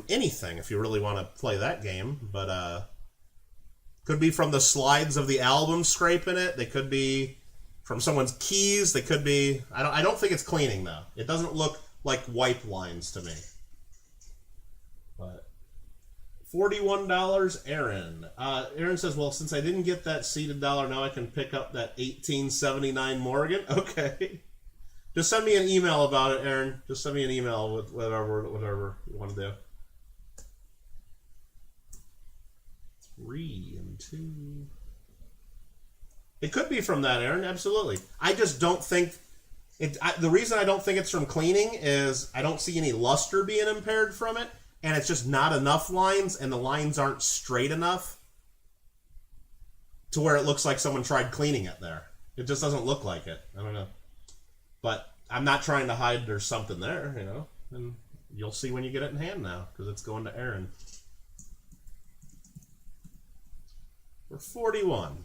anything if you really want to play that game, but could be from the slides of the album scraping it. They could be from someone's keys. They could be. I don't think it's cleaning though. It doesn't look like wipe lines to me. But $41, Aaron. Aaron says, "Well, since I didn't get that seated dollar, now I can pick up that 1879 Morgan." Okay. Just send me an email about it, Aaron. Just send me an email with whatever you want to do. 3 and 2. It could be from that, Aaron. Absolutely. I just don't think it. The reason I don't think it's from cleaning is I don't see any luster being impaired from it, and it's just not enough lines, and the lines aren't straight enough to where it looks like someone tried cleaning it there. It just doesn't look like it. I don't know. But I'm not trying to hide there's something there, you know. And you'll see when you get it in hand now, because it's going to Aaron. For 41.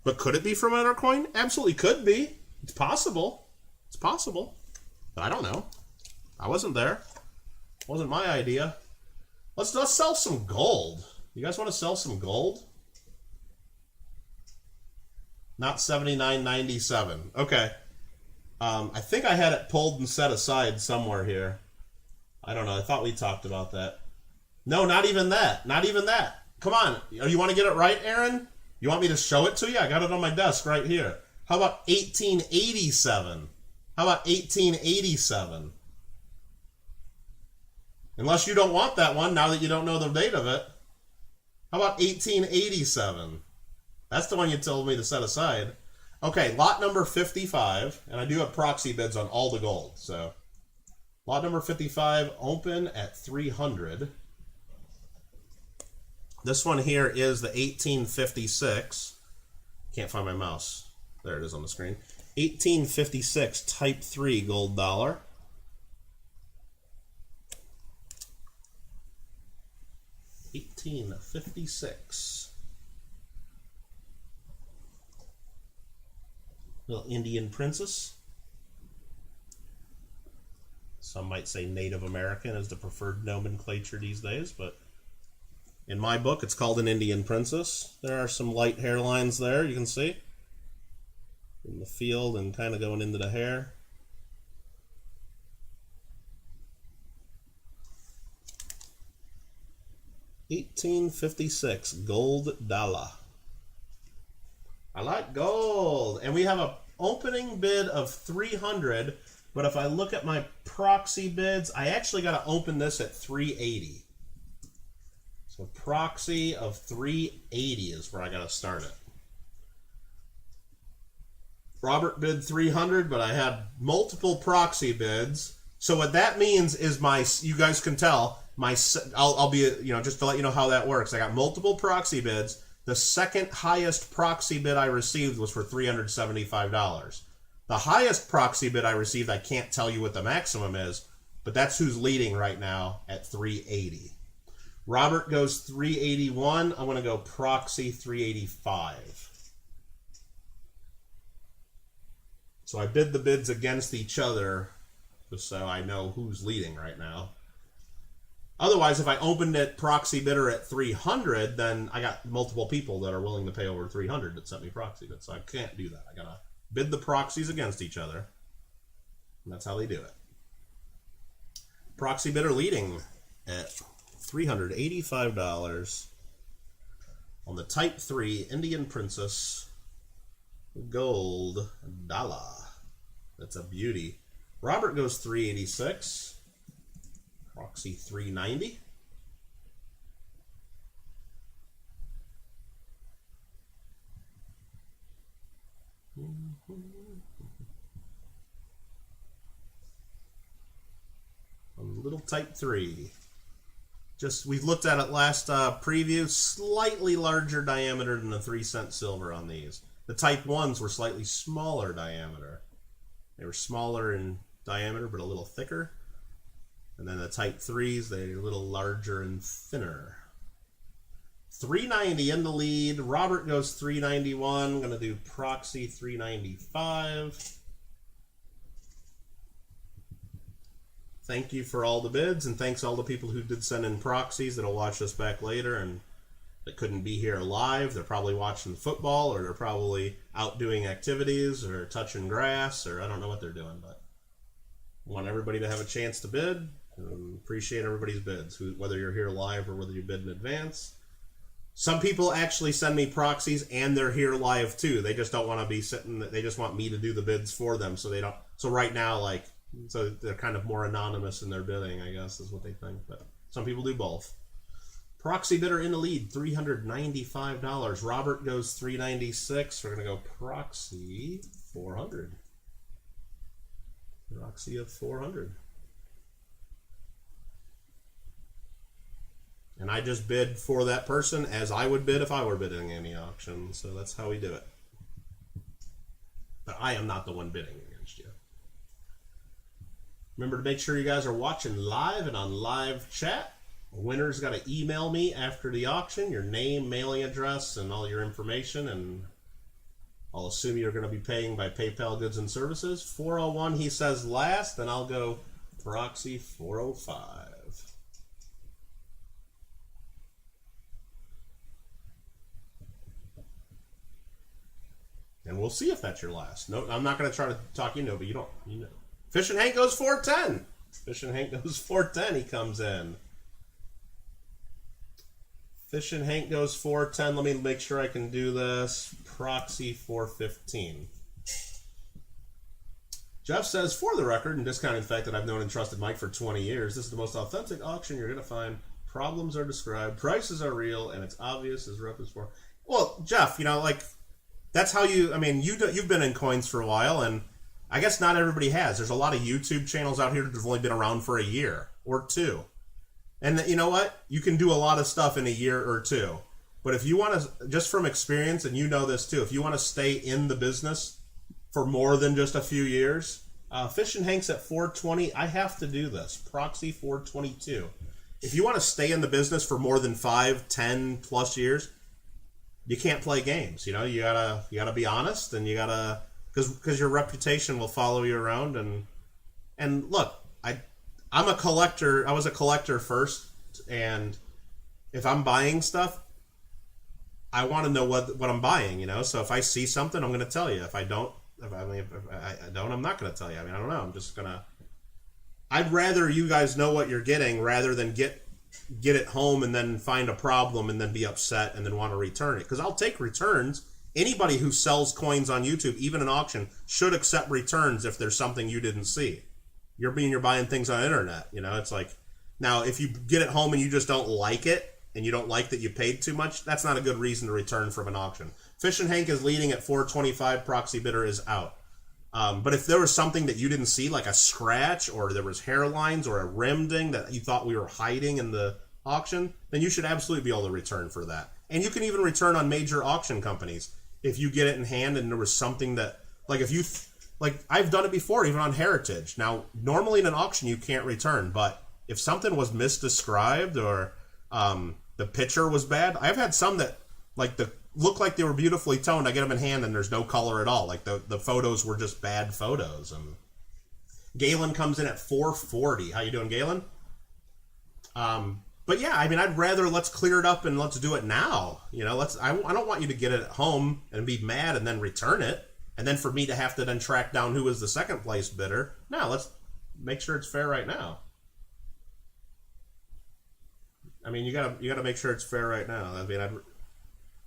But could it be from another coin? Absolutely could be. It's possible. It's possible. But I don't know. I wasn't there. It wasn't my idea. Let's sell some gold. You guys want to sell some gold? Not $79.97. Okay. I think I had it pulled and set aside somewhere here. I don't know. I thought we talked about that. No, not even that. Not even that. Come on. You want to get it right, Aaron? You want me to show it to you? I got it on my desk right here. How about 1887? How about 1887? Unless you don't want that one now that you don't know the date of it. How about 1887? That's the one you told me to set aside. Okay, lot number 55, and I do have proxy bids on all the gold. So, lot number 55, open at 300. This one here is the 1856. Can't find my mouse. There it is on the screen. 1856 Type 3 gold dollar. $18.56. Little Indian princess. Some might say Native American is the preferred nomenclature these days, but in my book it's called an Indian princess. There are some light hairlines there, you can see. In the field and kind of going into the hair. $18.56 gold dollar. I like gold. And we have a opening bid of 300, but if I look at my proxy bids, I actually got to open this at 380. So proxy of 380 is where I got to start it. Robert bid 300, but I had multiple proxy bids. So what that means is you guys can tell, I'll be, just to let you know how that works. I got multiple proxy bids. The second highest proxy bid I received was for $375. The highest proxy bid I received, I can't tell you what the maximum is, but that's who's leading right now at 380. Robert goes 381. I'm going to go proxy 385. So I bid the bids against each other just so I know who's leading right now. Otherwise, if I opened it proxy bidder at 300, then I got multiple people that are willing to pay over 300 that sent me proxy bids. So I can't do that. I gotta bid the proxies against each other. And that's how they do it. Proxy bidder leading at $385 on the Type 3 Indian Princess gold dollar. That's a beauty. Robert goes 386. Proxy 390. A little Type 3. We've looked at it last preview. Slightly larger diameter than the 3-cent silver on these. The Type 1s were slightly smaller diameter. They were smaller in diameter, but a little thicker. And then the Type 3s, they're a little larger and thinner. 390 in the lead. Robert goes 391. I'm going to do proxy 395. Thank you for all the bids, and thanks all the people who did send in proxies that'll watch us back later and that couldn't be here live. They're probably watching football, or they're probably out doing activities or touching grass, or I don't know what they're doing, but I want everybody to have a chance to bid. Appreciate everybody's bids, whether you're here live or whether you bid in advance. Some people actually send me proxies and they're here live too. They just don't want to be sitting. They just want me to do the bids for them, so they don't. So right now, so they're kind of more anonymous in their bidding, I guess, is what they think. But some people do both. Proxy bidder in the lead, $395. Robert goes $396. We're gonna go proxy 400. Proxy of 400. And I just bid for that person as I would bid if I were bidding any auction. So that's how we do it. But I am not the one bidding against you. Remember to make sure you guys are watching live and on live chat. The winner's got to email me after the auction, your name, mailing address, and all your information, and I'll assume you're going to be paying by PayPal goods and services. 401, he says last, and I'll go proxy 405. And we'll see if that's your last. No, I'm not going to try to talk you know, but you don't. You know. Fish and Hank goes 410. Fish and Hank goes 410. He comes in. Fish and Hank goes 410. Let me make sure I can do this. Proxy 415. Jeff says, for the record, and discounting the fact that I've known and trusted Mike for 20 years, this is the most authentic auction you're going to find. Problems are described, prices are real, and it's obvious as rep is for. Well, Jeff, you know, like, that's how you, I mean, you've been in coins for a while, and I guess not everybody has. There's a lot of YouTube channels out here that have only been around for a year or two. And you know what? You can do a lot of stuff in a year or two. But if you want to, just from experience, and you know this too, if you want to stay in the business for more than just a few years, Fish and Hank's at 420. I have to do this. Proxy 422. If you want to stay in the business for more than 5, 10 plus years, you can't play games. You know, you gotta be honest, and you gotta, because your reputation will follow you around. And look, I'm a collector. I was a collector first, and if I'm buying stuff, I want to know what I'm buying. You know, so if I see something, I'm going to tell you. If I don't, if I don't, I'm not going to tell you. I mean, I don't know. I'm just gonna. I'd rather you guys know what you're getting rather than get it home and then find a problem and then be upset and then want to return it. Because I'll take returns. Anybody who sells coins on YouTube, even an auction, should accept returns if there's something you didn't see. You're buying things on the internet. You know, it's like, now if you get it home and you just don't like it and you don't like that you paid too much, that's not a good reason to return from an auction. Fish and Hank is leading at 425. Proxy bidder is out. But if there was something that you didn't see, like a scratch or there was hairlines or a rim ding that you thought we were hiding in the auction, then you should absolutely be able to return for that. And you can even return on major auction companies if you get it in hand and there was something that, like if you, like I've done it before, even on Heritage. Now, normally in an auction you can't return, but if something was misdescribed or the picture was bad, I've had some that like look like they were beautifully toned. I get them in hand and there's no color at all. Like the photos were just bad photos. And Galen comes in at 440. How you doing, Galen? But yeah, I mean, I'd rather let's clear it up and let's do it now. You know, I don't want you to get it at home and be mad and then return it. And then for me to have to then track down who was the second place bidder. No, let's make sure it's fair right now. I mean, you gotta make sure it's fair right now. I mean,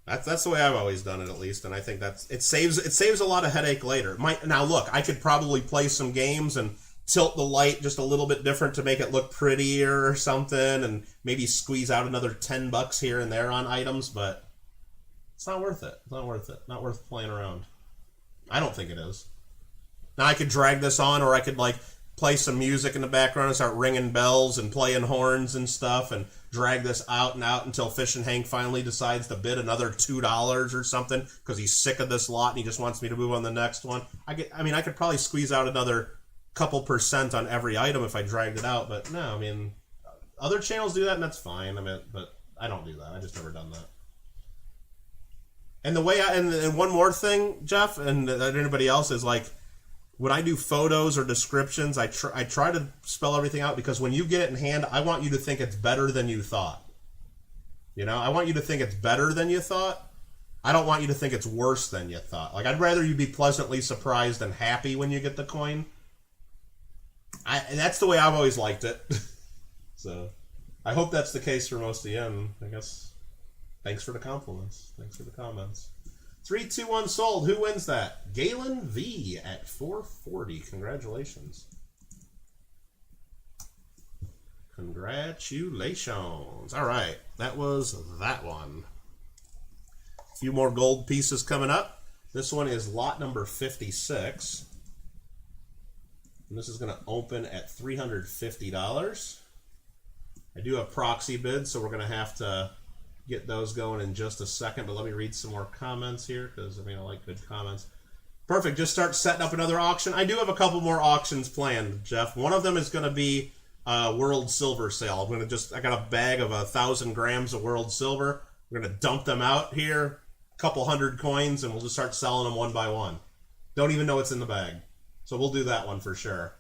that's the way I've always done it, at least, and I think it saves a lot of headache later. Now look, I could probably play some games and tilt the light just a little bit different to make it look prettier or something, and maybe squeeze out another $10 here and there on items, but it's not worth it. It's not worth it. Not worth playing around. I don't think it is. Now I could drag this on, or I could like play some music in the background and start ringing bells and playing horns and stuff and drag this out and out until Fish and Hank finally decides to bid another $2 or something because he's sick of this lot and he just wants me to move on the next one. I mean, I could probably squeeze out another couple percent on every item if I dragged it out, but no, I mean, other channels do that and that's fine. I mean, but I don't do that. I just never done that. And the way and one more thing, Jeff, and anybody else is like, when I do photos or descriptions, I try to spell everything out because when you get it in hand, I want you to think it's better than you thought. You know, I want you to think it's better than you thought. I don't want you to think it's worse than you thought. Like, I'd rather you be pleasantly surprised and happy when you get the coin. And that's the way I've always liked it. So, I hope that's the case for most of you, and I guess, thanks for the compliments. Thanks for the comments. 321 sold. Who wins that? Galen V at 440. Congratulations. Congratulations. All right. That was that one. A few more gold pieces coming up. This one is lot number 56. And this is going to open at $350. I do have proxy bids, so we're going to have to get those going in just a second, but let me read some more comments here because I mean I like good comments. Perfect. Just start setting up another auction. I do have a couple more auctions planned, Jeff. One of them is going to be World Silver sale. I got a bag of 1,000 grams of World Silver. We're going to dump them out here couple hundred coins, and we'll just start selling them one by one. Don't even know what's in the bag. So we'll do that one for sure.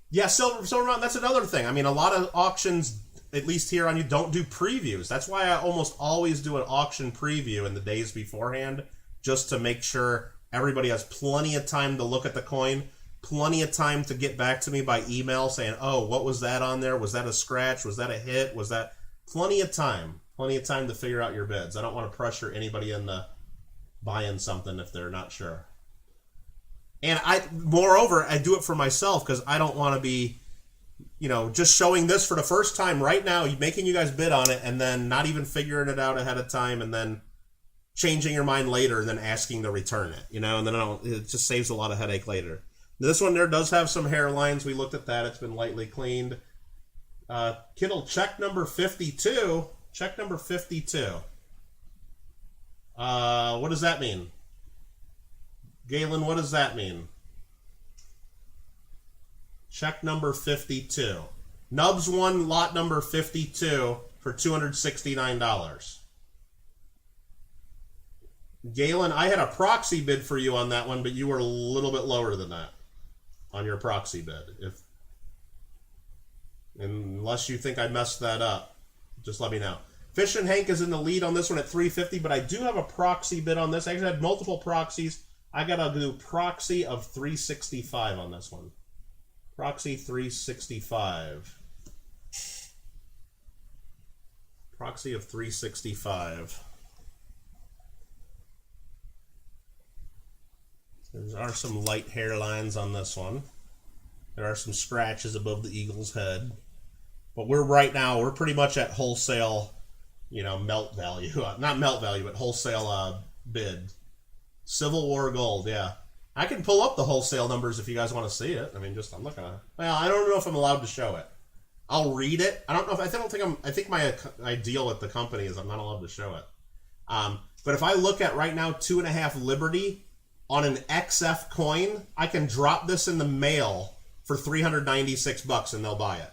Yeah, Silver Mountain, that's another thing. I mean, a lot of auctions, at least here on you, don't do previews. That's why I almost always do an auction preview in the days beforehand, just to make sure everybody has plenty of time to look at the coin, plenty of time to get back to me by email saying, oh, what was that on there? Was that a scratch? Was that a hit? Was that... Plenty of time to figure out your bids. I don't want to pressure anybody into buying something if they're not sure. And moreover, I do it for myself because I don't want to be, just showing this for the first time right now, making you guys bid on it, and then not even figuring it out ahead of time, and then changing your mind later, and then asking to return it, and then it just saves a lot of headache later. This one there does have some hairlines. We looked at that. It's been lightly cleaned. Kittle, check number 52. Check number 52. What does that mean? Galen, what does that mean? Check number 52. Nubs won lot number 52 for $269. Galen, I had a proxy bid for you on that one, but you were a little bit lower than that on your proxy bid. Unless you think I messed that up, just let me know. Fish and Hank is in the lead on this one at 350, but I do have a proxy bid on this. I actually had multiple proxies. I got to do proxy of 365 on this one. Proxy 365. Proxy of 365. There are some light hairlines on this one. There are some scratches above the eagle's head. But we're pretty much at wholesale, melt value. Not melt value, but wholesale bid. Civil War gold, yeah. I can pull up the wholesale numbers if you guys want to see it. I mean, I'm looking at it. Well, I don't know if I'm allowed to show it. I'll read it. I don't know if I think my deal with the company is I'm not allowed to show it. But if I look at right now 2.5 Liberty on an XF coin, I can drop this in the mail for $396 and they'll buy it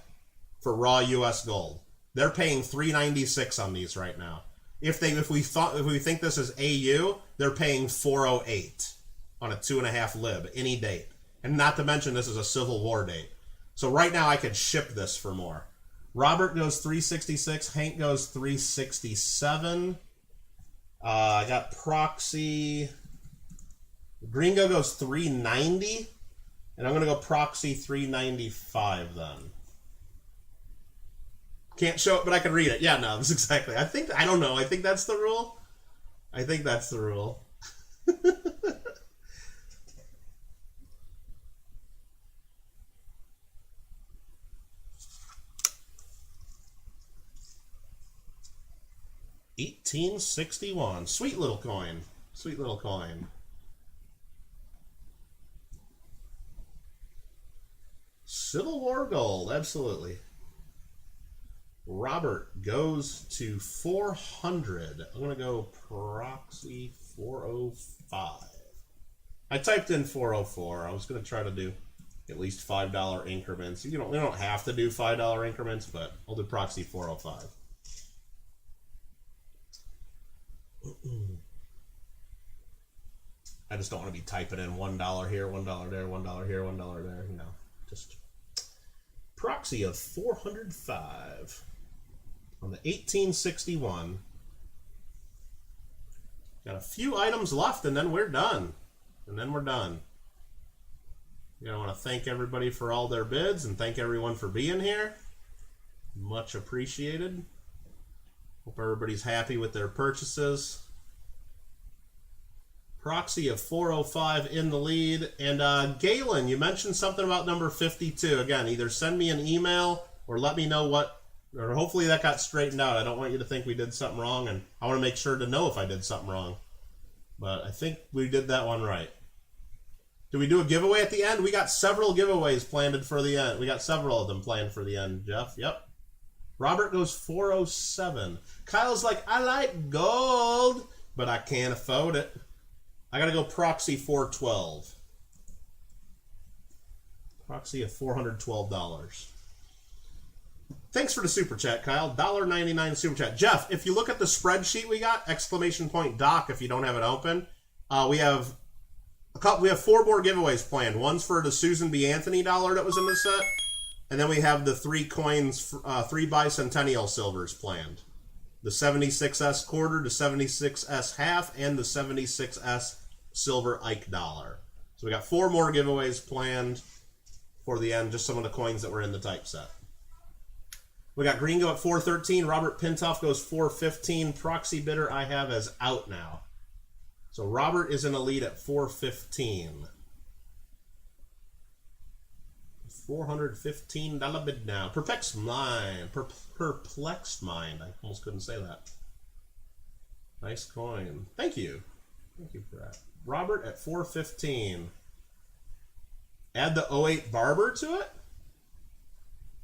for raw US gold. They're paying $396 on these right now. If we think this is AU, they're paying $408 on a 2.5 lib any date. And not to mention this is a Civil War date. So right now I could ship this for more. Robert goes 366, Hank goes 367. I got Proxy. Gringo goes 390. And I'm going to go Proxy 395 then. Can't show it, but I can read it. Yeah, no, that's exactly. I don't know. I think that's the rule. I think that's the rule. $18.61. Sweet little coin. Sweet little coin. Civil War gold, absolutely. Robert goes to 400. I'm going to go Proxy 405. I typed in 404. I was going to try to do at least $5 increments. We don't have to do $5 increments, but I'll do Proxy 405. I just don't want to be typing in $1 here, $1 there, $1 here, $1 there. Just Proxy of 405 on the 1861. Got a few items left, and then we're done. I want to thank everybody for all their bids and thank everyone for being here. Much appreciated. Hope everybody's happy with their purchases. Proxy of 405 in the lead. And Galen, you mentioned something about number 52. Again, either send me an email or let me know or hopefully that got straightened out. I don't want you to think we did something wrong, and I want to make sure to know if I did something wrong. But I think we did that one right. Do we do a giveaway at the end? We got several giveaways planned for the end. We got several of them planned for the end, Jeff. Yep. Robert goes 407. Kyle's like, I like gold, but I can't afford it. I got to go Proxy 412. Proxy of $412. Thanks for the super chat, Kyle. $1.99 super chat. Jeff, if you look at the spreadsheet we got, exclamation point doc if you don't have it open, we have 4 more giveaways planned. One's for the Susan B. Anthony dollar that was in the set, and then we have the 3 coins, 3 bicentennial silvers planned. The 76S quarter, the 76S half, and the 76S silver Ike dollar. So we got 4 more giveaways planned for the end, just some of the coins that were in the typeset. We got Gringo at 413. Robert Pintoff goes 415. Proxy bidder I have as out now. So Robert is in the lead at 415. $415 bid now. Perplexed mind. Perplexed mind. I almost couldn't say that. Nice coin. Thank you. Thank you for that. Robert at 415. Add the 08 Barber to it?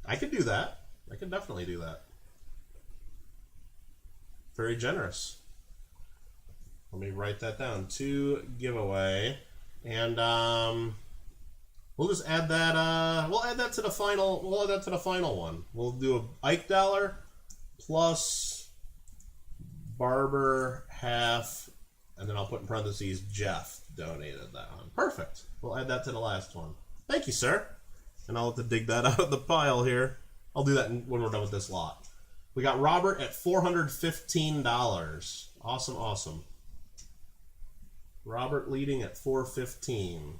I could do that. I can definitely do that. Very generous. Let me write that down. 2 giveaway. And we'll just add that we'll add that to the final one. We'll do a Ike dollar plus Barber half, and then I'll put in parentheses Jeff donated that one. Perfect. We'll add that to the last one. Thank you, sir. And I'll have to dig that out of the pile here. I'll do that when we're done with this lot. We got Robert at $415. Awesome, awesome. Robert leading at 415.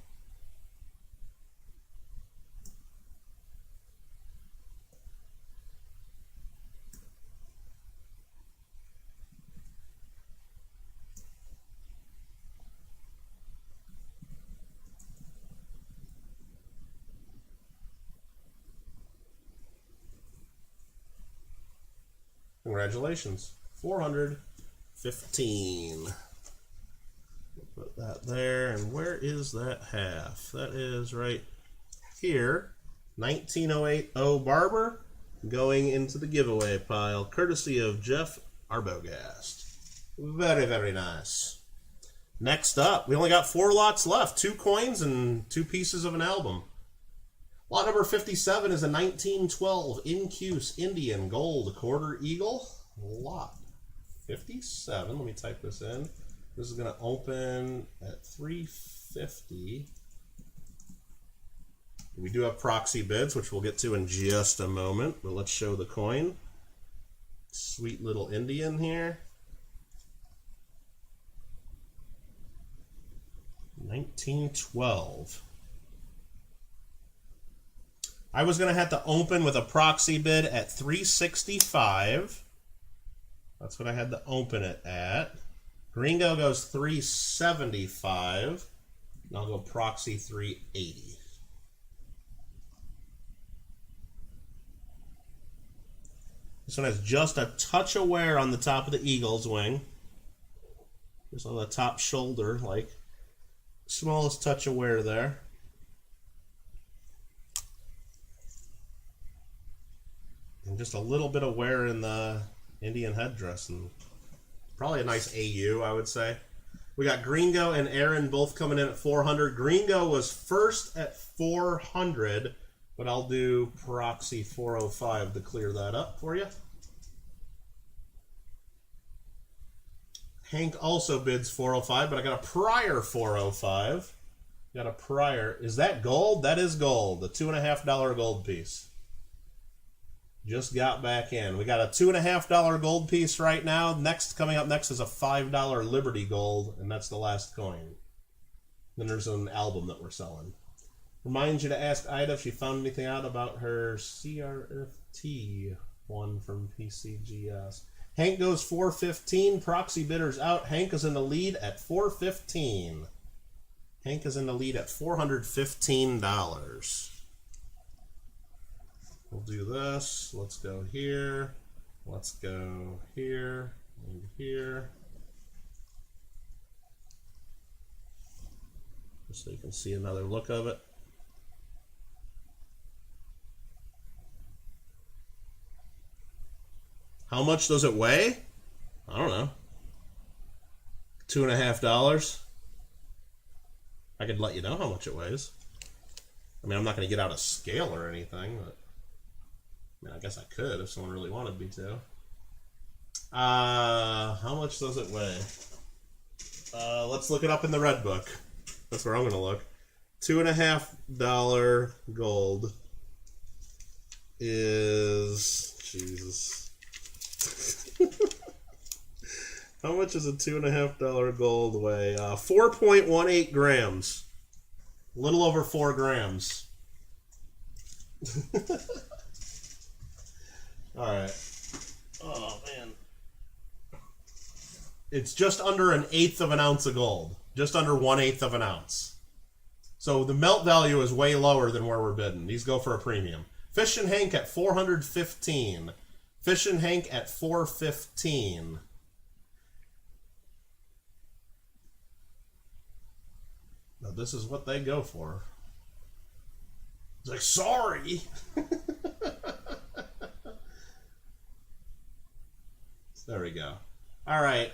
Congratulations. 415. Put that there. And where is that half? That is right here. 19080 Barber going into the giveaway pile, courtesy of Jeff Arbogast. Very, very nice. Next up, we only got 4 lots left. 2 coins and 2 pieces of an album. Lot number 57 is a 1912 Incuse Indian Gold Quarter Eagle. Lot 57. Let me type this in. This is going to open at 350. We do have proxy bids, which we'll get to in just a moment. But let's show the coin. Sweet little Indian here. 1912. I was going to have to open with a proxy bid at 365. That's what I had to open it at. Gringo goes 375. And I'll go proxy 380. This one has just a touch of wear on the top of the eagle's wing. Just on the top shoulder, like smallest touch of wear there. And just a little bit of wear in the Indian headdress, and probably a nice AU, I would say. We got Gringo and Aaron both coming in at 400. Gringo was first at 400, but I'll do proxy 405 to clear that up for you. Hank also bids 405, but I got a prior 405. Got a prior. Is that gold? That is gold. The $2.50 gold piece. Just got back in. We got a $2.50 gold piece right now. Coming up next is a $5 Liberty Gold, and that's the last coin. Then there's an album that we're selling. Reminds you to ask Ida if she found anything out about her CRFT one from PCGS. Hank goes 415. Proxy bidders out. Hank is in the lead at 415. Hank is in the lead at $415. We'll do this. Let's go here. Let's go here and here. Just so you can see another look of it. How much does it weigh? I don't know. $2.50. I could let you know how much it weighs. I mean, I'm not going to get out a scale or anything, but mean, I guess I could if someone really wanted me to. How much does it weigh? Let's look it up in the red book. That's where I'm going to look. $2.50 gold is... Jesus. How much does a $2.50 gold weigh? 4.18 grams. A little over 4 grams. Alright. Oh, man. It's just under 1/8 of an ounce of gold. Just under 1/8 of an ounce. So the melt value is way lower than where we're bidding. These go for a premium. Fish and Hank at $415. Fish and Hank at $415. Now this is what they go for. It's like, sorry. There we go. All right.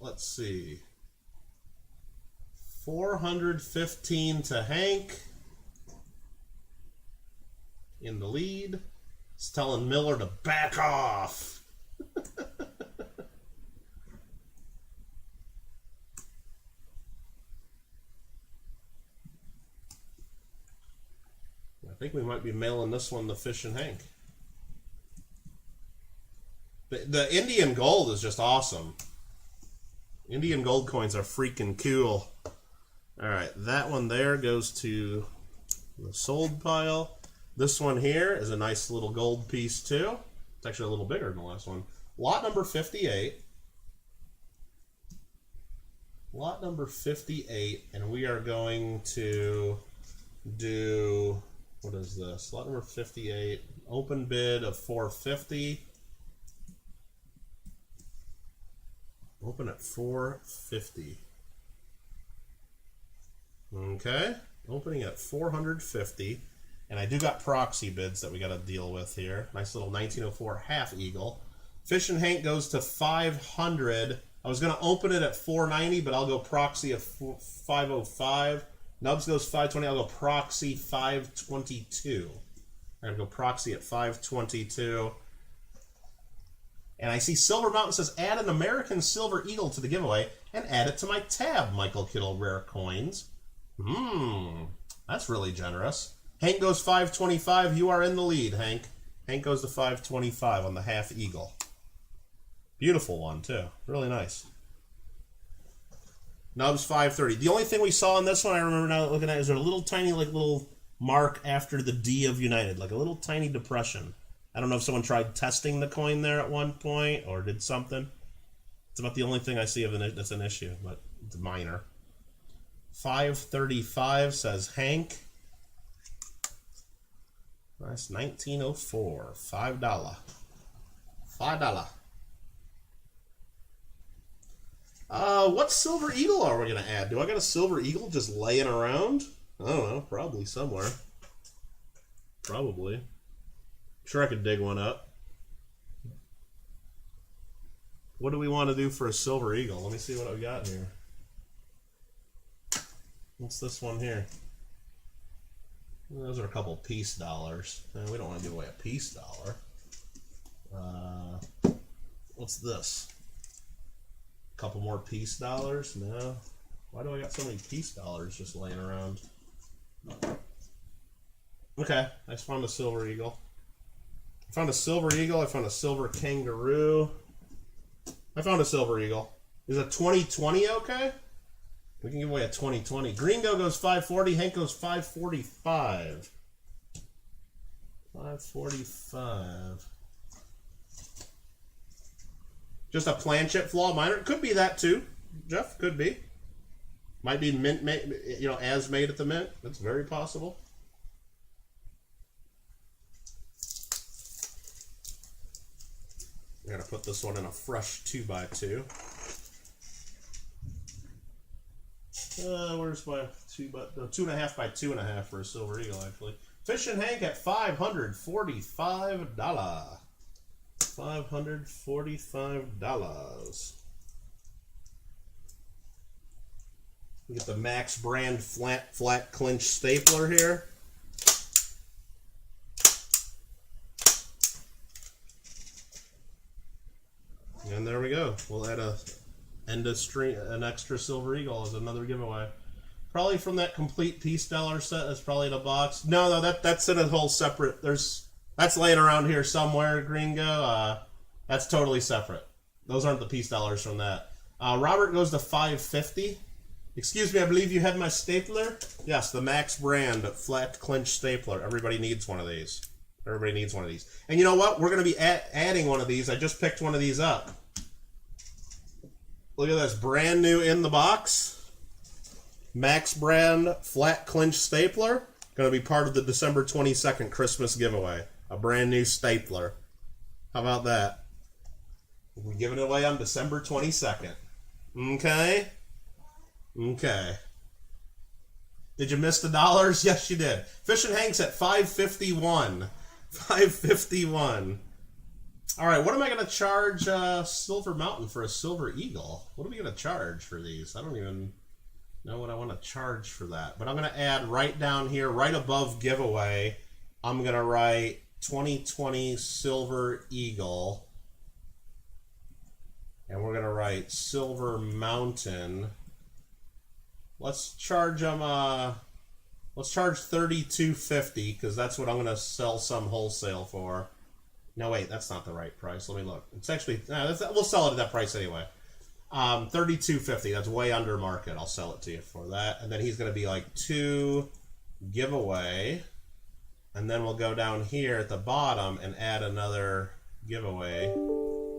Let's see. 415 to Hank. In the lead. It's telling Miller to back off. I think we might be mailing this one to Fish and Hank. The Indian gold is just awesome. Indian gold coins are freaking cool. Alright, that one there goes to the sold pile. This one here is a nice little gold piece too. It's actually a little bigger than the last one. Lot number 58. Lot number 58, and we are going to do, what is this? Lot number 58, open bid of $450. Open at $450. Okay, opening at $450. And I do got proxy bids that we got to deal with here. Nice little 1904 half eagle. Fish and Hank goes to $500. I was going to open it at $490, but I'll go proxy at $505. Nubs goes $520. I'll go proxy $522. I'm going to go proxy at $522. And I see Silver Mountain says, add an American Silver Eagle to the giveaway and add it to my tab, Michael Kittle Rare Coins. That's really generous. Hank goes $525. You are in the lead, Hank. Hank goes to $525 on the half eagle. Beautiful one, too. Really nice. Nubs $530. The only thing we saw in this one, I remember now looking at, is there a little tiny, like, little mark after the D of United, like a little tiny depression. I don't know if someone tried testing the coin there at one point or did something. It's about the only thing I see of that's an issue, but it's minor. 535 says Hank. That's 1904. $5. $5. What Silver Eagle are we going to add? Do I got a Silver Eagle just laying around? I don't know. Probably somewhere. Probably. Sure, I could dig one up. What do we want to do for a Silver Eagle? Let me see what I've got here. What's this one here? Those are a couple peace dollars. We don't want to give away a peace dollar. What's this? A couple more peace dollars? No. Why do I got so many peace dollars just laying around? Okay, I just found a Silver Eagle. I found a Silver Eagle. I found a Silver Kangaroo. I found a Silver Eagle. Is a 2020 okay? We can give away a 2020. Gringo goes 540. Hank goes 545. 545. Just a planchette flaw minor. It could be that too, Jeff. Could be. Might be mint, you know, as made at the mint. That's very possible. I'm gonna put this one in a fresh 2x2. Where's my 2.5 by 2.5 for a Silver Eagle, actually. Fish and Hank at $545. $545. We get the Max brand flat clinch stapler here. there we go. We'll add an extra Silver Eagle as another giveaway. Probably from that complete Peace Dollar set. That's probably in a box. No, that's in a whole separate. That's laying around here somewhere, Gringo. That's totally separate. Those aren't the Peace Dollars from that. Robert goes to $5.50. Excuse me, I believe you have my stapler? Yes, the Max brand flat clinch stapler. Everybody needs one of these. Everybody needs one of these. And you know what? We're going to be adding one of these. I just picked one of these up. Look at this. Brand new in the box. Max brand flat clinch stapler. Going to be part of the December 22nd Christmas giveaway. A brand new stapler. How about that? We're giving it away on December 22nd. Okay? Okay. Did you miss the dollars? Yes, you did. Fish and Hank's at $5.51. $5.51. All right, what am I going to charge Silver Mountain for a Silver Eagle? What are we going to charge for these? I don't even know what I want to charge for that. But I'm going to add right down here, right above giveaway, I'm going to write 2020 Silver Eagle. And we're going to write Silver Mountain. Let's charge them, let's charge $32.50 because that's what I'm going to sell some wholesale for. No, wait, that's not the right price. Let me look. It's actually, we'll sell it at that price anyway. $32.50. That's way under market. I'll sell it to you for that. And then he's going to be like 2 giveaway. And then we'll go down here at the bottom and add another giveaway.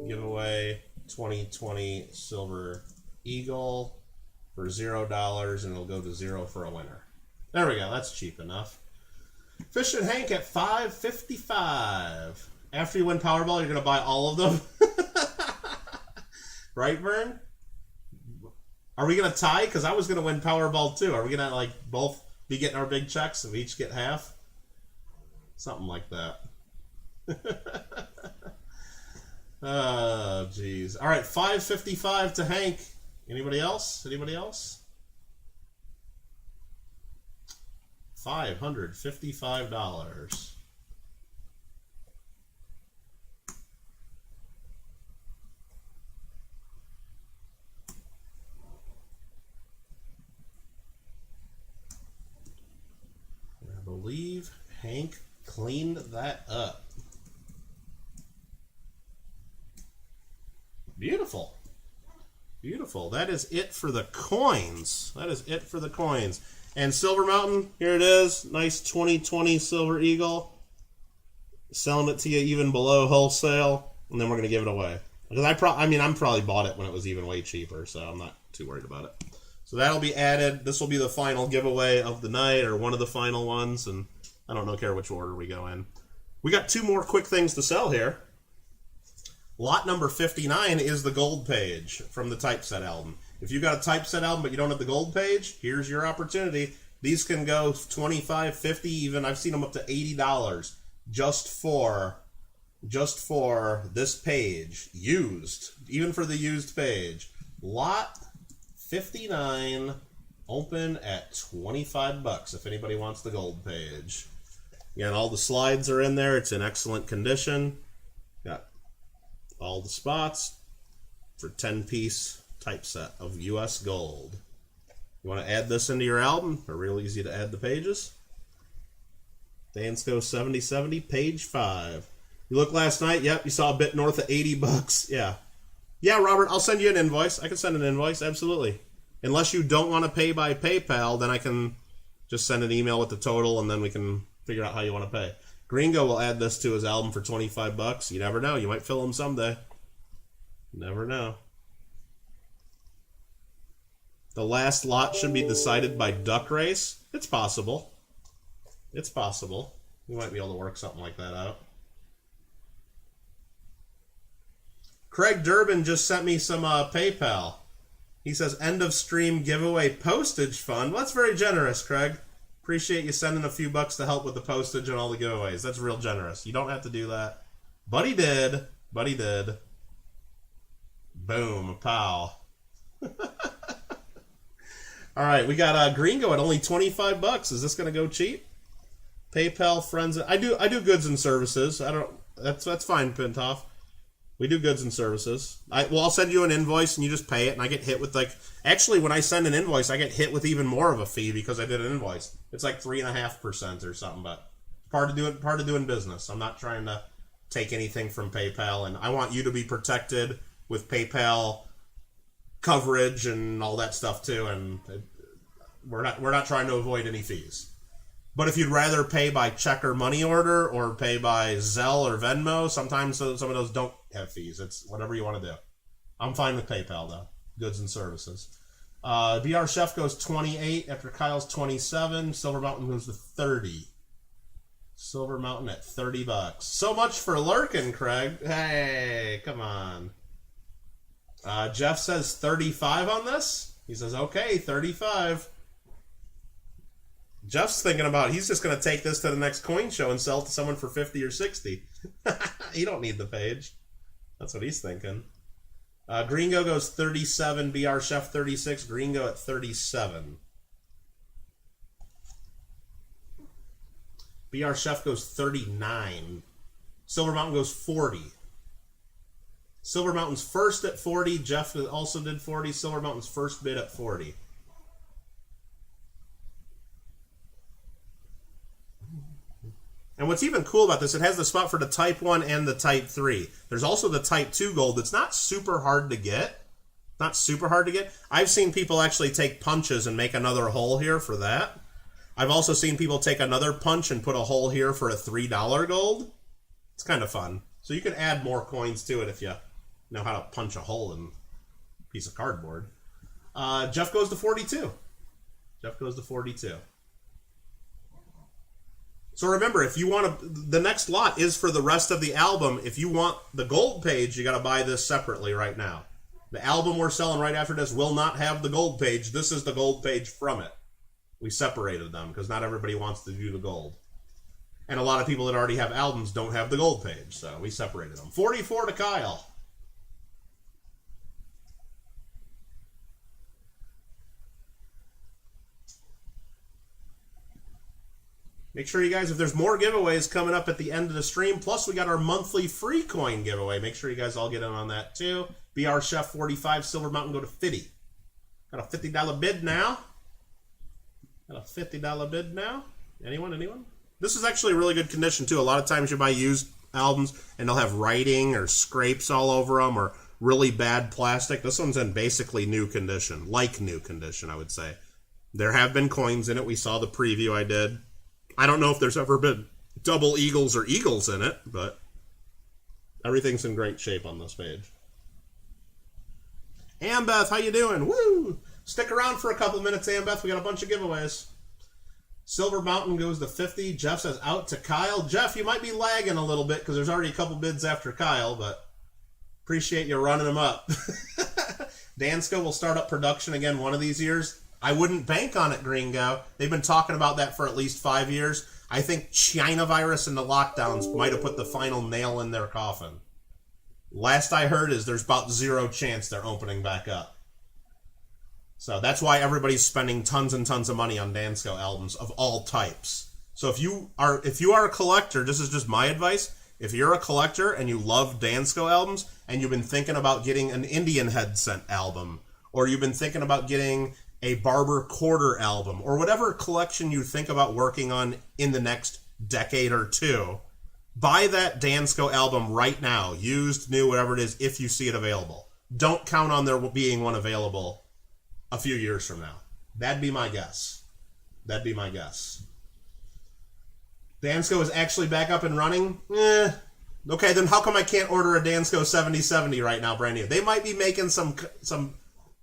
Giveaway 2020 Silver Eagle for $0, and it'll go to 0 for a winner. There we go. That's cheap enough. Fish and Hank at $5.55. After you win Powerball, you're going to buy all of them? Right, Vern? Are we going to tie? Because I was going to win Powerball too. Are we going to like both be getting our big checks and we each get half? Something like that. Oh, jeez. All right, $5.55 to Hank. Anybody else? Anybody else? $555. I believe Hank cleaned that up. Beautiful. Beautiful. That is it for the coins. That is it for the coins. And Silver Mountain, here it is. Nice 2020 Silver Eagle. Selling it to you even below wholesale. And then we're going to give it away. Because I'm probably bought it when it was even way cheaper, so I'm not too worried about it. So that'll be added. This will be the final giveaway of the night, or one of the final ones, and I don't care which order we go in. We got 2 more quick things to sell here. Lot number 59 is the gold page from the Typeset album. If you got a Typeset album but you don't have the gold page, here's your opportunity. These can go $25, $50, even I've seen them up to $80 just for this page, used, even for the used page. Lot 59, open at $25 if anybody wants the gold page. Again, all the slides are in there. It's in excellent condition. Got all the spots for 10-piece typeset of U.S. gold. You want to add this into your album? They're real easy to add the pages. Dansco 7070, page 5. You looked last night? Yep, you saw a bit north of $80. Yeah. Yeah, Robert, I'll send you an invoice. I can send an invoice, absolutely. Unless you don't want to pay by PayPal, then I can just send an email with the total, and then we can figure out how you want to pay. Gringo will add this to his album for $25. You never know. You might fill him someday. Never know. The last lot should be decided by duck race. It's possible. It's possible. We might be able to work something like that out. Craig Durbin just sent me some PayPal. He says, end of stream giveaway postage fund. Well, that's very generous, Craig. Appreciate you sending a few bucks to help with the postage and all the giveaways. That's real generous. You don't have to do that. But he did. But he did. Boom. Pow. All right, we got Gringo at only $25. Is this going to go cheap? PayPal friends. I do goods and services. I don't. That's fine, Pintoff. We do goods and services. I'll send you an invoice and you just pay it, and I get hit with like. Actually, when I send an invoice, I get hit with even more of a fee because I did an invoice. It's like 3.5% or something, but part of doing business. I'm not trying to take anything from PayPal, and I want you to be protected with PayPal coverage and all that stuff too. And we're not trying to avoid any fees. But if you'd rather pay by check or money order or pay by Zelle or Venmo, sometimes some of those don't have fees. It's whatever you want to do. I'm fine with PayPal, though. Goods and services. BR Chef goes 28 after Kyle's 27. Silver Mountain goes to 30. Silver Mountain at $30. So much for lurking, Craig. Hey, come on. Jeff says 35 on this. He says, okay, 35. Jeff's thinking about he's just going to take this to the next coin show and sell it to someone for 50 or 60. He don't need the page. That's what he's thinking. Gringo goes 37. BR Chef 36. Gringo at 37. BR Chef goes 39. Silver Mountain goes 40. Silver Mountain's first at 40. Jeff also did 40. Silver Mountain's first bid at 40. And what's even cool about this, it has the spot for the Type 1 and the Type 3. There's also the Type 2 gold that's not super hard to get. Not super hard to get. I've seen people actually take punches and make another hole here for that. I've also seen people take another punch and put a hole here for a $3 gold. It's kind of fun. So you can add more coins to it if you know how to punch a hole in a piece of cardboard. Jeff goes to 42. Jeff goes to 42. So remember, if you want to, the next lot is for the rest of the album. If you want the gold page, you got to buy this separately right now. The album we're selling right after this will not have the gold page. This is the gold page from it. We separated them because not everybody wants to do the gold. And a lot of people that already have albums don't have the gold page, so we separated them. 44 to Kyle. Make sure you guys, if there's more giveaways coming up at the end of the stream, plus we got our monthly free coin giveaway. Make sure you guys all get in on that too. BR Chef 45, Silver Mountain go to 50. Got a $50 bid now. Got a $50 bid now. Anyone? This is actually really good condition too. A lot of times you buy used albums and they'll have writing or scrapes all over them or really bad plastic. This one's in basically new condition, like new condition, I would say. There have been coins in it. We saw the preview I did. I don't know if there's ever been double eagles or eagles in it, but everything's in great shape on this page. Ambeth, how you doing? Woo! Stick around for a couple minutes, Ambeth. We got a bunch of giveaways. Silver Mountain goes to 50. Jeff says out to Kyle. Jeff, you might be lagging a little bit because there's already a couple bids after Kyle, but appreciate you running them up. Dansko will start up production again one of these years. I wouldn't bank on it, Gringo. They've been talking about that for at least 5 years. I think China virus and the lockdowns might have put the final nail in their coffin. Last I heard is there's about 0 chance they're opening back up. So that's why everybody's spending tons and tons of money on Dansko albums of all types. So if you are a collector, this is just my advice. If you're a collector and you love Dansko albums and you've been thinking about getting an Indian Head Scent album, or you've been thinking about getting a Barber Quarter album, or whatever collection you think about working on in the next decade or two, buy that Dansko album right now, used, new, whatever it is, if you see it available. Don't count on there being one available a few years from now. That'd be my guess. That'd be my guess. Dansko is actually back up and running? Okay, then how come I can't order a Dansko 7070 right now, brand new? They might be making some.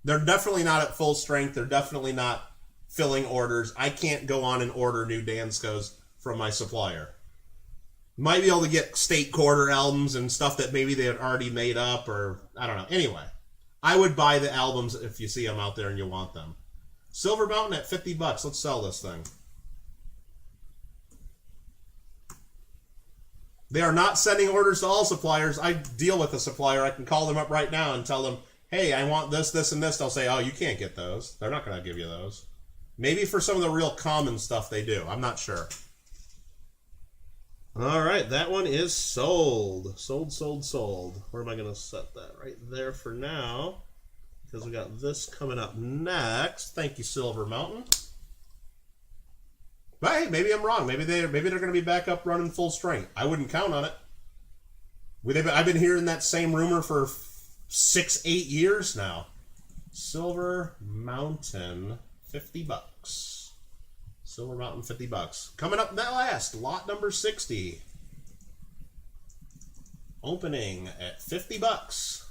They're definitely not at full strength. They're definitely not filling orders. I can't go on and order new Danskos from my supplier. Might be able to get state quarter albums and stuff that maybe they had already made up, or I don't know. Anyway, I would buy the albums if you see them out there and you want them. Silver Mountain at $50. Let's sell this thing. They are not sending orders to all suppliers. I deal with a supplier. I can call them up right now and tell them, hey, I want this, this, and this. They'll say, oh, you can't get those. They're not going to give you those. Maybe for some of the real common stuff they do. I'm not sure. All right, that one is sold. Sold. Where am I going to set that? Right there for now, because we got this coming up next. Thank you, Silver Mountain. But hey, maybe I'm wrong. Maybe they're going to be back up running full strength. I wouldn't count on it. I've been hearing that same rumor for 6-8 years now. Silver Mountain, $50. Silver Mountain, $50. Coming up that last, lot number 60. Opening at $50.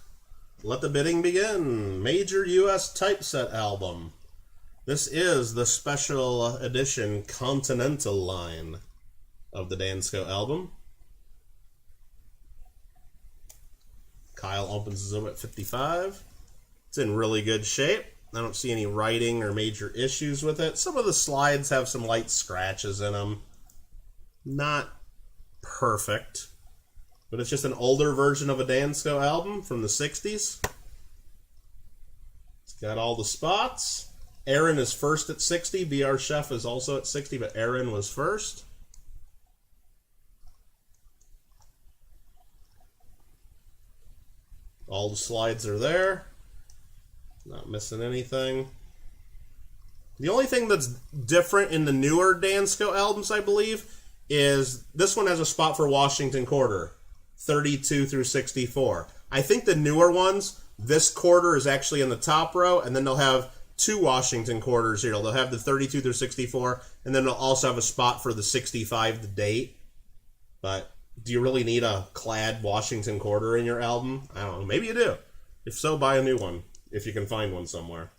Let the bidding begin. Major U.S. Typeset album. This is the special edition Continental line of the Dansko album. Kyle opens it up at 55. It's in really good shape. I don't see any writing or major issues with it. Some of the slides have some light scratches in them. Not perfect, but it's just an older version of a Dansko album from the 60s. It's got all the spots. Aaron is first at 60. BR Chef is also at 60, but Aaron was first. All the slides are there. Not missing anything. The only thing that's different in the newer Dansko albums, I believe, is this one has a spot for Washington quarter, 32 through 64. I think the newer ones, this quarter is actually in the top row, and then they'll have two Washington quarters here. They'll have the 32 through 64, and then they'll also have a spot for the 65 to date. But do you really need a clad Washington quarter in your album? I don't know. Maybe you do. If so, buy a new one, if you can find one somewhere.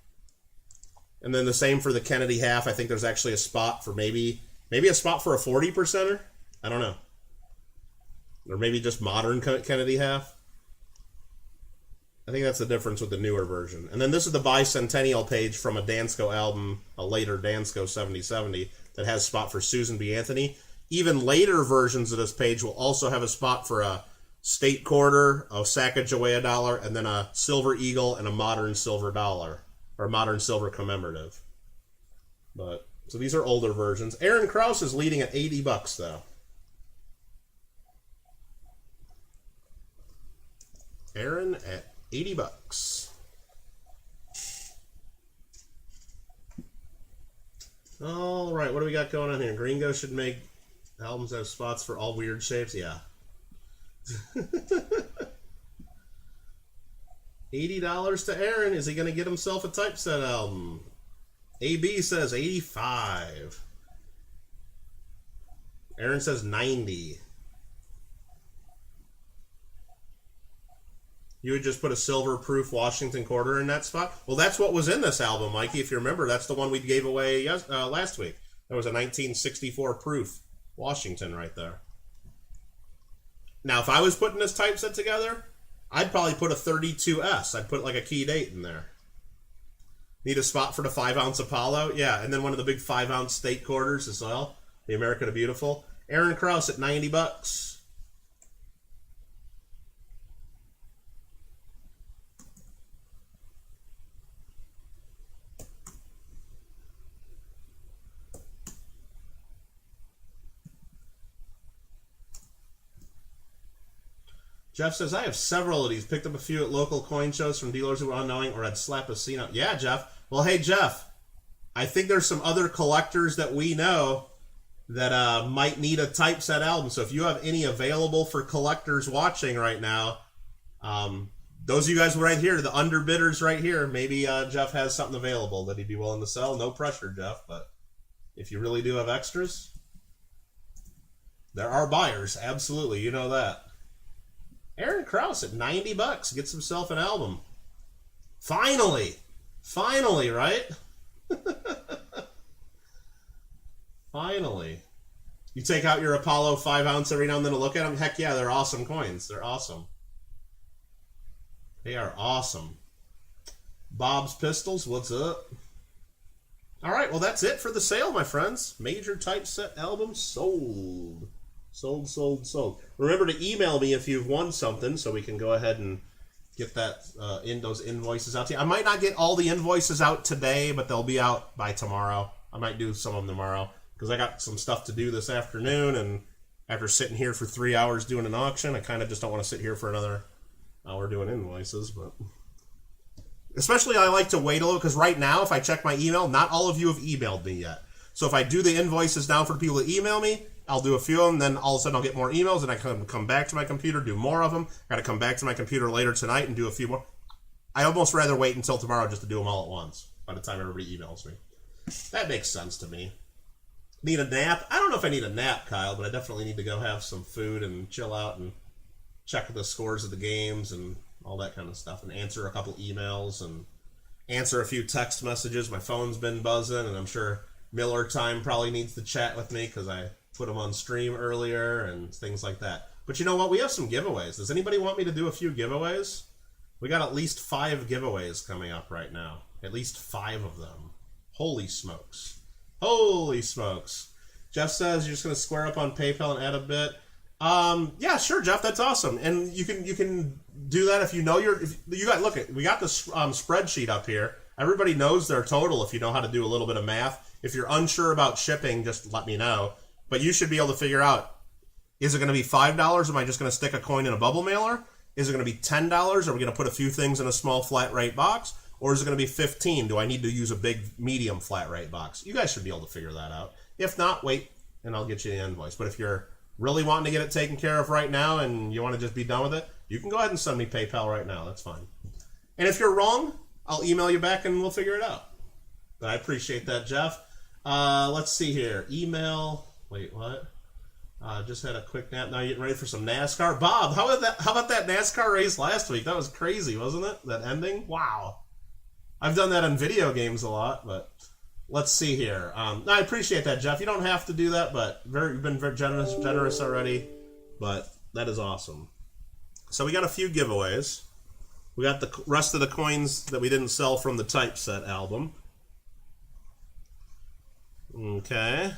And then the same for the Kennedy half. I think there's actually a spot for maybe a spot for a 40%er. I don't know. Or maybe just modern Kennedy half. I think that's the difference with the newer version. And then this is the bicentennial page from a Dansko album, a later Dansko 7070, that has a spot for Susan B. Anthony. Even later versions of this page will also have a spot for a state quarter, a Sacagawea dollar, and then a silver eagle and a modern silver dollar, or modern silver commemorative. But so these are older versions. Aaron Krause is leading at $80 though. Aaron at $80. All right, what do we got going on here? Gringo should make albums that have spots for all weird shapes. Yeah. $80 to Aaron. Is he going to get himself a typeset album? AB says 85. Aaron says 90. You would just put a silver proof Washington quarter in that spot? Well, that's what was in this album, Mikey. If you remember, that's the one we gave away last week. That was a 1964 proof Washington right there. Now, if I was putting this typeset together, I'd probably put a 32S. I'd put like a key date in there. Need a spot for the 5-ounce Apollo? Yeah, and then one of the big 5-ounce state quarters as well. The America the Beautiful. Aaron Krause at $90. Jeff says, I have several of these. Picked up a few at local coin shows from dealers who were unknowing or had slap a scene up. Yeah, Jeff. Well, hey, Jeff. I think there's some other collectors that we know that might need a typeset album. So if you have any available for collectors watching right now, those of you guys right here, the underbidders right here, maybe Jeff has something available that he'd be willing to sell. No pressure, Jeff. But if you really do have extras, there are buyers. Absolutely. You know that. Aaron Krause at $90 gets himself an album. Finally! Finally, right? Finally. You take out your Apollo 5-ounce every now and then to look at them? Heck yeah, they're awesome coins. They're awesome. They are awesome. Bob's Pistols, what's up? All right, well, that's it for the sale, my friends. Major typeset album sold. Sold. Remember to email me if you've won something so we can go ahead and get that those invoices out to you. I might not get all the invoices out today, but they'll be out by tomorrow. I might do some of them tomorrow because I got some stuff to do this afternoon, and after sitting here for 3 hours doing an auction, I kind of just don't want to sit here for another hour doing invoices. But especially I like to wait a little, because right now, if I check my email, not all of you have emailed me yet. So if I do the invoices now for the people that email me, I'll do a few of them, then all of a sudden I'll get more emails, and I can come back to my computer, do more of them. Got to come back to my computer later tonight and do a few more. I almost rather wait until tomorrow just to do them all at once by the time everybody emails me. That makes sense to me. Need a nap? I don't know if I need a nap, Kyle, but I definitely need to go have some food and chill out and check the scores of the games and all that kind of stuff, and answer a couple emails and answer a few text messages. My phone's been buzzing, and I'm sure Miller Time probably needs to chat with me because I put him on stream earlier and things like that. But you know what? We have some giveaways. Does anybody want me to do a few giveaways? We got at least 5 giveaways coming up right now. At least 5 of them. Holy smokes. Holy smokes. Jeff says you're just going to square up on PayPal and add a bit. Yeah, sure, Jeff. That's awesome. And you can do that if you know you got, look, we got this spreadsheet up here. Everybody knows their total if you know how to do a little bit of math. If you're unsure about shipping, just let me know. But you should be able to figure out, is it going to be $5? Am I just going to stick a coin in a bubble mailer? Is it going to be $10? Are we going to put a few things in a small flat rate box? Or is it going to be $15? Do I need to use a big medium flat rate box? You guys should be able to figure that out. If not, wait, and I'll get you the invoice. But if you're really wanting to get it taken care of right now and you want to just be done with it, you can go ahead and send me PayPal right now. That's fine. And if you're wrong, I'll email you back and we'll figure it out. But I appreciate that, Jeff. Let's see here. Email. Wait, what? Just had a quick nap. Now you're getting ready for some NASCAR. Bob, how about that NASCAR race last week? That was crazy, wasn't it? That ending? Wow. I've done that in video games a lot, but let's see here. I appreciate that, Jeff. You don't have to do that, but you've been very generous already. But that is awesome. So we got a few giveaways. We got the rest of the coins that we didn't sell from the Typeset album. Okay.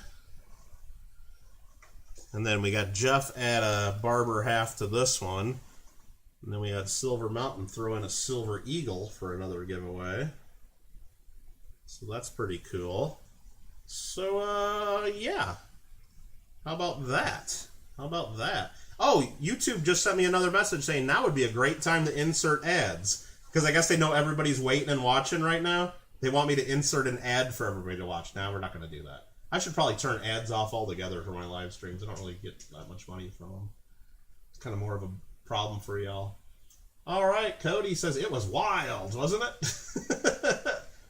And then we got Jeff add a Barber half to this one. And then we had Silver Mountain throw in a Silver Eagle for another giveaway. So that's pretty cool. So, yeah. How about that? How about that? Oh, YouTube just sent me another message saying now would be a great time to insert ads. Because I guess they know everybody's waiting and watching right now. They want me to insert an ad for everybody to watch. Now we're not going to do that. I should probably turn ads off altogether for my live streams. I don't really get that much money from them. It's kind of more of a problem for y'all. All right, Cody says it was wild, wasn't it?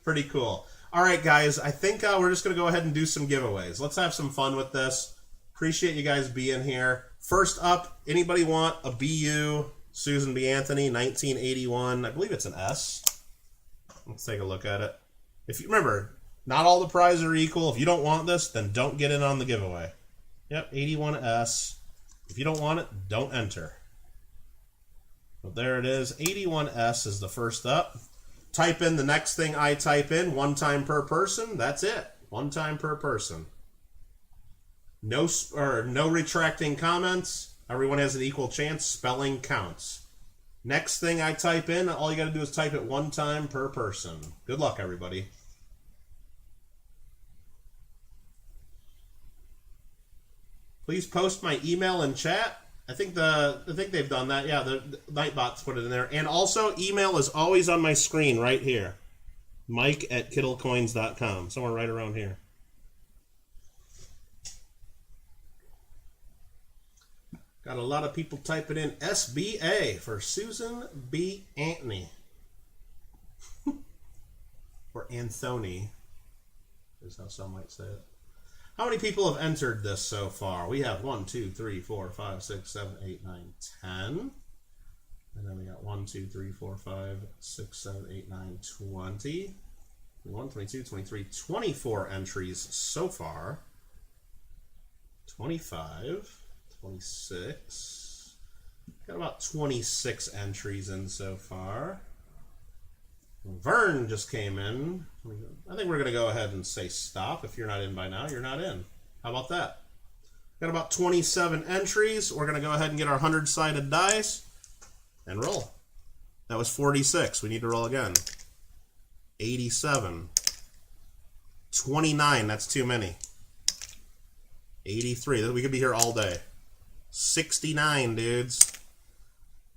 Pretty cool. All right, guys, I think we're just going to go ahead and do some giveaways. Let's have some fun with this. Appreciate you guys being here. First up, anybody want a BU Susan B. Anthony 1981? I believe it's an S. Let's take a look at it. If you remember, not all the prizes are equal. If you don't want this, then don't get in on the giveaway. Yep, 81S. If you don't want it, don't enter. But there it is. 81S is the first up. Type in the next thing I type in, 1 time per person. That's it. 1 time per person. No retracting comments. Everyone has an equal chance. Spelling counts. Next thing I type in, all you got to do is type it 1 time per person. Good luck, everybody. Please post my email in chat. I think they've done that. Yeah, the Nightbots put it in there. And also, email is always on my screen right here. Mike@kittlecoins.com. Somewhere right around here. Got a lot of people typing in SBA for Susan B. Anthony. Or Anthony, is how some might say it. How many people have entered this so far? We have 1, 2, 3, 4, 5, 6, 7, 8, 9, 10. And then we got 1, 2, 3, 4, 5, 6, 7, 8, 9, 20. 21, 22, 23, 24 entries so far. 25, 26. Got about 26 entries in so far. Vern just came in. I think we're going to go ahead and say stop. If you're not in by now, you're not in. How about that? Got about 27 entries. We're going to go ahead and get our 100-sided dice and roll. That was 46. We need to roll again. 87. 29. That's too many. 83. We could be here all day. 69, dudes.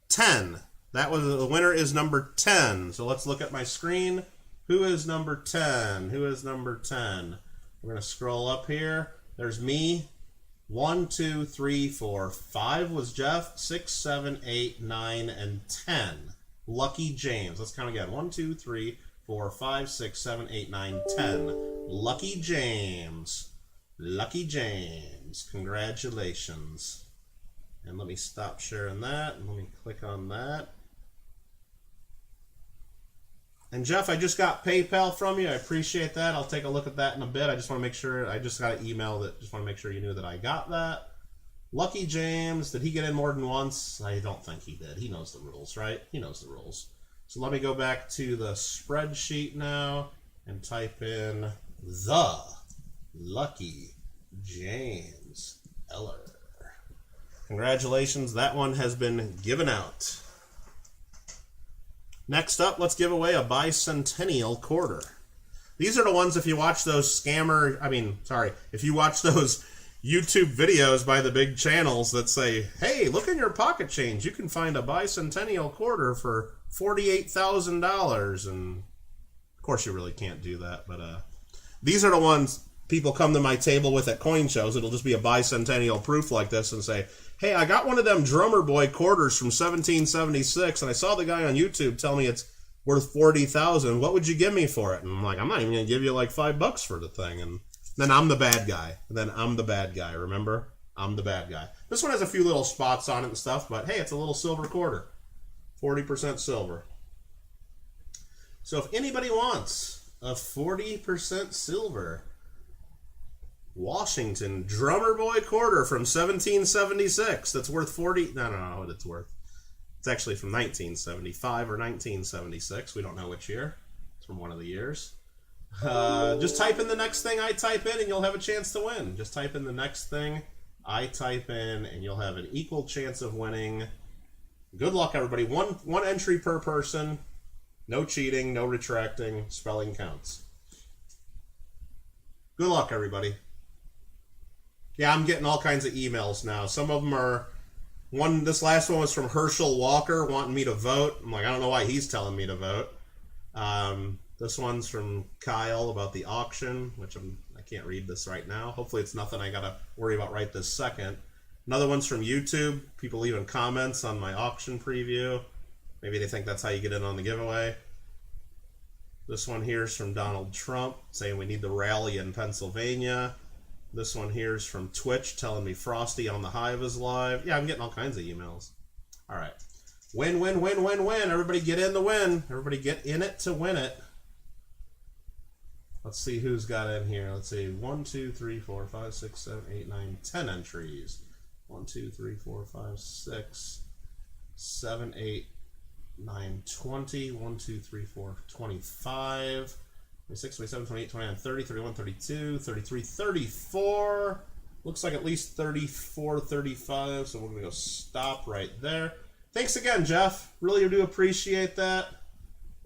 10. That was the winner is number 10. So let's look at my screen. Who is number 10? Who is number 10? We're going to scroll up here. There's me. 1, 2, 3, 4, 5 was Jeff. 6, 7, 8, 9, and 10. Lucky James. Let's count again. 1, 2, 3, 4, 5, 6, 7, 8, 9, 10. Lucky James. Lucky James. Congratulations. And let me stop sharing that. And let me click on that. And Jeff, I just got PayPal from you. I appreciate that. I'll take a look at that in a bit. I just want to make sure. I just got an email that just want to make sure you knew that I got that. Lucky James, did he get in more than once? I don't think he did. He knows the rules, right? He knows the rules. So let me go back to the spreadsheet now and type in the Lucky James Eller. Congratulations, that one has been given out. Next up, let's give away a bicentennial quarter. These are the ones, if you watch those if you watch those YouTube videos by the big channels that say, hey, look in your pocket change, you can find a bicentennial quarter for $48,000. And of course you really can't do that, but these are the ones people come to my table with at coin shows. It'll just be a bicentennial proof like this and say, hey, I got one of them drummer boy quarters from 1776, and I saw the guy on YouTube tell me it's worth $40,000. What would you give me for it? And I'm like, I'm not even going to give you like $5 for the thing. And then I'm the bad guy. Remember? I'm the bad guy. This one has a few little spots on it and stuff, but hey, it's a little silver quarter. 40% silver. So if anybody wants a 40% silver Washington drummer boy quarter from 1776 that's worth 40, I don't know what it's worth. It's actually from 1975 or 1976. We don't know which year. It's from one of the years. Just type in the next thing I type in and you'll have a chance to win. Just type in the next thing I type in and you'll have an equal chance of winning. Good luck, everybody. One entry per person. No cheating, no retracting. Spelling counts. Good luck, everybody. Yeah, I'm getting all kinds of emails now. Some of them are... This last one was from Herschel Walker wanting me to vote. I'm like, I don't know why he's telling me to vote. This one's from Kyle about the auction, which I can't read this right now. Hopefully it's nothing I got to worry about right this second. Another one's from YouTube. People leaving comments on my auction preview. Maybe they think that's how you get in on the giveaway. This one here is from Donald Trump saying we need the rally in Pennsylvania. This one here is from Twitch telling me Frosty on the Hive is live. Yeah, I'm getting all kinds of emails. All right. Win, win, win, win, win. Everybody get in the win. Everybody get in it to win it. Let's see who's got in here. Let's see. 1, 2, 3, 4, 5, 6, 7, 8, 9, 10 entries. 1, 2, 3, 4, 5, 6, 7, 8, 9, 20. 1, 2, 3, 4, 25. 26, 27, 28, 29, 30, 31, 32, 33, 34. Looks like at least 34, 35. So we're going to go stop right there. Thanks again, Jeff. Really do appreciate that.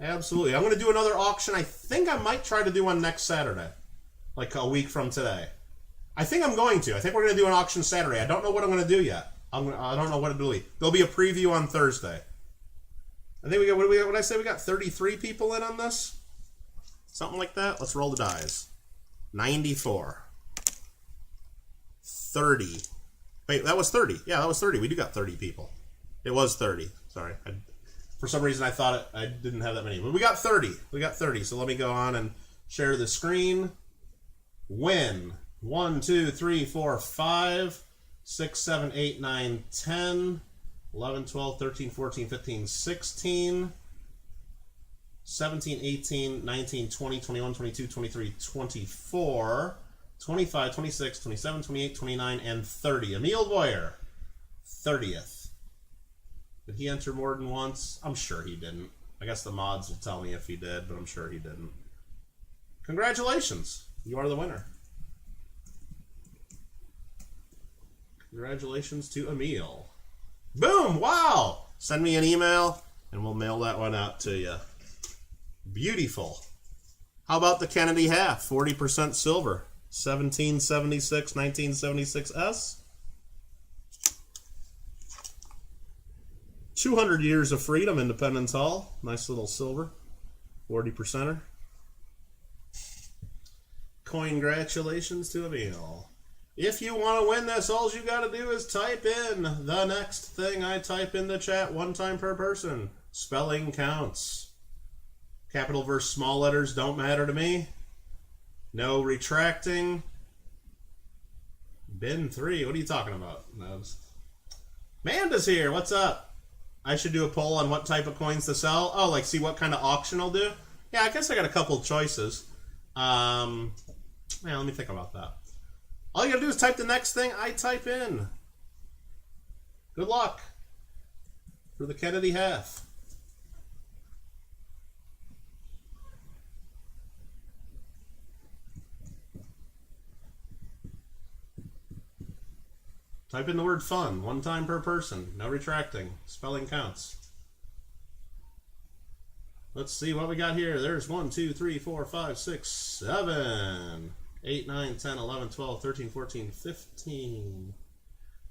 Absolutely. I'm going to do another auction. I think I might try to do one next Saturday. Like a week from today. I think I'm going to. I think we're going to do an auction Saturday. I don't know what I'm going to do yet. I don't know what to do. There'll be a preview on Thursday. I think we got, what did I say? We got 33 people in on this? Something like that. Let's roll the dice. 94. 30. Wait, that was 30. Yeah, that was 30. We do got 30 people. It was 30. Sorry. For some reason, I thought I didn't have that many. But we got 30. We got 30. So let me go on and share the screen. Win. 1, 2, 3, 4, 5, 6, 7, 8, 9, 10, 11, 12, 13, 14, 15, 16, 17, 18, 19, 20, 21, 22, 23, 24, 25, 26, 27, 28, 29, and 30. Emil Boyer, 30th. Did he enter more than once? I'm sure he didn't. I guess the mods will tell me if he did, but I'm sure he didn't. Congratulations. You are the winner. Congratulations to Emil. Boom! Wow! Send me an email, and we'll mail that one out to you. Beautiful. How about the Kennedy half? 40% silver. 1776, 1976S. 200 Years of Freedom, Independence Hall. Nice little silver. 40%er. Congratulations to Emil. If you want to win this, all you got to do is type in the next thing I type in the chat, one time per person. Spelling counts. Capital versus small letters don't matter to me. No retracting. Bin 3, what are you talking about? No. Manda's here, what's up? I should do a poll on what type of coins to sell. Oh, like see what kind of auction I'll do? Yeah, I guess I got a couple of choices. Yeah, let me think about that. All you gotta do is type the next thing I type in. Good luck for the Kennedy half. Type in the word fun, one time per person, no retracting, spelling counts. Let's see what we got here. There's 1, 2, 3, 4, 5, 6, 7, 8, 9, 10, 11, 12, 13, 14, 15,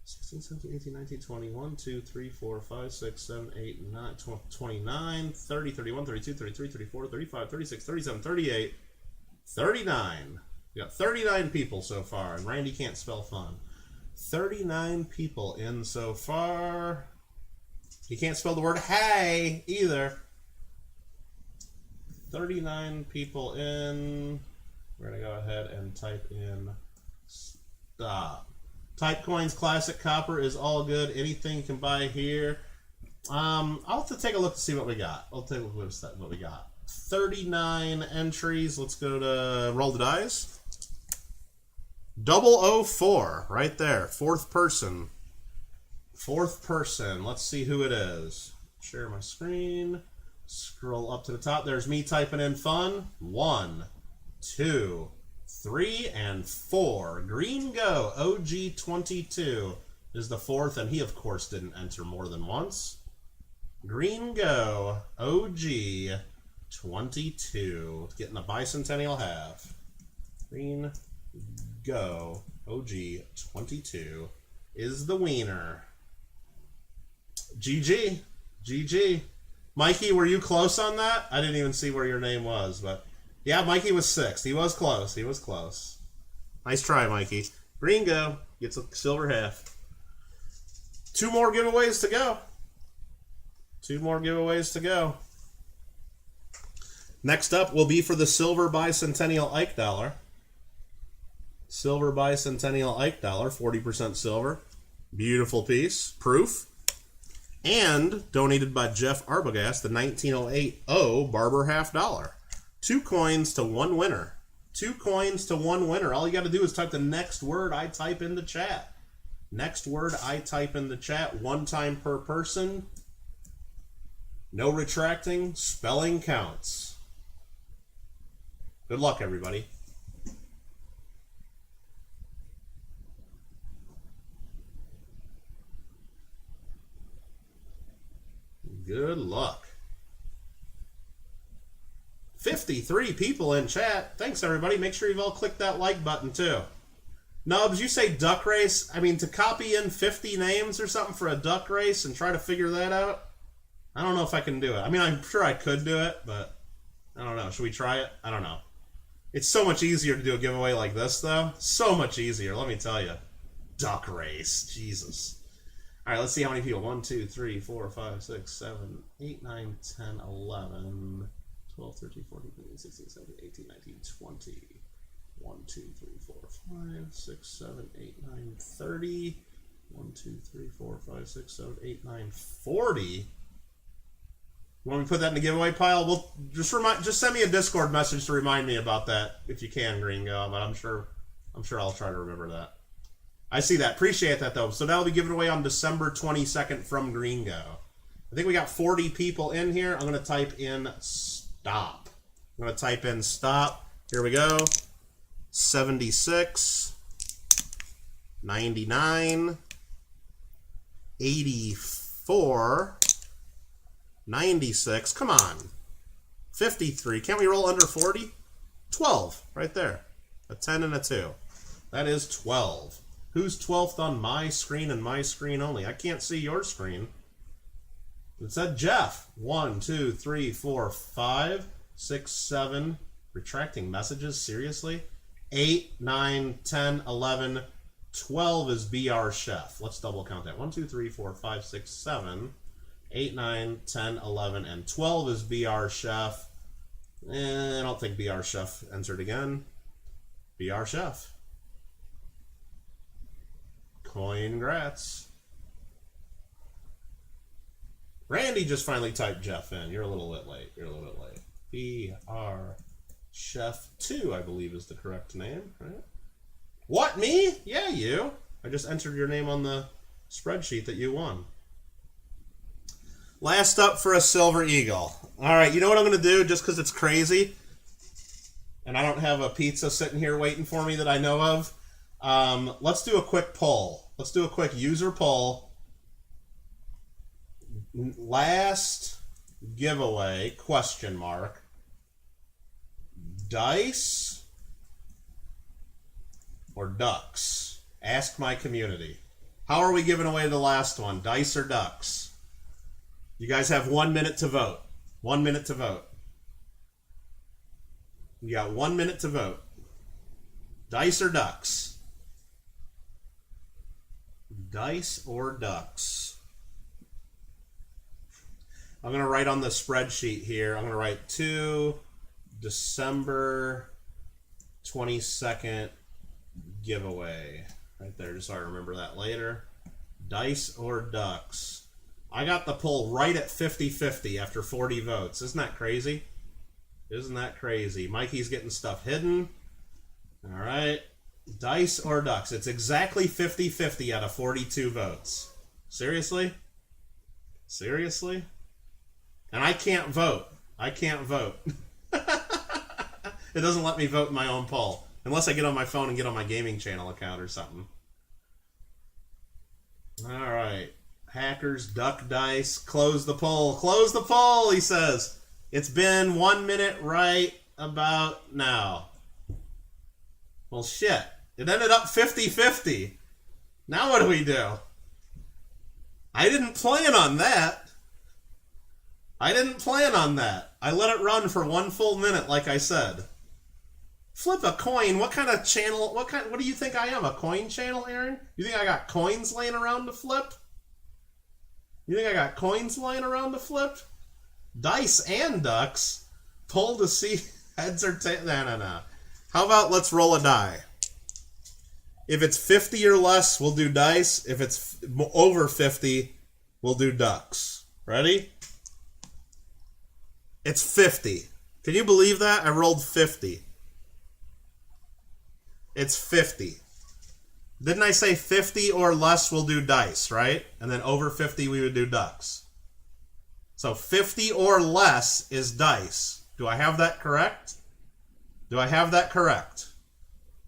16, 17, 18, 19, 20, 1, 2, 3, 4, 5, 6, 7, 8, 9, 29, 30, 31, 32, 33, 34, 35, 36, 37, 38, 39. We got 39 people so far, and Randy can't spell fun. 39 people in so far. He can't spell the word hey either. 39 people in. We're going to go ahead and type in stop. Type coins, classic copper is all good. Anything you can buy here. I'll have to take a look to see what we got. I'll take a look at what we got. 39 entries. Let's go to roll the dice. 004 right there. Fourth person. Fourth person. Let's see who it is. Share my screen. Scroll up to the top. There's me typing in fun. 1, 2, 3, and 4. Green Go OG22 is the fourth, and he of course didn't enter more than once. Green Go OG22 getting a bicentennial half. Green Go OG22 is the wiener. GG. GG. Mikey, were you close on that? I didn't even see where your name was, but yeah, Mikey was 6th. He was close. He was close. Nice try, Mikey. Green Go gets a silver half. 2 more giveaways to go. 2 more giveaways to go. Next up will be for the silver bicentennial Ike dollar. Silver bicentennial Ike dollar, 40% silver. Beautiful piece. Proof. And donated by Jeff Arbogast, the 1908 Barber half dollar. 2 coins to 1 winner. 2 coins to 1 winner. All you got to do is type the next word I type in the chat. Next word I type in the chat, 1 time per person. No retracting. Spelling counts. Good luck, everybody. Good luck. 53 people in chat. Thanks, everybody. Make sure you've all clicked that like button, too. Nubs, you say duck race. I mean, to copy in 50 names or something for a duck race and try to figure that out, I don't know if I can do it. I mean, I'm sure I could do it, but I don't know. Should we try it? I don't know. It's so much easier to do a giveaway like this, though. So much easier, let me tell you. Duck race. Jesus. All right, let's see how many people. 1, 2, 3, 4, 5, 6, 7, 8, 9, 10, 11, 12, 13, 14, 15, 16, 17, 18, 19, 20. 1, 2, 3, 4, 5, 6, 7, 8, 9, 30. 1, 2, 3, 4, 5, 6, 7, 8, 9, 40. You want me to put that in the giveaway pile? Well, just send me a Discord message to remind me about that if you can, Green Go. But I'm sure I'll try to remember that. I see that. Appreciate that, though. So that'll be given away on December 22nd from Green Go. I think we got 40 people in here. I'm going to type in stop. I'm going to type in stop. Here we go. 76, 99, 84, 96. Come on. 53. Can't we roll under 40? 12. Right there. A 10 and a 2. That is 12. Who's 12th on my screen and my screen only? I can't see your screen. It said Jeff. 1, 2, 3, 4, 5, 6, 7. Retracting messages? Seriously? 8, 9, 10, 11, 12 is BR Chef. Let's double count that. 1, 2, 3, 4, 5, 6, 7, 8, 9, 10, 11, and 12 is BR Chef. I don't think BR Chef entered again. BR Chef. Congrats. Randy just finally typed Jeff in. You're a little bit late. You're a little bit late. BR Chef 2, I believe, is the correct name, right? What, me? Yeah, you. I just entered your name on the spreadsheet that you won. Last up for a Silver Eagle. All right, you know what I'm going to do just because it's crazy? And I don't have a pizza sitting here waiting for me that I know of. Let's do a quick poll. Let's do a quick user poll. Last giveaway, question mark. Dice or ducks? Ask my community. How are we giving away the last one? Dice or ducks? You guys have 1 minute to vote. 1 minute to vote. You got 1 minute to vote. Dice or ducks? Dice or ducks? I'm going to write on the spreadsheet here. I'm going to write 2 December 22nd giveaway. Right there, just so I remember that later. Dice or ducks? I got the poll right at 50-50 after 40 votes. Isn't that crazy? Isn't that crazy? Mikey's getting stuff hidden. All right. Dice or ducks? It's exactly 50-50 out of 42 votes. Seriously? Seriously? And I can't vote. I can't vote. It doesn't let me vote in my own poll. Unless I get on my phone and get on my gaming channel account or something. All right. Hackers, duck dice, close the poll. Close the poll, he says. It's been 1 minute right about now. Well, shit. It ended up 50-50. Now what do we do? I didn't plan on that. I didn't plan on that. I let it run for 1 full minute, like I said. Flip a coin. What kind of channel? What do you think I am? A coin channel, Aaron? You think I got coins laying around to flip? You think I got coins laying around to flip? Dice and ducks. Pull to see heads or tails. No. How about let's roll a die? If it's 50 or less, we'll do dice. If it's over 50, we'll do ducks. Ready? It's 50. Can you believe that? I rolled 50. It's 50. Didn't I say 50 or less we'll do dice, right? And then over 50 we would do ducks. So 50 or less is dice. Do I have that correct? Do I have that correct?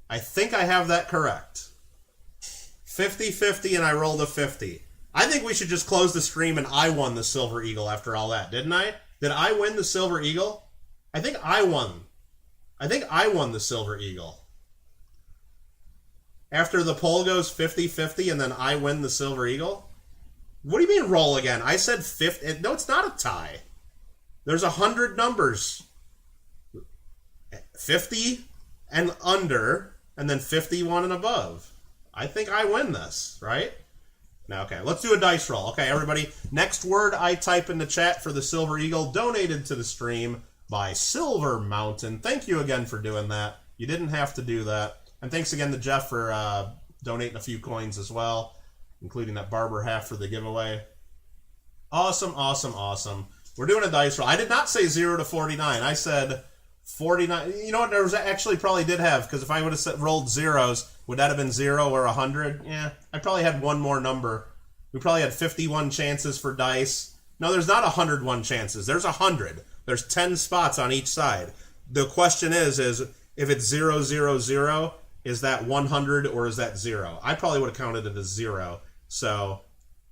I think I have that correct. 50-50 and I rolled a 50. I think we should just close the stream and I won the Silver Eagle after all that, didn't I? Did I win the Silver Eagle? I think I won. I think I won the Silver Eagle. After the poll goes 50-50 and then I win the Silver Eagle? What do you mean roll again? I said 50. No, it's not a tie. There's 100 numbers. 50 and under, and then 51 and above. I think I win this, right? Now, okay, let's do a dice roll. Okay, everybody, next word I type in the chat for the Silver Eagle donated to the stream by Silver Mountain. Thank you again for doing that. You didn't have to do that. And thanks again to Jeff for donating a few coins as well, including that barber half for the giveaway. Awesome, awesome, awesome. We're doing a dice roll. I did not say 0 to 49. I said 49. You know what? There was actually probably did have, because if I would have rolled zeros, would that have been 0 or 100? Yeah, I probably had one more number. We probably had 51 chances for dice. No, there's not 101 chances. There's 100. There's 10 spots on each side. The question is if it's 0, 0, 0, is that 100 or is that 0? I probably would have counted it as 0. So,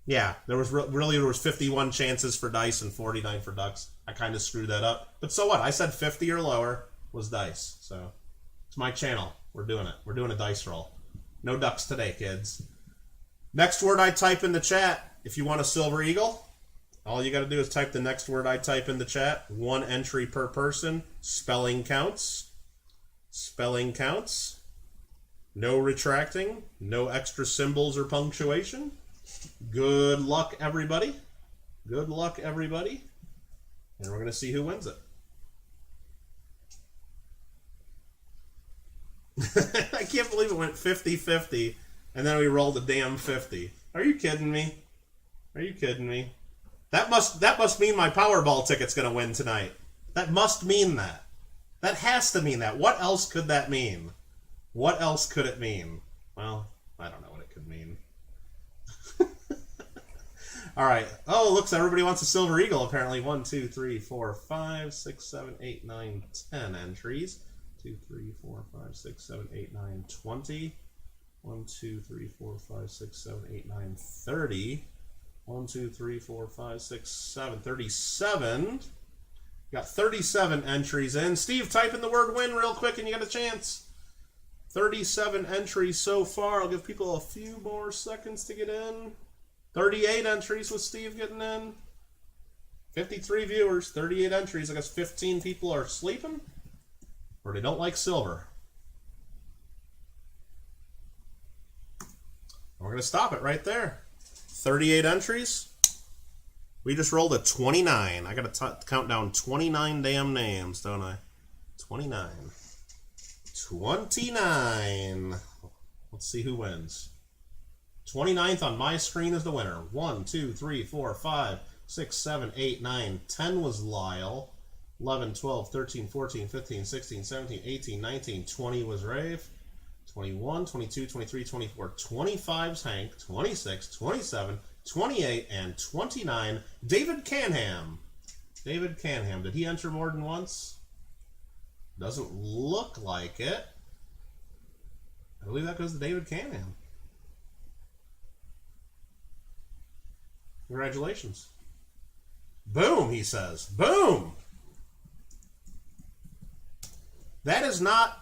yeah, there was 51 chances for dice and 49 for ducks. I kind of screwed that up. But so what? I said 50 or lower was dice. So, it's my channel. We're doing it. We're doing a dice roll. No ducks today, kids. Next word I type in the chat, if you want a Silver Eagle, All you got to do is type the next word I type in the chat. 1 entry per person. Spelling counts. Spelling counts. No retracting. No extra symbols or punctuation. Good luck, everybody. Good luck, everybody. And we're going to see who wins it. I can't believe it went 50-50, and then we rolled a damn 50. Are you kidding me? Are you kidding me? That must mean my Powerball ticket's going to win tonight. That must mean that. That has to mean that. What else could that mean? What else could it mean? Well, I don't know what it could mean. All right. Oh, looks everybody wants a Silver Eagle, apparently. 1, 2, 3, 4, 5, 6, 7, 8, 9, 10 entries. 2, 3, 4, 5, 6, 7, 8, 9, 20. 1, 2, 3, 4, 5, 6, 7, 8, 9, 30. 1, 2, 3, 4, 5, 6, 7, 37. Got 37 entries in. Steve, type in the word win real quick and you got a chance. 37 entries so far. I'll give people a few more seconds to get in. 38 entries with Steve getting in. 53 viewers, 38 entries. I guess 15 people are sleeping or they don't like silver. We're going to stop it right there. 38 entries. We just rolled a 29. I got to count down 29 damn names, don't I? 29. 29. Let's see who wins. 29th on my screen is the winner. 1, 2, 3, 4, 5, 6, 7, 8, 9, 10 was Lyle. 11, 12, 13, 14, 15, 16, 17, 18, 19, 20 was Rafe. 21, 22, 23, 24, 25's Hank, 26, 27, 28, and 29, David Canham. David Canham. Did he enter more than once? Doesn't look like it. I believe that goes to David Canham. Congratulations. Boom, he says. Boom! That is not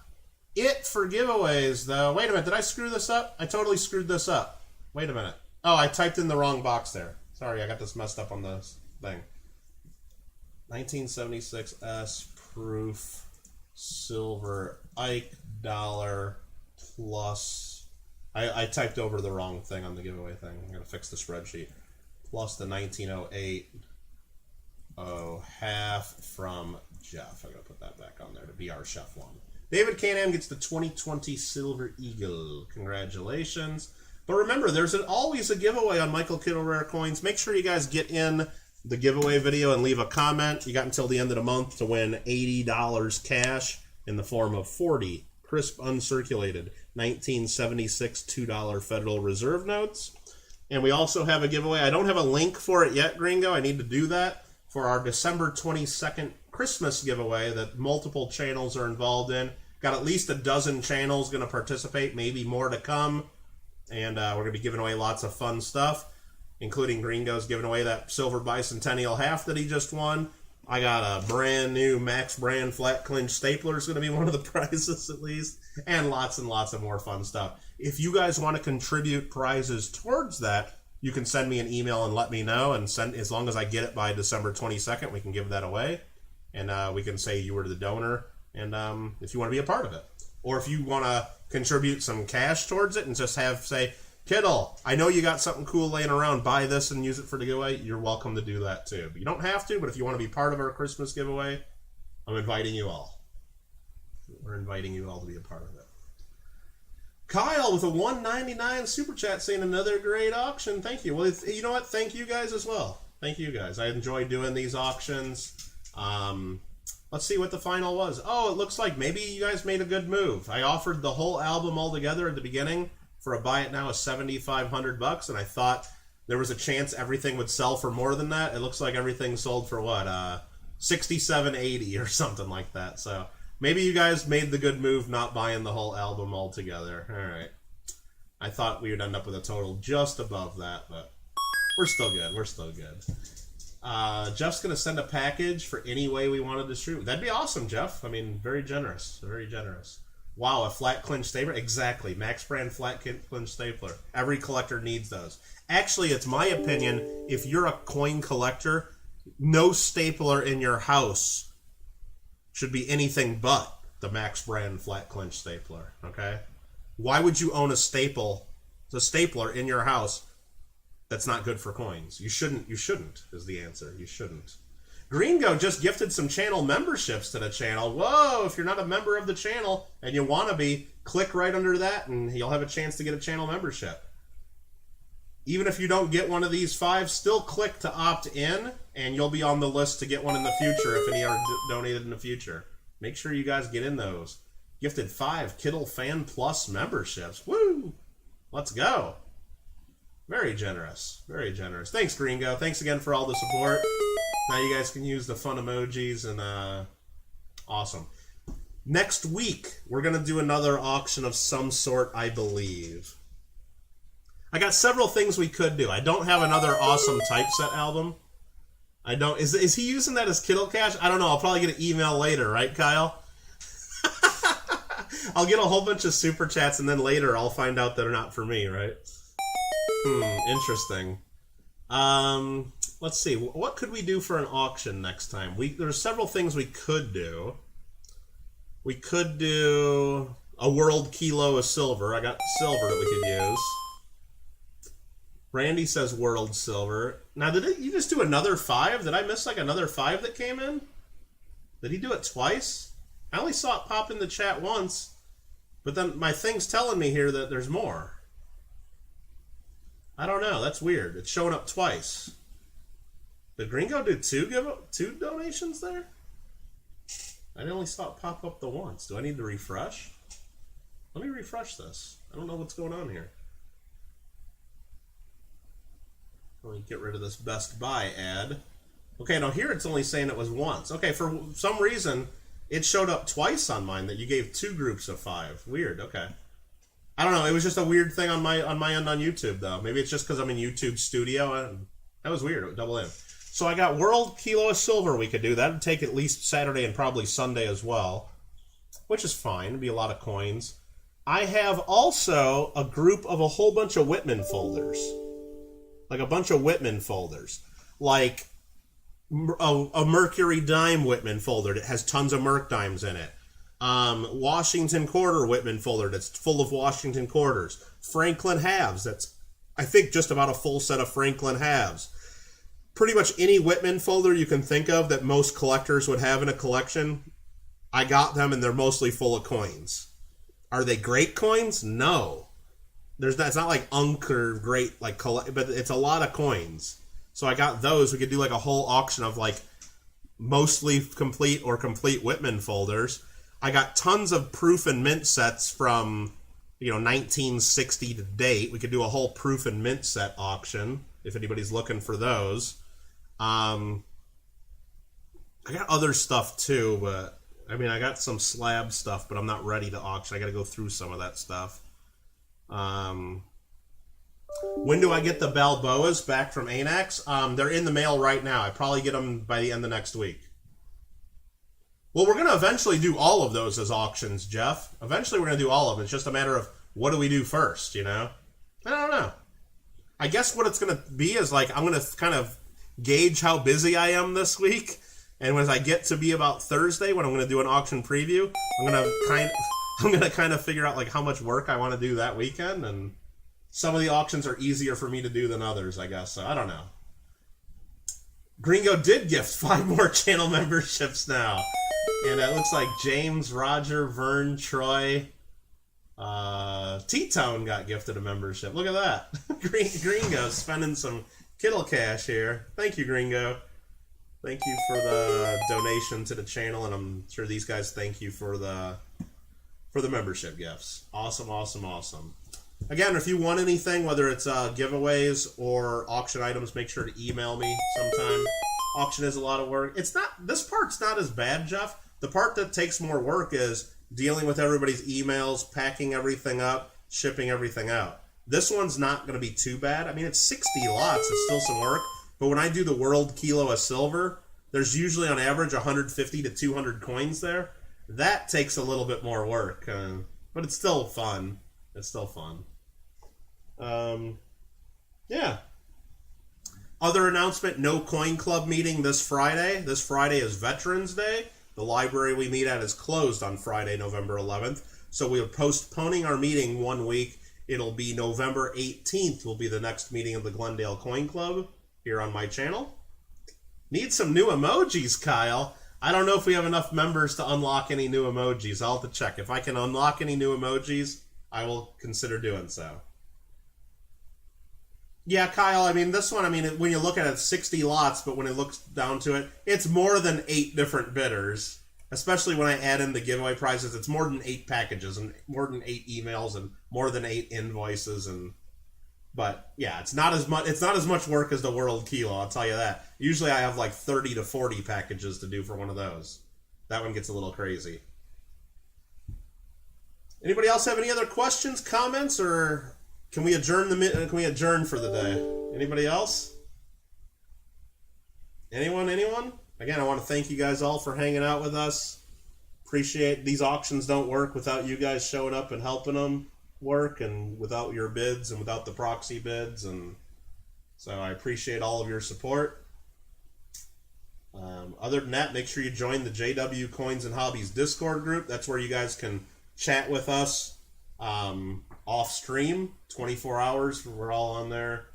it for giveaways, though. Wait a minute. Did I screw this up? I totally screwed this up. Wait a minute. Oh, I typed in the wrong box there. Sorry, I got this messed up on the thing. 1976 S proof silver Ike dollar plus. I typed over the wrong thing on the giveaway thing. I'm going to fix the spreadsheet. Plus the 1908 half from Jeff. I'm going to put that back on there to be our chef one. David Canham gets the 2020 Silver Eagle. Congratulations. But remember, there's always a giveaway on Michael Kittle Rare Coins. Make sure you guys get in the giveaway video and leave a comment. You got until the end of the month to win $80 cash in the form of 40 crisp uncirculated 1976 $2 Federal Reserve notes. And we also have a giveaway. I don't have a link for it yet, Gringo. I need to do that for our December 22nd Christmas giveaway that multiple channels are involved in. Got at least a dozen channels going to participate, maybe more to come. And we're going to be giving away lots of fun stuff, including Gringo's giving away that Silver Bicentennial half that he just won. I got a brand new Max brand flat clinch stapler is going to be one of the prizes at least, and lots of more fun stuff. If you guys want to contribute prizes towards that, you can send me an email and let me know, and as long as I get it by December 22nd, we can give that away. And we can say you were the donor, and if you want to be a part of it. Or if you want to contribute some cash towards it and just say, Kittle, I know you got something cool laying around, buy this and use it for the giveaway, you're welcome to do that too. But you don't have to, but if you want to be part of our Christmas giveaway, I'm inviting you all. We're inviting you all to be a part of it. Kyle with a $1.99 super chat saying another great auction. Thank you. Well, you know what? Thank you guys as well. Thank you guys. I enjoy doing these auctions. Let's see what the final was. Oh, it looks like maybe you guys made a good move. I offered the whole album altogether at the beginning for a buy it now of $7,500, and I thought there was a chance everything would sell for more than that. It looks like everything sold for what, $67.80 or something like that. So maybe you guys made the good move not buying the whole album altogether. All right. I thought we would end up with a total just above that, but we're still good. We're still good. Jeff's going to send a package for any way we want to distribute. That'd be awesome, Jeff. I mean, very generous. Very generous. Wow, a flat clinch stapler? Exactly. Max brand flat clinch stapler. Every collector needs those. Actually, it's my opinion, if you're a coin collector, no stapler in your house should be anything but the Max brand flat clinch stapler, okay? Why would you own a stapler in your house that's not good for coins? You shouldn't is the answer. You shouldn't. Gringo just gifted some channel memberships to the channel. Whoa, if you're not a member of the channel and you want to be, click right under that and you'll have a chance to get a channel membership. Even if you don't get one of these 5, still click to opt in and you'll be on the list to get one in the future if any are donated in the future. Make sure you guys get in those. Gifted 5 Kittle Fan Plus memberships. Woo! Let's go. Very generous. Very generous. Thanks, Gringo. Thanks again for all the support. Now you guys can use the fun emojis and awesome. Next week, we're going to do another auction of some sort, I believe. I got several things we could do. I don't have another awesome typeset album. I don't. Is he using that as Kittle Cash? I don't know. I'll probably get an email later, right, Kyle? I'll get a whole bunch of super chats, and then later I'll find out they're not for me, right? Interesting. Let's see. What could we do for an auction next time? There's several things we could do. We could do a world kilo of silver. I got silver that we could use. Randy says world silver. Now, did you just do another 5? Did I miss like another 5 that came in? Did he do it twice? I only saw it pop in the chat once, but then my thing's telling me here that there's more. I don't know. That's weird. It's showing up twice. Did Gringo do 2 donations there? I only saw it pop up the once. Do I need to refresh? Let me refresh this. I don't know what's going on here. Let me get rid of this Best Buy ad. Okay, now here it's only saying it was once. Okay, for some reason, it showed up twice on mine that you gave 2 groups of 5. Weird, okay. I don't know, it was just a weird thing on my end on YouTube, though. Maybe it's just because I'm in YouTube Studio. That was weird, it would double in. So I got world kilo of silver we could do. That would take at least Saturday and probably Sunday as well, which is fine. It'd be a lot of coins. I have also a group of a whole bunch of Whitman folders. Like a bunch of Whitman folders. Like a Mercury Dime Whitman folder that has tons of Merc dimes in it. Washington Quarter Whitman folder that's full of Washington quarters. Franklin halves. That's, I think, just about a full set of Franklin halves. Pretty much any Whitman folder you can think of that most collectors would have in a collection, I got them and they're mostly full of coins. Are they great coins? No. It's not like Unk or great, like, but it's a lot of coins. So I got those. We could do like a whole auction of like mostly complete or complete Whitman folders. I got tons of proof and mint sets from, 1960 to date. We could do a whole proof and mint set auction if anybody's looking for those. I got other stuff too, but I mean, I got some slab stuff, but I'm not ready to auction. I got to go through some of that stuff. When do I get the Balboas back from Anax? They're in the mail right now. I probably get them by the end of next week. Well, we're going to eventually do all of those as auctions, Jeff. Eventually we're going to do all of them. It's just a matter of what do we do first, I don't know. I guess what it's going to be is like I'm going to kind of gauge how busy I am this week. And when I get to be about Thursday when I'm going to do an auction preview, I'm going to kind of figure out like how much work I want to do that weekend, and some of the auctions are easier for me to do than others, I guess. So I don't know. Gringo did gift 5 more channel memberships now. And it looks like James, Roger, Vern, Troy, T-Tone got gifted a membership. Look at that. Gringo spending some Kittle cash here. Thank you, Gringo. Thank you for the donation to the channel, and I'm sure these guys thank you for the membership gifts. Awesome, awesome, awesome. Again, if you want anything, whether it's giveaways or auction items, make sure to email me sometime. Auction is a lot of work. This part's not as bad, Jeff. The part that takes more work is dealing with everybody's emails, packing everything up, shipping everything out. This one's not going to be too bad. I mean, it's 60 lots. It's still some work. But when I do the world kilo of silver, there's usually on average 150 to 200 coins there. That takes a little bit more work, but it's still fun. It's still fun. Yeah. Other announcement, no Coin Club meeting this Friday. This Friday is Veterans Day. The library we meet at is closed on Friday, November 11th. So we are postponing our meeting 1 week. It'll be November 18th will be the next meeting of the Glendale Coin Club here on my channel. Need some new emojis, Kyle. I don't know if we have enough members to unlock any new emojis. I'll have to check. If I can unlock any new emojis, I will consider doing so. Yeah, Kyle, I mean, this one, I mean, when you look at it, 60 lots, but when it looks down to it, it's more than 8 different bidders. Especially when I add in the giveaway prizes, it's more than 8 packages and more than 8 emails and more than 8 invoices. But yeah, it's not as much work as the World Kilo, I'll tell you that. Usually I have like 30 to 40 packages to do for one of those. That one gets a little crazy. Anybody else have any other questions, comments, or can we adjourn for the day? Anybody else? Anyone? Again, I want to thank you guys all for hanging out with us. Appreciate these auctions don't work without you guys showing up and helping them work, and without your bids and without the proxy bids, and so I appreciate all of your support. Other than that, make sure you join the JW Coins and Hobbies Discord group. That's where you guys can chat with us off stream 24 hours. We're all on there.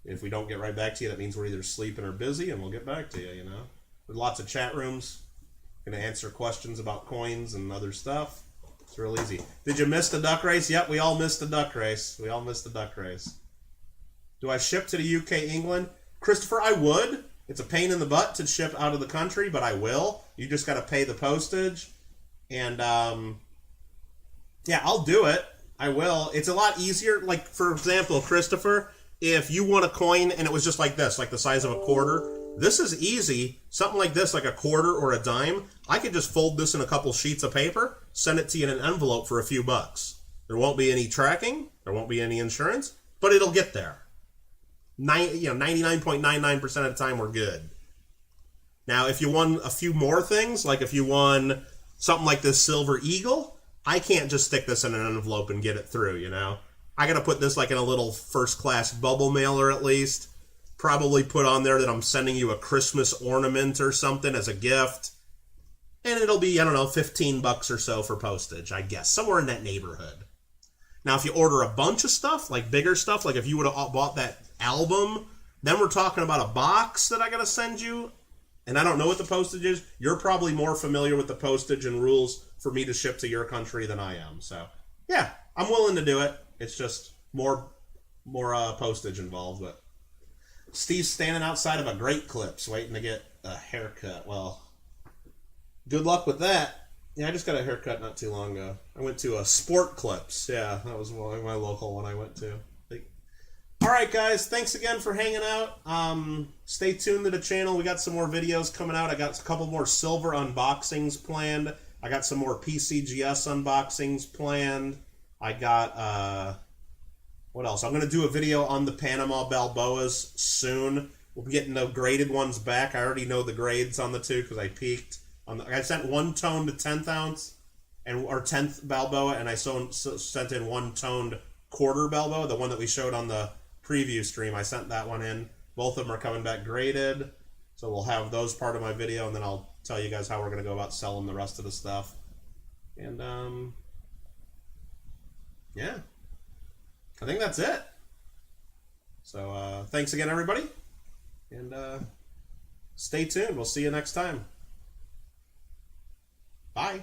If we don't get right back to you, that means we're either sleeping or busy, and we'll get back to you, you know. There's lots of chat rooms. Going to answer questions about coins and other stuff. It's real easy. Did you miss the duck race? Yep, we all missed the duck race. Do I ship to the UK, England? Christopher, I would. It's a pain in the butt to ship out of the country, but I will. You just got to pay the postage. And, yeah, I'll do it. I will. It's a lot easier. Like, for example, Christopher, if you want a coin and it was just like this, like the size of a quarter, this is easy. Something like this, like a quarter or a dime, I could just fold this in a couple sheets of paper, send it to you in an envelope for a few bucks. There won't be any tracking. There won't be any insurance, but it'll get there. 99.99% of the time, we're good. Now, if you won a few more things, like if you won something like this Silver Eagle, I can't just stick this in an envelope and get it through, you know? I got to put this like in a little first-class bubble mailer at least. Probably put on there that I'm sending you a Christmas ornament or something as a gift. And it'll be, I don't know, $15 or so for postage, I guess. Somewhere in that neighborhood. Now, if you order a bunch of stuff, like bigger stuff, like if you would have bought that album, then we're talking about a box that I got to send you. And I don't know what the postage is. You're probably more familiar with the postage and rules for me to ship to your country than I am. So, yeah, I'm willing to do it. It's just more postage involved. But Steve's standing outside of a Great Clips waiting to get a haircut. Well, good luck with that. Yeah, I just got a haircut not too long ago. I went to a Sport Clips. Yeah, that was my local one I went to. All right, guys. Thanks again for hanging out. Stay tuned to the channel. We got some more videos coming out. I got a couple more silver unboxings planned. I got some more PCGS unboxings planned. I got, what else? I'm going to do a video on the Panama Balboas soon. We'll be getting the graded ones back. I already know the grades on the two because I peeked. I sent one toned 10th ounce or 10th Balboa, and I sent in one toned quarter Balboa, the one that we showed on the preview stream. I sent that one in. Both of them are coming back graded, so we'll have those part of my video, and then I'll tell you guys how we're going to go about selling the rest of the stuff. And, yeah. I think that's it. So, thanks again, everybody. And, stay tuned. We'll see you next time. Bye.